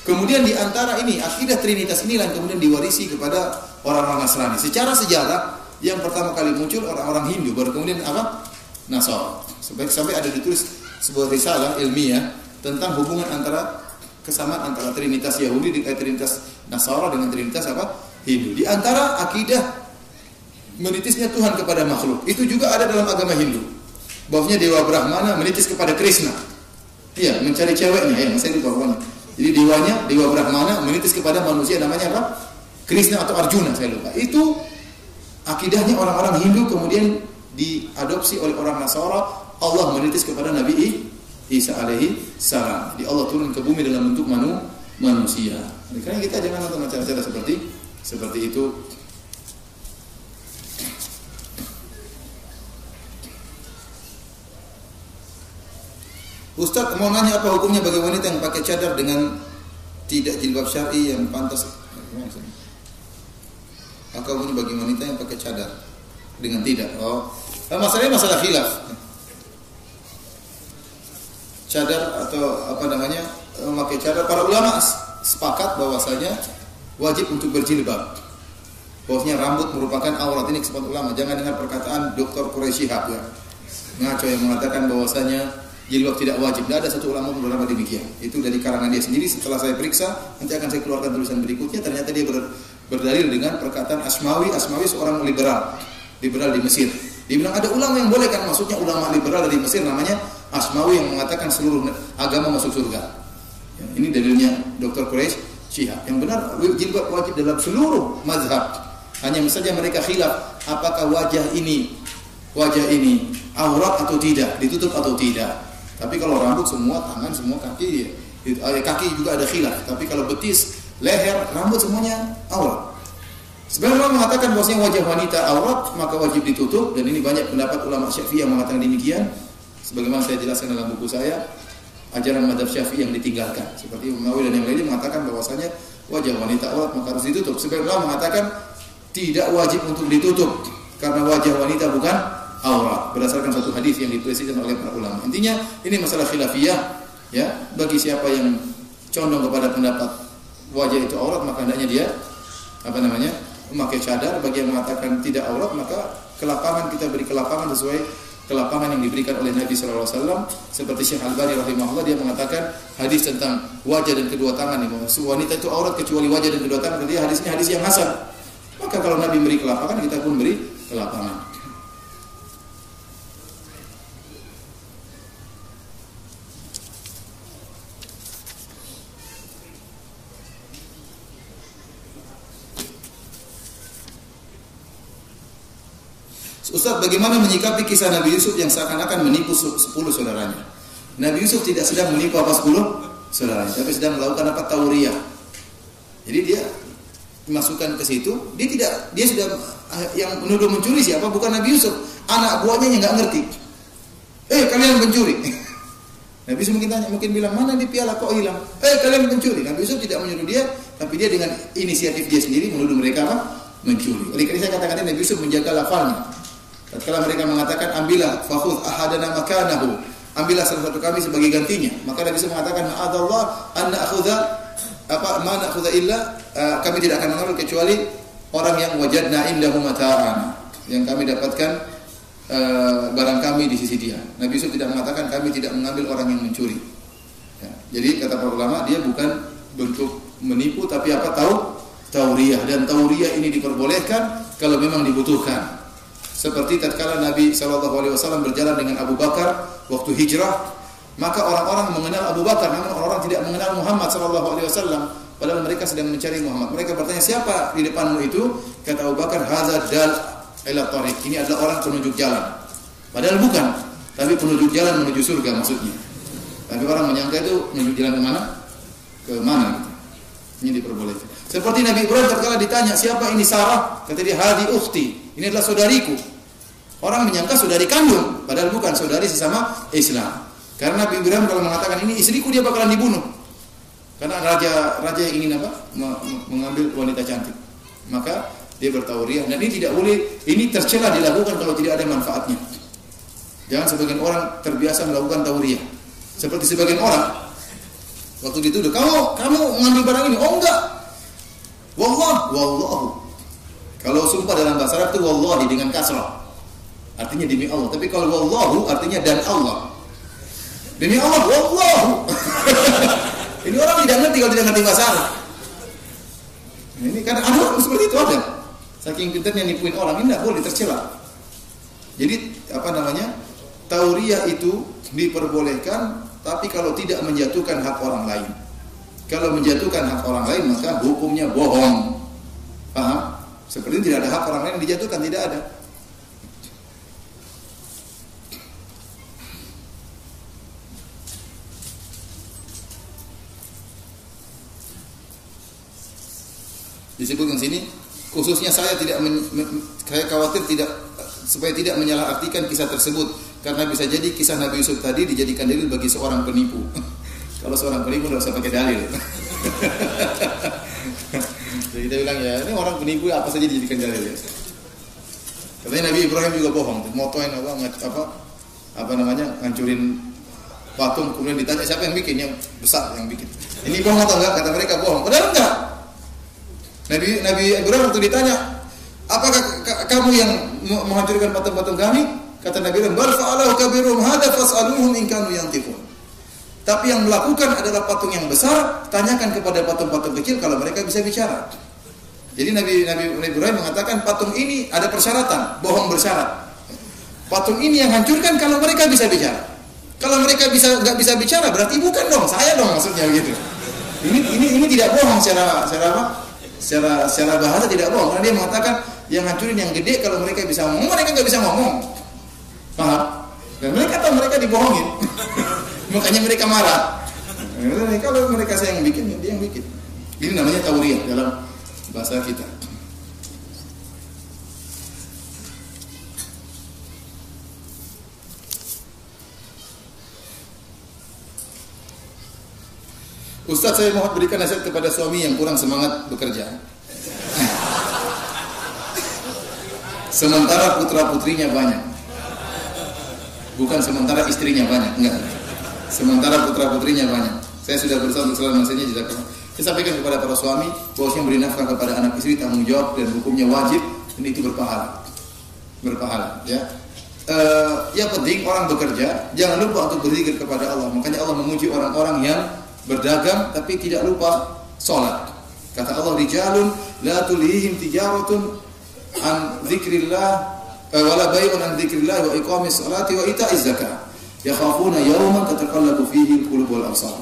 Kemudian di antara ini akidah Trinitas inilah yang kemudian diwarisi kepada orang-orang Nasrani. Secara sejarah yang pertama kali muncul orang-orang Hindu, baru kemudian apa? Nasara. Sampai ada ditulis sebuah risalah ilmiah tentang hubungan antara kesamaan antara Trinitas Yahudi dengan Trinitas Nasara dengan Trinitas apa? Hindu. Di antara akidah menitisnya Tuhan kepada makhluk, itu juga ada dalam agama Hindu. Bahwasanya dewa Brahmana menitis kepada Krishna. Iya, mencari ceweknya, ya, saya lupa pokoknya. Jadi dewa Brahmana menitis kepada manusia namanya apa? Krishna atau Arjuna, saya lupa. Itu akidahnya orang-orang Hindu, kemudian diadopsi oleh orang Nasara. Allah menitis kepada Nabi Isa alaihi salam. Jadi Allah turun ke bumi dalam bentuk manusia. Karena kita jangan nonton acara-acara seperti itu. Ustaz mau nanya apa hukumnya bagi wanita yang pakai cadar dengan tidak jilbab syar'i yang pantas? Maka hukumnya bagi wanita yang pakai cadar dengan tidak. Masalahnya masalah khilaf. Cadar atau apa namanya, memakai cadar, para ulama sepakat bahwasanya wajib untuk berjilbab. Bahwasanya rambut merupakan aurat, ini kesepakatan ulama. Jangan dengar perkataan Dr. Quraisy Shihab ya, ngaco yang mengatakan bahwasanya jilbab tidak wajib. Tidak ada satu ulama berulama demikian. Itu dari karangan dia sendiri. Setelah saya periksa, nanti akan saya keluarkan tulisan berikutnya. Ternyata dia berdalil dengan perkataan Asmawi. Asmawi seorang liberal di Mesir. Dia bilang ada ulama yang boleh, kan maksudnya ulama liberal dari Mesir namanya Asmawi yang mengatakan seluruh agama masuk surga. Ya, ini dalilnya Dr. Quraisy Shihab. Yang benar jilbab wajib dalam seluruh mazhab. Hanya saja mereka khilaf apakah wajah ini aurat atau tidak, ditutup atau tidak. Tapi kalau rambut semua, tangan semua, kaki juga ada khilaf. Tapi kalau betis, leher, rambut semuanya aurat. Sebenarnya orang mengatakan bahwasanya wajah wanita aurat maka wajib ditutup, dan ini banyak pendapat ulama Syafi'i yang mengatakan demikian. Sebagaimana saya jelaskan dalam buku saya, ajaran mazhab Syafi'i yang ditinggalkan. Seperti Imam Nawawi dan yang lainnya mengatakan bahwasanya wajah wanita aurat maka harus ditutup. Sebagian ulama mengatakan tidak wajib untuk ditutup karena wajah wanita bukan aurat, berdasarkan satu hadis yang dipresisikan oleh para ulama. Intinya ini masalah khilafiyah ya. Bagi siapa yang condong kepada pendapat wajah itu aurat maka hendaknya dia memakai cadar. Bagi yang mengatakan tidak aurat maka kelapangan, kita beri kelapangan sesuai kelapangan yang diberikan oleh Nabi sallallahu alaihi wasallam. Seperti Syekh Al-Albani rahimahullah, dia mengatakan hadis tentang wajah dan kedua tangan ini, wanita itu aurat kecuali wajah dan kedua tangan, dia hadisnya hadis yang hasan. Maka kalau Nabi beri kelapangan, kita pun beri kelapangan. Ustaz, bagaimana menyikapi kisah Nabi Yusuf yang seakan-akan menipu 10 saudaranya? Nabi Yusuf tidak sedang menipu apa 10 saudaranya, tapi sedang melakukan apa? Tauriyah. Jadi dia dimasukkan ke situ, dia sudah yang menuduh mencuri siapa? Bukan Nabi Yusuf, anak buahnya yang nggak ngerti. Kalian pencuri. Nabi Yusuf mungkin bilang, mana di piala kok hilang? Kalian pencuri. Nabi Yusuf tidak menyuruh dia, tapi dia dengan inisiatif dia sendiri menuduh mereka apa? Mencuri. Oleh karena saya katakan Nabi Yusuf menjaga lafalnya. Tatkala mereka mengatakan ambillah fakhudh ahadana makanahu, ambillah salah satu kami sebagai gantinya, maka Nabi Yusuf mengatakan ma'adallah an na'khudha ma na'khudha illa, kami tidak akan mengambil kecuali orang yang wajadna indahu mata'ana, yang kami dapatkan barang kami di sisi dia. Nabi Yusuf tidak mengatakan kami tidak mengambil orang yang mencuri. Ya, jadi kata para ulama dia bukan bentuk menipu tapi apa? Tauriyah, dan tauriyah ini diperbolehkan kalau memang dibutuhkan. Seperti tatkala Nabi SAW berjalan dengan Abu Bakar waktu hijrah, maka orang-orang mengenal Abu Bakar, namun orang-orang tidak mengenal Muhammad SAW. Padahal mereka sedang mencari Muhammad. Mereka bertanya, siapa di depanmu itu? Kata Abu Bakar, hadza dal ila tariq. Ini adalah orang penunjuk jalan. Padahal bukan, tapi penunjuk jalan menuju surga maksudnya. Tapi orang menyangka itu menuju jalan ke mana? Ke mana? Ini diperbolehkan. Seperti Nabi Ibrahim tatkala ditanya, siapa ini Sarah? Kata dia, hadi ukhti. Ini adalah saudariku. Orang menyangka saudari kandung, padahal bukan, saudari sesama Islam. Karena Nabi Ibrahim kalau mengatakan ini istriku, dia bakalan dibunuh. Karena raja yang ingin apa? Mengambil wanita cantik. Maka dia bertauriah, dan ini tidak boleh, ini tercela dilakukan kalau tidak ada manfaatnya. Jangan sebagian orang terbiasa melakukan tauriah. Seperti sebagian orang waktu dituduh, kamu mengambil barang ini. Oh enggak. Wallahu. Kalau sumpah dalam bahasa Arab itu wallahi dengan kasrah. Artinya demi Allah. Tapi kalau wallahu artinya dan Allah. Demi Allah, wallahu. Ini orang tidak ngerti kalau tidak ngerti bahasa Arab. Ini kan ada orang seperti itu ada. Saking pintarnya nipuin orang, ini tidak boleh, tercela. Jadi tauriyah itu diperbolehkan, tapi kalau tidak menjatuhkan hak orang lain. Kalau menjatuhkan hak orang lain maka hukumnya bohong. Paham? Seperti tidak ada hak orang lain dijatuhkan, tidak ada. Disebutkan sini, khususnya saya saya khawatir supaya tidak menyalahartikan kisah tersebut, karena bisa jadi kisah Nabi Yusuf tadi dijadikan dalil bagi seorang penipu. Kalau seorang penipu tidak usah pakai dalil. Jadi kita bilang ya, ini orang penipu apa saja dijadikan dalil ya. Katanya Nabi Ibrahim juga bohong, motoin ngancurin patung, kemudian ditanya siapa yang bikin, yang besar yang bikin. Ini bohong atau enggak? Kata mereka bohong. Padahal enggak. Nabi Ibrahim waktu ditanya, apakah kamu yang menghancurkan patung-patung kami? Kata Nabi Ibrahim, bal fa'alahu kabirum hadza fas'aluhum in kanu yantiqun. Tapi yang melakukan adalah patung yang besar, tanyakan kepada patung-patung kecil kalau mereka bisa bicara. Jadi Nabi Ibrahim mengatakan patung ini ada persyaratan, bohong bersyarat. Patung ini yang hancurkan kalau mereka bisa bicara. Kalau mereka nggak bisa bicara berarti bukan dong, saya dong maksudnya begitu. Ini tidak bohong secara bahasa tidak bohong, karena dia mengatakan yang hancurin yang gede, kalau mereka bisa ngomong, mereka nggak bisa ngomong. Paham? Dan mereka tahu mereka dibohongin. Makanya mereka marah. Kalau mereka saya yang bikin, dia yang bikin. Ini namanya tauriyah dalam bahasa kita. Ustaz, saya mau berikan nasihat kepada suami yang kurang semangat bekerja. Sementara putra-putrinya banyak. Bukan sementara istrinya banyak, enggak. Sementara putra-putrinya banyak. Saya sudah berusaha untuk selalu nasihatnya jazakallah. Saya sampaikan kepada para suami bahwasanya beri nafkah kepada anak istri tanggung jawab dan hukumnya wajib, dan itu berpahala. Berpahala, ya. Yang penting orang bekerja jangan lupa untuk berzikir kepada Allah. Makanya Allah memuji orang-orang yang berdagang tapi tidak lupa salat. Kata Allah, rijalun la tulihim tijaratun an dzikrillah wala bai'un an dzikrillah wa iqamis salati wa ita'iz zakah yakhafuna yawman tataqallabu fihi al-qulub wal absar.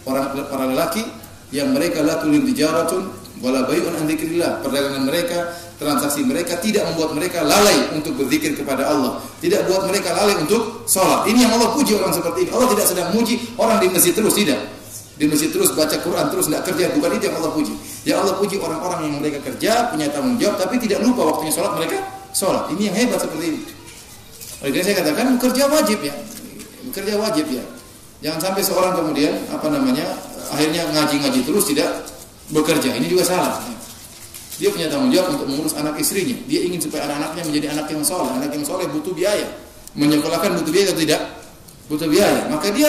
Para lelaki yang mereka la tulihim tijaratun wala bai'un an dzikrillah, perdagangan mereka, transaksi mereka tidak membuat mereka lalai untuk berzikir kepada Allah, tidak buat mereka lalai untuk salat. Ini yang Allah puji orang seperti ini. Allah tidak sedang muji orang di masjid terus, tidak. di masjid terus baca Quran terus tidak kerja, bukan itu yang Allah puji. Yang Allah puji orang-orang yang mereka kerja, punya tanggung jawab, tapi tidak lupa waktunya sholat mereka sholat. Ini yang hebat seperti ini. Oleh karena saya katakan bekerja wajib ya, bekerja wajib ya. Jangan sampai seorang kemudian akhirnya ngaji terus tidak bekerja. Ini juga salah. Dia punya tanggung jawab untuk mengurus anak istrinya. Dia ingin supaya anak-anaknya menjadi anak yang soleh. Anak yang soleh butuh biaya. Menyekolahkan butuh biaya atau tidak? Butuh biaya. Maka dia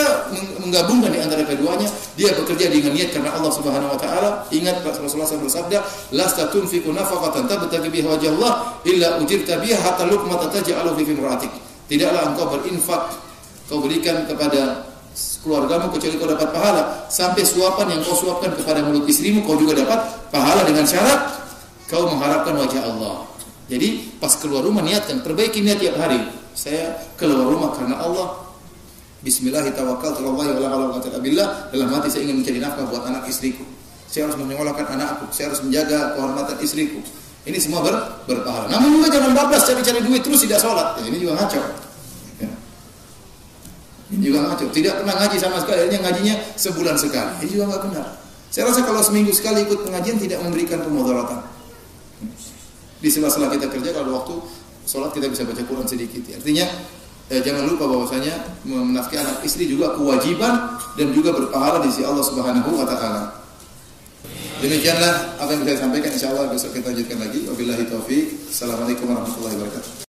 menggabungkan di antara keduanya. Dia bekerja dengan niat karena Allah Subhanahu Wa Taala. Ingat Rasulullah SAW bersabda, "Lasta tunfiqu nafaqatan tabtaghi biha wajha Allah illa ujirta biha hatta luqmatan taj'alu fi imra'atik." Tidaklah engkau berinfak, kau berikan kepada keluargamu kecuali kau dapat pahala. Sampai suapan yang kau suapkan kepada mulut istrimu, kau juga dapat pahala dengan syarat kau mengharapkan wajah Allah. Jadi pas keluar rumah niatkan, perbaiki niat tiap hari. Saya keluar rumah karena Allah. Bismillahirrahmanirrahim. Dalam hati saya ingin mencari nafkah buat anak istriku. Saya harus menyekolahkan anakku. Saya harus menjaga kehormatan istriku. Ini semua berpahala. Namun juga jangan bablas cari-cari duit terus tidak sholat. Ini juga ngaco. Ya. Ini juga ngaco. Tidak pernah ngaji sama sekali. Akhirnya ngajinya sebulan sekali. Ini juga nggak benar. Saya rasa kalau seminggu sekali ikut pengajian tidak memberikan kemudaratan. Di sela-sela kita kerja kalau waktu sholat kita bisa baca Quran sedikit. Artinya jangan lupa bahwasanya menafkahi anak istri juga kewajiban dan juga berpahala di sisi Allah Subhanahu Wa Taala. Demikianlah apa yang bisa saya sampaikan. Insyaallah besok kita lanjutkan lagi. Wabillahi taufik. Assalamualaikum warahmatullahi wabarakatuh.